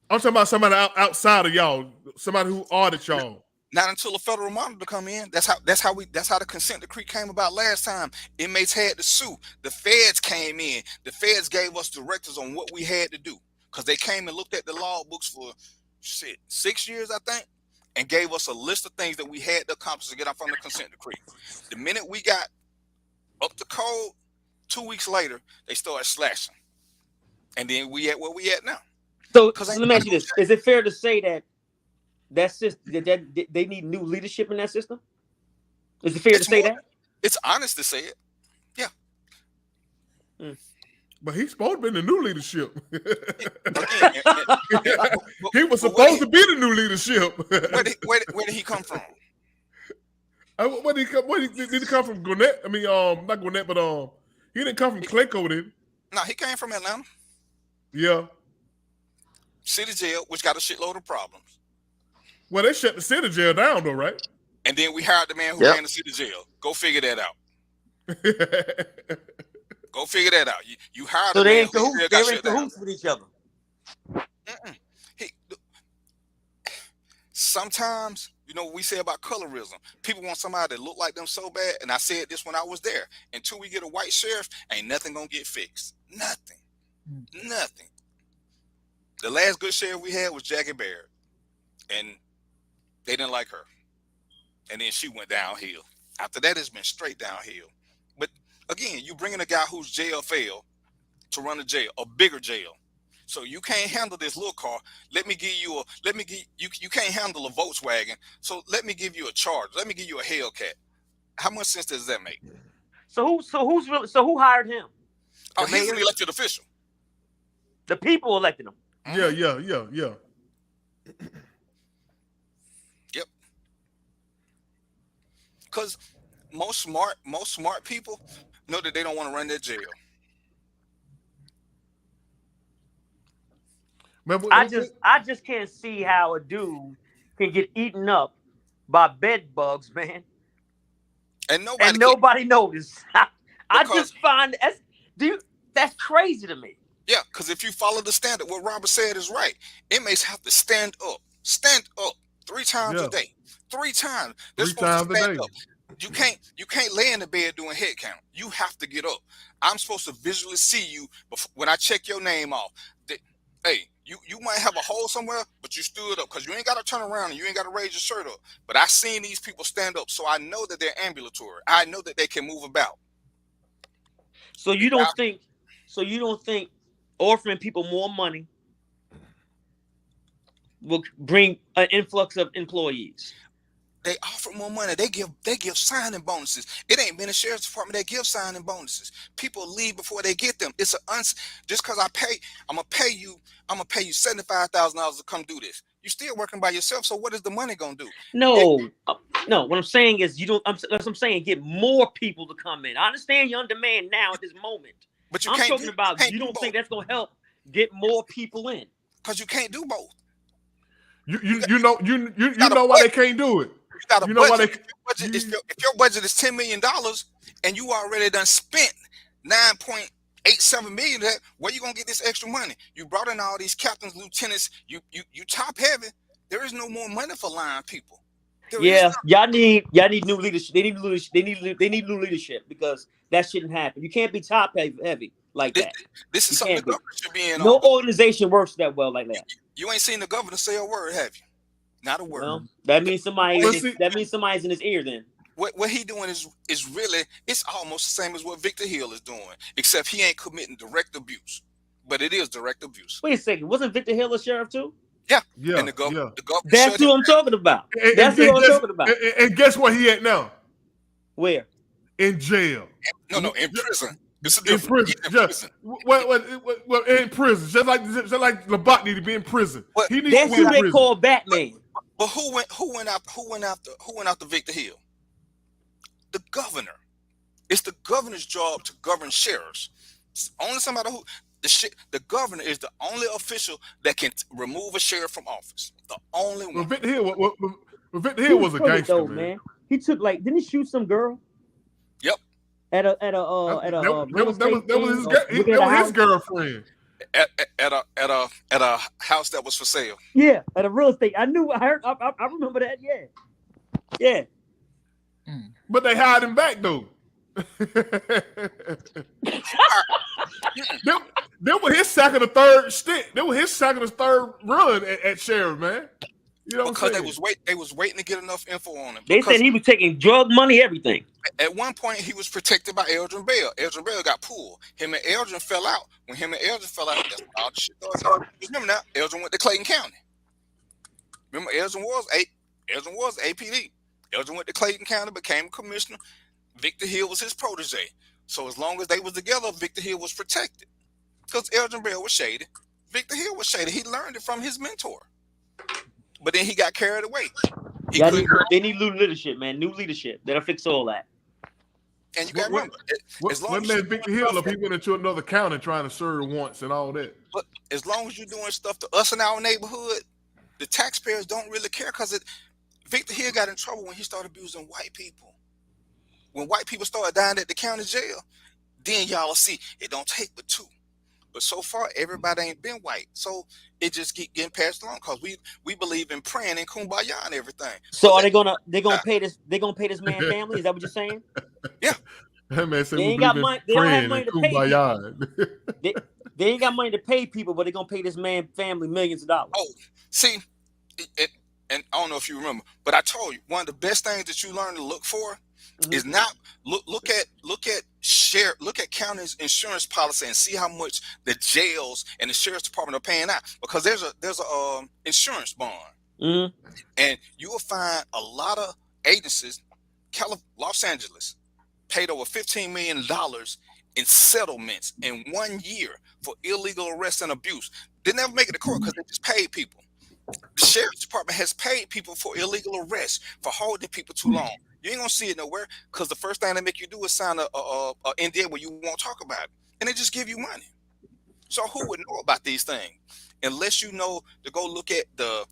[SPEAKER 1] I'm talking about somebody outside of y'all, somebody who audits y'all.
[SPEAKER 5] Not until a federal monitor come in. That's how the consent decree came about last time. Inmates had to sue. The feds came in. The feds gave us directives on what we had to do because they came and looked at the log books for 6 years, I think, and gave us a list of things that we had to accomplish to get out from the consent decree. The minute we got up to code, 2 weeks later, they started slashing. And then we at where we at now.
[SPEAKER 16] So let me ask you this. Is it fair to say that they need new leadership in that system? Is it fair to say that?
[SPEAKER 5] It's honest to say it. Yeah.
[SPEAKER 1] But he's supposed to be the new leadership. He was supposed to be the new leadership.
[SPEAKER 5] Where did he come from?
[SPEAKER 1] Where did he come from? Gwinnett? I mean, not Gwinnett, but he didn't come from Clayco, did he?
[SPEAKER 5] No, he came from Atlanta.
[SPEAKER 1] Yeah.
[SPEAKER 5] City jail, which got a shitload of problems.
[SPEAKER 1] Well, they shut the city jail down, though, right?
[SPEAKER 5] And then we hired the man who ran the city jail. Go figure that out. Go figure that out. You hired
[SPEAKER 16] so
[SPEAKER 5] the
[SPEAKER 16] they
[SPEAKER 5] man
[SPEAKER 16] ain't
[SPEAKER 5] who
[SPEAKER 16] cahoots. They're in cahoots with each other.
[SPEAKER 5] Sometimes, what we say about colorism. People want somebody that look like them so bad. And I said this when I was there. Until we get a white sheriff, ain't nothing gonna get fixed. Nothing. Nothing. The last good sheriff we had was Jackie Barrett. And they didn't like her. And then she went downhill. After that, it's been straight downhill. But again, you bring in a guy whose jail failed to run a jail, a bigger jail. So you can't handle this little car. You can't handle a Volkswagen. So let me give you a Charger. Let me give you a Hellcat. How much sense does that make?
[SPEAKER 16] So who hired him?
[SPEAKER 5] Oh, he's an elected official.
[SPEAKER 16] The people elected him.
[SPEAKER 1] Yeah.
[SPEAKER 5] Yep. Because most smart people know that they don't want to run their jail.
[SPEAKER 16] I just can't see how a dude can get eaten up by bed bugs, man.
[SPEAKER 5] And
[SPEAKER 16] nobody noticed. I just find that's crazy to me.
[SPEAKER 5] Yeah, because if you follow the standard, what Robert said is right. Inmates have to stand up 3 times a day. 3 times. They're supposed to stand up. You can't lay in the bed doing head count. You have to get up. I'm supposed to visually see you when I check your name off. Hey, you might have a hole somewhere, but you stood up because you ain't got to turn around and you ain't got to raise your shirt up. But I seen these people stand up, so I know that they're ambulatory. I know that they can move about.
[SPEAKER 16] So you don't think offering people more money will bring an influx of employees?
[SPEAKER 5] They offer more money. They give signing bonuses. It ain't been a sheriff's department that give signing bonuses. People leave before they get them. It's just because I'm gonna pay you $75,000 to come do this. You're still working by yourself. So what is the money gonna do?
[SPEAKER 16] No. What I'm saying is I'm saying get more people to come in. I understand you're on demand now at this moment.
[SPEAKER 5] But
[SPEAKER 16] I'm talking about you don't think that's gonna help get more people in?
[SPEAKER 5] Because you can't do both.
[SPEAKER 1] You know why they can't do it.
[SPEAKER 5] You know why they? If your budget is $10 million and you already done spent $9.87 million, where you gonna get this extra money? You brought in all these captains, lieutenants. You top heavy. There is no more money for line people.
[SPEAKER 16] Y'all need new leadership. They need new leadership because that shouldn't happen. You can't be top heavy like that.
[SPEAKER 5] This is something the government should be in.
[SPEAKER 16] No organization works that well like that.
[SPEAKER 5] You ain't seen the governor say a word, have you? Not a word.
[SPEAKER 16] Well, that means somebody's in his ear then.
[SPEAKER 5] What he doing is really, it's almost the same as what Victor Hill is doing, except he ain't committing direct abuse. But it is direct abuse.
[SPEAKER 16] Wait a second, wasn't Victor Hill a sheriff too?
[SPEAKER 5] Yeah. And the governor.
[SPEAKER 16] That's who I'm talking about.
[SPEAKER 1] And guess what he at now?
[SPEAKER 16] Where?
[SPEAKER 1] In jail.
[SPEAKER 5] No, in prison. It's a
[SPEAKER 1] In
[SPEAKER 5] difference.
[SPEAKER 1] prison,
[SPEAKER 5] He's in
[SPEAKER 1] just
[SPEAKER 5] prison.
[SPEAKER 1] well, in prison, just like Labat need to be in prison.
[SPEAKER 5] But
[SPEAKER 1] He needs
[SPEAKER 16] That's
[SPEAKER 1] to be
[SPEAKER 16] who
[SPEAKER 1] in
[SPEAKER 16] they
[SPEAKER 1] prison.
[SPEAKER 16] call Batman.
[SPEAKER 5] But who went after Victor Hill? The governor. It's the governor's job to govern sheriffs. It's only somebody who the governor is the only official that can remove a sheriff from office. The only one.
[SPEAKER 1] Well, Victor Hill
[SPEAKER 16] He
[SPEAKER 1] was a
[SPEAKER 16] crooked,
[SPEAKER 1] gangster,
[SPEAKER 16] though,
[SPEAKER 1] man.
[SPEAKER 16] He took didn't he shoot some girl?
[SPEAKER 5] Yep.
[SPEAKER 16] At a
[SPEAKER 1] That
[SPEAKER 16] real estate
[SPEAKER 1] was his girlfriend.
[SPEAKER 5] At a house that was for sale.
[SPEAKER 16] Yeah, at a real estate. I remember that. Yeah.
[SPEAKER 1] But they hired him back though. That was his second or third stint. That was his second or third run at sheriff, man. You know
[SPEAKER 5] because
[SPEAKER 1] what I'm saying?
[SPEAKER 5] they was waiting to get enough info on him.
[SPEAKER 16] They said he was taking drug money, everything.
[SPEAKER 5] At one point, he was protected by Eldrin Bell. Eldrin Bell got pulled. Him and Eldrin fell out. When him and Eldrin fell out, that's all the shit started happening. Remember now, Eldrin went to Clayton County. Remember, Eldrin was APD. Eldrin went to Clayton County, became commissioner. Victor Hill was his protege. So as long as they was together, Victor Hill was protected. Because Eldrin Bell was shady. Victor Hill was shady. He learned it from his mentor. But then he got carried away.
[SPEAKER 16] They need new leadership, man. New leadership. That'll fix all that.
[SPEAKER 5] And you got to remember, as long
[SPEAKER 1] When
[SPEAKER 5] as
[SPEAKER 1] that Victor Hill up, he went into another county trying to serve once and all that.
[SPEAKER 5] But as long as you're doing stuff to us in our neighborhood, the taxpayers don't really care because Victor Hill got in trouble when he started abusing white people. When white people started dying at the county jail, then y'all will see it don't take but two. But so far, everybody ain't been white. So it just keep getting passed along because we believe in praying and kumbaya and everything.
[SPEAKER 16] So are they gonna pay this man family? Is that what you're saying?
[SPEAKER 5] Yeah.
[SPEAKER 1] That man said
[SPEAKER 16] They
[SPEAKER 1] we
[SPEAKER 16] ain't got
[SPEAKER 1] believe
[SPEAKER 16] money.
[SPEAKER 1] in
[SPEAKER 16] They don't have
[SPEAKER 1] praying
[SPEAKER 16] money
[SPEAKER 1] and
[SPEAKER 16] to pay people.
[SPEAKER 1] kumbaya.
[SPEAKER 16] They ain't got money to pay people, but they're gonna pay this man family millions of dollars.
[SPEAKER 5] Oh, see, and I don't know if you remember, but I told you one of the best things that you learn to look for is not look at county's insurance policy and see how much the jails and the sheriff's department are paying out, because there's a insurance bond, and you will find a lot of agencies. Los Angeles paid over $15 million in settlements in 1 year for illegal arrest and abuse. They never make it to court because they just paid people. The sheriff's department has paid people for illegal arrest, for holding people too long. You ain't gonna see it nowhere because the first thing they make you do is sign a NDA where you won't talk about it, and they just give you money. So who would know about these things unless you know to go look at the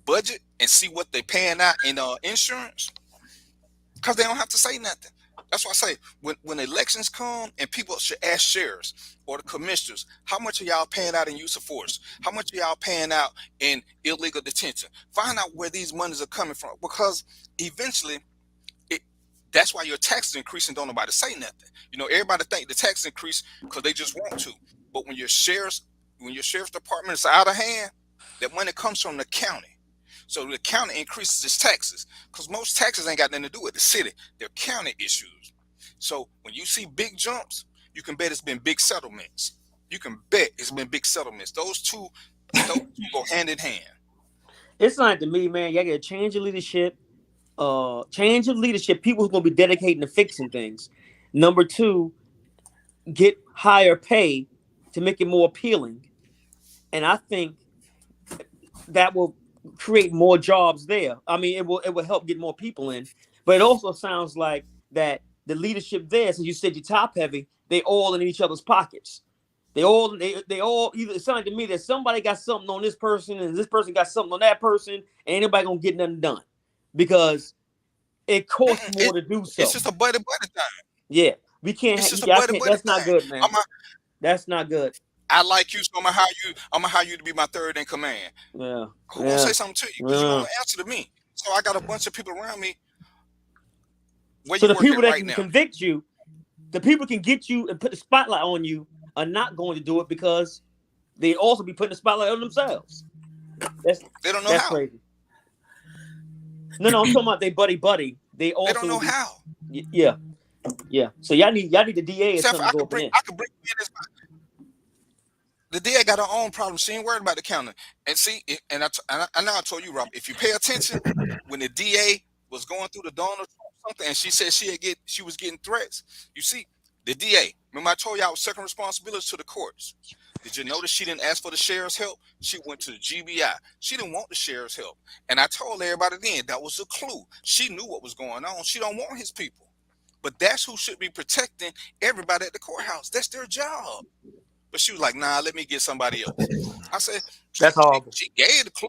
[SPEAKER 5] budget and see what they're paying out in insurance? Because they don't have to say nothing. That's why I say when elections come and people should ask sheriffs or the commissioners, how much are y'all paying out in use of force? How much are y'all paying out in illegal detention? Find out where these monies are coming from, because eventually that's why your taxes increasing. Don't nobody say nothing. You know, everybody think the tax increase because they just want to. But when your sheriff's department is out of hand, that money comes from the county. So the county increases its taxes because most taxes ain't got nothing to do with the city. They're county issues. So when you see big jumps, you can bet it's been big settlements. You can bet it's been big settlements. Those two go hand in hand.
[SPEAKER 16] It's like to me, man, y'all got to change your leadership. Change of leadership, people who's going to be dedicating to fixing things. Number two, get higher pay to make it more appealing. And I think that will create more jobs there. I mean, it will help get more people in. But it also sounds like that the leadership there, since you said you're top heavy, they all in each other's pockets. They all either, it sounds to me that somebody got something on this person and this person got something on that person, and ain't nobody gonna get nothing done. Because it costs more to do so.
[SPEAKER 5] It's just a buddy thing.
[SPEAKER 16] Yeah, we can't. That's not good, man. That's not good.
[SPEAKER 5] I like you, so I'm gonna hire you to be my third in command.
[SPEAKER 16] Yeah.
[SPEAKER 5] Who gonna say something to you? Because you gonna answer to me. So I got a bunch of people around me.
[SPEAKER 16] So the people that can convict you, the people can get you and put the spotlight on you, are not going to do it because they also be putting the spotlight on themselves.
[SPEAKER 5] They don't know how.
[SPEAKER 16] Crazy. No, I'm talking about they buddy. They
[SPEAKER 5] don't know how.
[SPEAKER 16] Yeah. So y'all need the DA or something to go up in.
[SPEAKER 5] I could bring in this. The DA got her own problem. She ain't worried about the county. And see, and I know I told you, Rob, if you pay attention, when the DA was going through the Donald Trump something, and she said she was getting threats. You see, The DA. Remember I told you I was second responsibility to the courts. Did you notice she didn't ask for the sheriff's help? She went to the GBI. She didn't want the sheriff's help. And I told everybody then that was a clue. She knew what was going on. She don't want his people. But that's who should be protecting everybody at the courthouse. That's their job. But she was like, nah, let me get somebody else. I said,
[SPEAKER 16] that's horrible.
[SPEAKER 5] She gave the clue.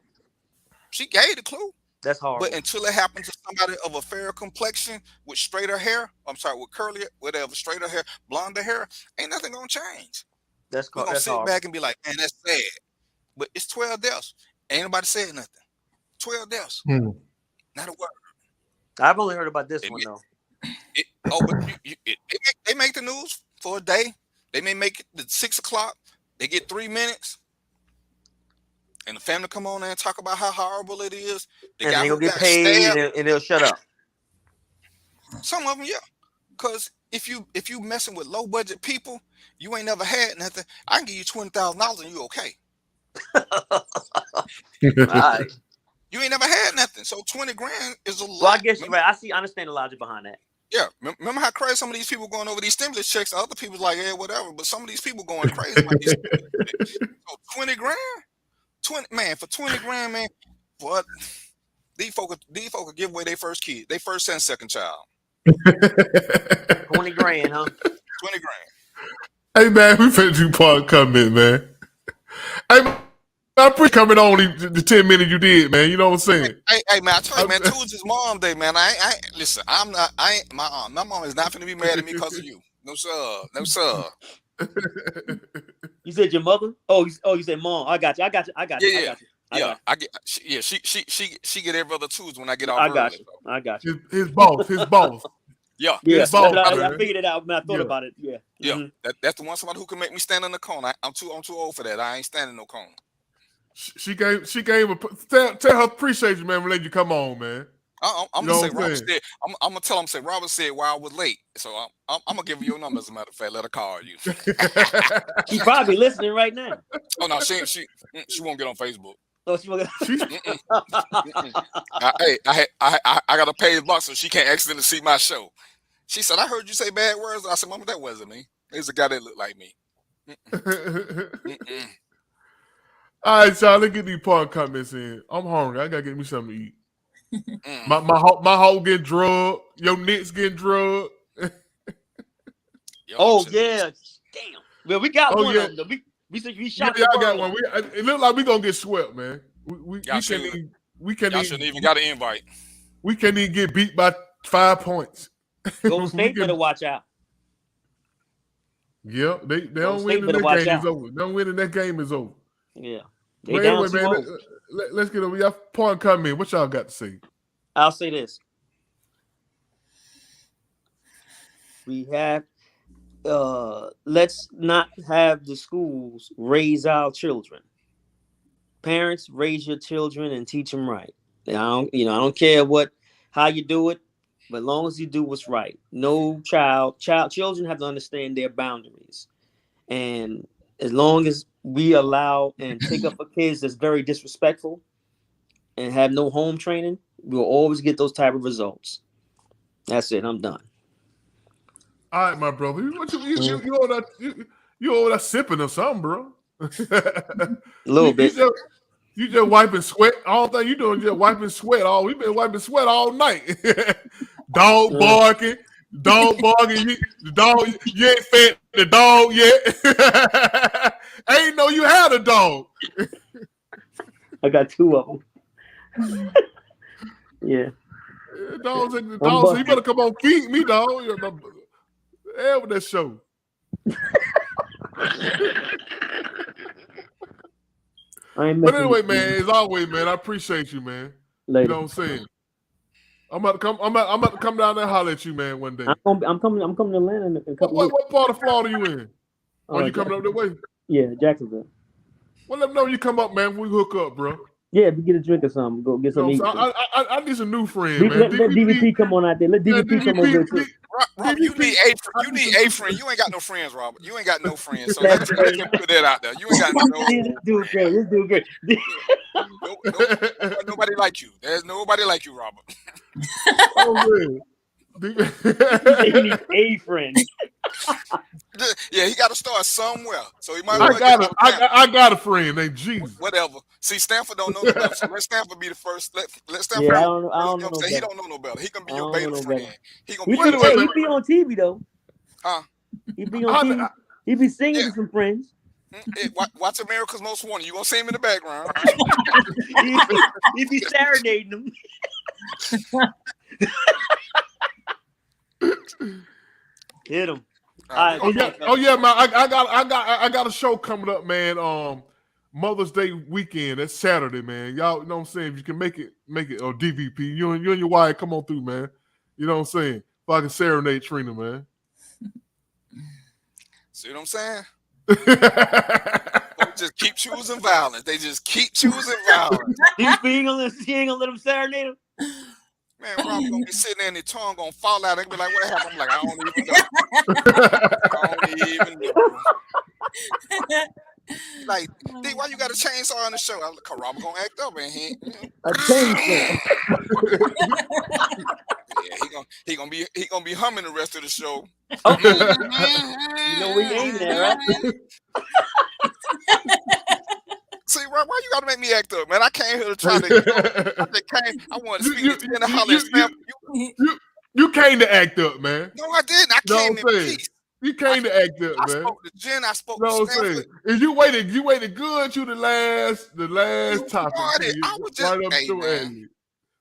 [SPEAKER 5] She gave the clue.
[SPEAKER 16] That's horrible.
[SPEAKER 5] But until it happens to somebody of a fair complexion with straighter hair, with curly, whatever, straighter hair, blonder hair, ain't nothing gonna change.
[SPEAKER 16] We're
[SPEAKER 5] gonna sit
[SPEAKER 16] horrible.
[SPEAKER 5] back and be like, man, that's sad. But it's 12 deaths. Ain't nobody said nothing. 12 deaths. Not a word.
[SPEAKER 16] I've only heard about this one though.
[SPEAKER 5] But they make the news for a day. They may make it at 6 o'clock. They get 3 minutes. And the family come on there and talk about how horrible it is.
[SPEAKER 16] And they gonna get paid and they'll shut up.
[SPEAKER 5] Some of them, yeah. Because if you messing with low budget people, you ain't never had nothing. I can give you $20,000 and you okay.
[SPEAKER 16] Right.
[SPEAKER 5] You ain't never had nothing. So 20 grand is a lot.
[SPEAKER 16] Well, I guess you're right. I understand the logic behind that.
[SPEAKER 5] Yeah. Remember how crazy some of these people going over these stimulus checks? Other people's like, yeah, whatever. But some of these people going crazy about these so 20 grand? 20 man, for 20 grand, man, what? These folks give away their first kid, their first and second child.
[SPEAKER 16] 20 grand, huh?
[SPEAKER 5] 20 grand.
[SPEAKER 1] Hey man, we finna do part comment, man. Hey man, I appreciate coming on the 10 minutes you did, man. You know what I'm saying?
[SPEAKER 5] Hey man, I tell you, man, Tuesday's mom day, man. I listen, my mom is not finna be mad at me because of you. No sir. No sir.
[SPEAKER 16] You said your mother? Oh, you said mom. I got you.
[SPEAKER 5] She get every other Tuesday when I get off early.
[SPEAKER 16] I got you.
[SPEAKER 1] His boss.
[SPEAKER 5] Yeah.
[SPEAKER 16] His boss, I figured it out when I thought about it. Yeah.
[SPEAKER 5] Yeah. Mm-hmm. That's the one somebody who can make me stand in the corner. I'm too old for that. I ain't standing no corner.
[SPEAKER 1] She gave tell her appreciate you, man, when you come on, man.
[SPEAKER 5] I'm gonna say Robert said. I'm gonna tell him say Robert said while I was late. So I'm gonna give you your number as a matter of fact. Let her call you.
[SPEAKER 16] She's probably listening right now.
[SPEAKER 5] Oh no, she won't get on Facebook.
[SPEAKER 16] Oh, she won't
[SPEAKER 5] I gotta pay the box so she can't accidentally see my show. She said, I heard you say bad words. I said, Mama, that wasn't me. There's a guy that looked like me.
[SPEAKER 1] All right, y'all, let's get these part comments in. I'm hungry. I gotta get me something to eat. My hoe getting drugged. Your Knicks getting drugged.
[SPEAKER 16] Oh yeah, damn. Well, we got one of them. We shot.
[SPEAKER 1] Yeah, I got one. It look like we gonna get swept, man. We can't
[SPEAKER 5] even got an invite.
[SPEAKER 1] We can't even get beat by 5 points.
[SPEAKER 16] Golden State better watch out.
[SPEAKER 1] Yeah, they don't win and that game is over. They don't win and that game is over.
[SPEAKER 16] Yeah.
[SPEAKER 1] Well, anyway, man, let's get over. Y'all point come in. What y'all got to say?
[SPEAKER 16] I'll say this. We have let's not have the schools raise our children. Parents, raise your children and teach them right. I don't care how you do it, but as long as you do what's right. No children have to understand their boundaries. And as long as we allow and take up for kids that's very disrespectful and have no home training, we'll always get those type of results. That's it. I'm done.
[SPEAKER 1] All right, my brother. You over that sipping or something, bro?
[SPEAKER 16] A little bit.
[SPEAKER 1] You just wiping sweat. All thing you doing just wiping sweat. We've been wiping sweat all night. Dog barking. The dog. You ain't fed the dog yet. I ain't know you had a dog.
[SPEAKER 16] I got 2 of them. Yeah.
[SPEAKER 1] Dogs, so you better come on feed me, dog. Hell with that show. But anyway, man, as always, man, I appreciate you, man.
[SPEAKER 16] Later.
[SPEAKER 1] You know what I'm saying? I'm about to come down there and holler at you, man, one day.
[SPEAKER 16] I'm coming to Atlanta in a couple
[SPEAKER 1] What part of Florida you in? You coming up that way?
[SPEAKER 16] Yeah, Jacksonville.
[SPEAKER 1] Well, let me know when you come up, man. We hook up, bro.
[SPEAKER 16] Yeah, if you get a drink or something, go get some eat.
[SPEAKER 1] I need some new friends, man.
[SPEAKER 16] Let DVP come on out there. Let DVP come over there too.
[SPEAKER 5] Robert, you need a friend. You ain't got no friends, Robert. You ain't got no friends. So let's put that out there. You ain't got no.
[SPEAKER 16] This dude great.
[SPEAKER 5] Nobody like you. There's nobody like you, Robert.
[SPEAKER 1] Oh man.
[SPEAKER 16] He needs a friend.
[SPEAKER 5] Yeah, he got to start somewhere. So he might.
[SPEAKER 1] I got a friend named Jesus.
[SPEAKER 5] Whatever. See, Stanford don't know no better. So let Stanford be the first. Let Stanford.
[SPEAKER 16] Yeah, I
[SPEAKER 5] be,
[SPEAKER 16] don't know no
[SPEAKER 5] he
[SPEAKER 16] better.
[SPEAKER 5] don't know no better. He can be
[SPEAKER 16] I
[SPEAKER 5] your
[SPEAKER 16] don't know
[SPEAKER 5] beta
[SPEAKER 16] no
[SPEAKER 5] friend.
[SPEAKER 16] better.
[SPEAKER 5] He
[SPEAKER 16] He
[SPEAKER 5] gonna be.
[SPEAKER 16] be on TV though.
[SPEAKER 5] Huh?
[SPEAKER 16] He be on TV. He be singing to some friends.
[SPEAKER 5] Watch America's Most Wanted. You gonna see him in the background.
[SPEAKER 16] he be serenading them. Hit him.
[SPEAKER 1] Oh yeah, man. I got a show coming up, man. Mother's Day weekend. That's Saturday, man. Y'all know what I'm saying? If you can make it or DVP. You and your wife come on through, man. You know what I'm saying? If I can serenade Trina, man.
[SPEAKER 5] See what I'm saying? Just keep choosing violence. They just keep choosing violence.
[SPEAKER 16] She ain't gonna let him serenade him.
[SPEAKER 5] Man, Rob gonna be sitting there and his tongue gonna fall out and be like, "What happened?" I'm like, "I don't even know. I don't even know." Like, D, why you got a chainsaw on the show? I was like, "Cause Rob gonna act up, and he
[SPEAKER 16] a chainsaw."
[SPEAKER 5] Yeah, he gonna be humming the rest of the show.
[SPEAKER 16] Oh, you know where you aiming at, right?
[SPEAKER 5] See, Rob, why you gotta make me act up, man? I came here to try to. I just came. I wanted to speak to you and holler at Stanford.
[SPEAKER 1] You came to act up, man.
[SPEAKER 5] No, I didn't. I came in peace.
[SPEAKER 1] You came to act up, man.
[SPEAKER 5] I spoke to Jen. I spoke
[SPEAKER 1] to
[SPEAKER 5] Stanford.
[SPEAKER 1] And you waited good to the last topic.
[SPEAKER 5] I was just
[SPEAKER 1] right up to it.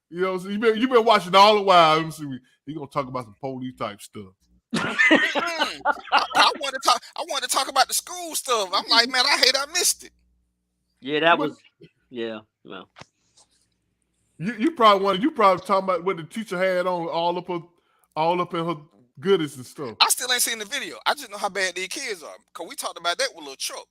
[SPEAKER 1] You know, so you been watching all the while. Let me see. He gonna talk about some police type stuff.
[SPEAKER 5] I wanted to talk about the school stuff. I'm like, man, I hate I missed it.
[SPEAKER 16] Yeah, that was. Yeah, no.
[SPEAKER 1] You probably talking about what the teacher had on all up in her goodies and stuff.
[SPEAKER 5] I still ain't seen the video. I just know how bad these kids are. Cause we talked about that with Lil Chuck.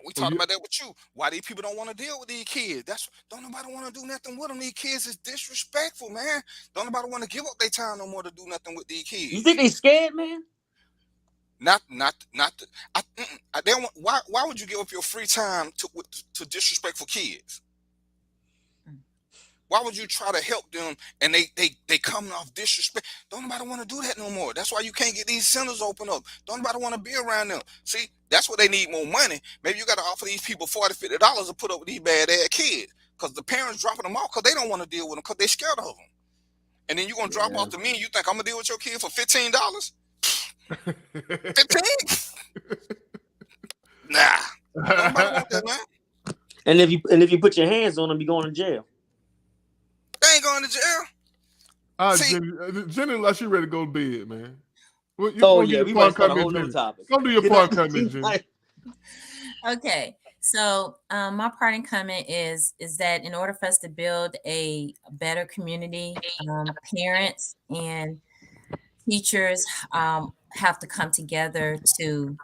[SPEAKER 5] We talked about that with you. Why these people don't want to deal with these kids? Don't nobody want to do nothing with them. These kids is disrespectful, man. Don't nobody want to give up their time no more to do nothing with these kids.
[SPEAKER 16] You think they scared, man?
[SPEAKER 5] Why would you give up your free time to disrespectful kids? Why would you try to help them and they coming off disrespect? Don't nobody want to do that no more. That's why you can't get these centers open up. Don't nobody want to be around them. See, that's what they need more money. Maybe you got to offer these people $40, $50 to put up with these bad ass kids because the parents dropping them off because they don't want to deal with them because they're scared of them. And then you're going to drop off to me and you think I'm going to deal with your kid for $15? 15? Nah. Nobody want that, man.
[SPEAKER 16] And if you put your hands on them, you're going to jail.
[SPEAKER 5] They ain't going to jail.
[SPEAKER 1] Jenny, like she ready to go to bed, man.
[SPEAKER 16] We might start a whole new topic.
[SPEAKER 1] Don't do your part comment, Jenny.
[SPEAKER 14] Okay, so my parting comment is that in order for us to build a better community, parents and teachers have to come together to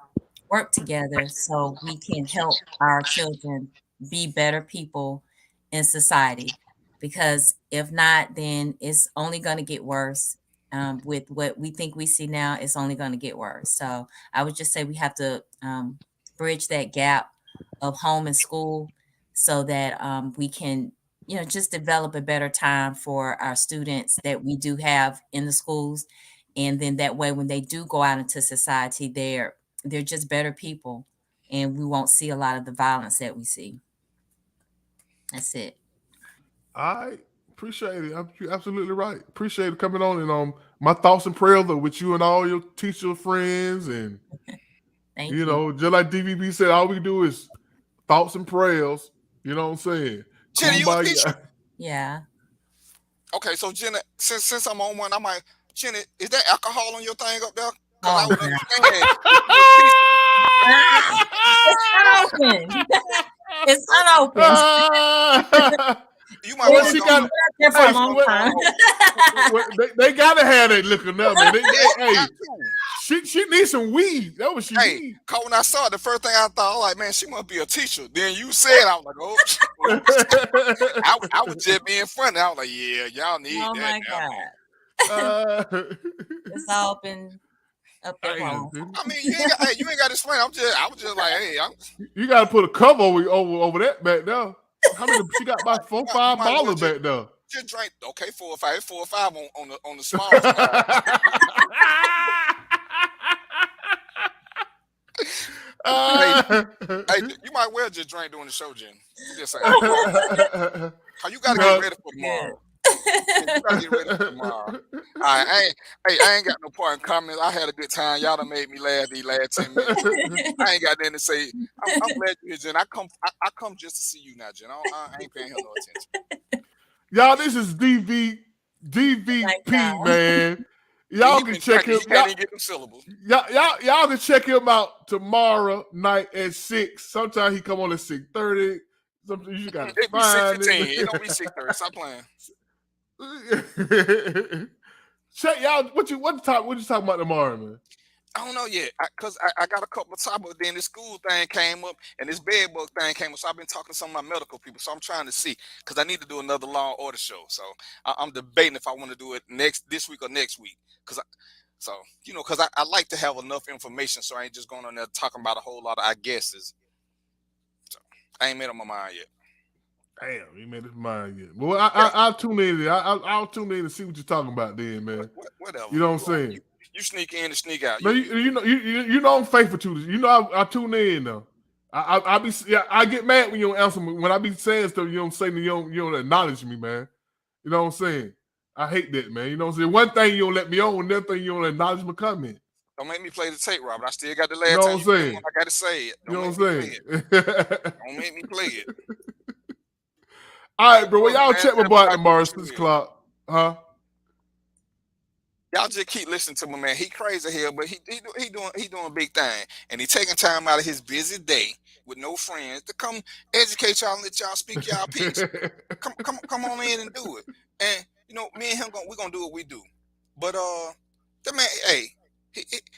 [SPEAKER 14] work together so we can help our children be better people in society. Because if not, then it's only going to get worse. With what we think we see now, it's only going to get worse. So I would just say we have to bridge that gap of home and school so that we can, just develop a better time for our students that we do have in the schools. And then that way, when they do go out into society, they're just better people, and we won't see a lot of the violence that we see. That's it.
[SPEAKER 1] I appreciate it. You're absolutely right. Appreciate it coming on. And my thoughts and prayers are with you and all your teacher friends. And
[SPEAKER 14] Thank
[SPEAKER 1] you know, just like DVB said, all we do is thoughts and prayers. You know what I'm saying?
[SPEAKER 5] Jenna, you a teacher?
[SPEAKER 14] Yeah.
[SPEAKER 5] Okay, so Jenna, since I'm on one, I might. Jenna, is there alcohol on your thing up there?
[SPEAKER 14] Oh,
[SPEAKER 5] I would
[SPEAKER 14] understand. It's unopened.
[SPEAKER 5] You might want to
[SPEAKER 14] go there for a long time.
[SPEAKER 1] They gotta have that liquor now, man. She needs some weed. That was she need.
[SPEAKER 5] Cause when I saw it, the first thing I thought, I was like, man, she must be a teacher. Then you said, I was like, oh. I was just being funny. I was like, yeah, y'all need that.
[SPEAKER 14] Oh my God. It's all been up there wrong.
[SPEAKER 5] I mean, you ain't got to explain. I was just like, hey,
[SPEAKER 1] you got to put a cover over that back there. How many? She got about 4-5 bottles back there.
[SPEAKER 5] Just drink. Okay, 4 or 5. It's 4 or 5 on the small side. Hey, you might well just drink during the show, Jen. Just saying. How you gotta get ready for tomorrow. You gotta get ready for tomorrow. I ain't got no part in comments. I had a good time. Y'all done made me laugh these last 10 minutes. I ain't got nothing to say. I'm glad you're here, Jen. I come just to see you now, Jen. I ain't paying her no attention.
[SPEAKER 1] Y'all, this is DVP, man. Y'all can check him.
[SPEAKER 5] He can't even get them syllables.
[SPEAKER 1] Y'all can check him out tomorrow night at 6. Sometimes he come on at 6:30. Sometimes you gotta
[SPEAKER 5] it be 6:15. It don't be 6:30. Stop playing.
[SPEAKER 1] Check y'all. What you talking about tomorrow, man?
[SPEAKER 5] I don't know yet, cause I got a couple of topics. Then this school thing came up, and this bed bug thing came up. So I've been talking to some of my medical people. So I'm trying to see, cause I need to do another Law and Order show. So I'm debating if I want to do it this week or next week. Cause I like to have enough information, so I ain't just going on there talking about a whole lot of I guesses. So I ain't made up my mind yet.
[SPEAKER 1] Damn, he made his mind yet. Well, I'll tune in. I'll tune in and see what you're talking about, then, man.
[SPEAKER 5] Whatever.
[SPEAKER 1] You know what I'm saying?
[SPEAKER 5] You sneak in and sneak out.
[SPEAKER 1] No, you know I'm faithful to this. You know I tune in though. I get mad when you don't answer me. When I be saying stuff, you don't say you don't acknowledge me, man. You know what I'm saying? I hate that, man. You know what I'm saying? One thing you don't let me on, another thing you don't acknowledge my comment.
[SPEAKER 5] Don't make me play the tape, Robert. I still got the last
[SPEAKER 1] You know
[SPEAKER 5] time
[SPEAKER 1] what I'm saying?
[SPEAKER 5] I gotta say it.
[SPEAKER 1] You know what I'm saying?
[SPEAKER 5] Don't make me play it.
[SPEAKER 1] All right, bro. Well, y'all check my boy out tomorrow, 6 o'clock. Huh?
[SPEAKER 5] Y'all just keep listening to my man. He crazy here, but he doing a big thing, and he taking time out of his busy day with no friends to come educate y'all and let y'all speak y'all piece. come on in and do it. And me and him we're gonna do what we do. But the man, hey,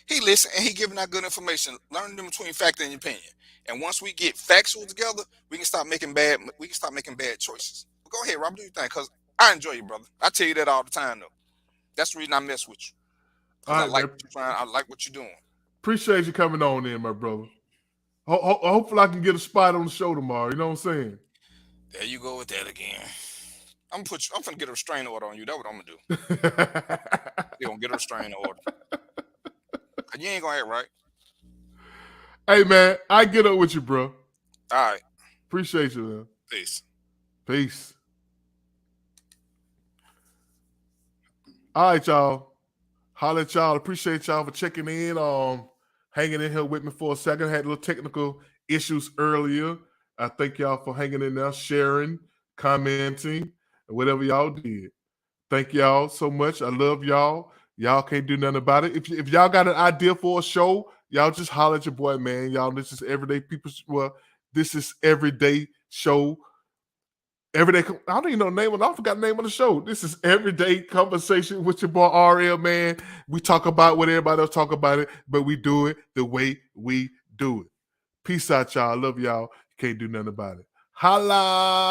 [SPEAKER 5] he listen and he giving out good information. Learning them between fact and opinion. And once we get factual together, we can stop making bad choices. But go ahead, Robert, do your thing, cause I enjoy you, brother. I tell you that all the time, though. That's the reason I mess with you. I like what you're trying. I like what you're doing.
[SPEAKER 1] Appreciate you coming on in, my brother. Hopefully I can get a spot on the show tomorrow. You know what I'm saying?
[SPEAKER 5] There you go with that again. I'm finna get a restraining order on you. That's what I'm gonna do. You're gonna get a restraining order. You ain't gonna act right.
[SPEAKER 1] Hey, man, I get up with you, bro.
[SPEAKER 5] All right.
[SPEAKER 1] Appreciate you, man.
[SPEAKER 5] Peace.
[SPEAKER 1] Peace. All right, y'all. Holla at y'all. Appreciate y'all for checking in. Hanging in here with me for a second. Had a little technical issues earlier. I thank y'all for hanging in there, sharing, commenting, and whatever y'all did. Thank y'all so much. I love y'all. Y'all can't do nothing about it. If y'all got an idea for a show, y'all just holler at your boy, man. Y'all, this is Everyday People. Well, this is Everyday Show. Everyday, I don't even know the name of it. I forgot the name of the show. This is Everyday Conversation with your boy RL, man. We talk about what everybody else talk about it, but we do it the way we do it. Peace out, y'all. Love y'all. Can't do nothing about it. Holla.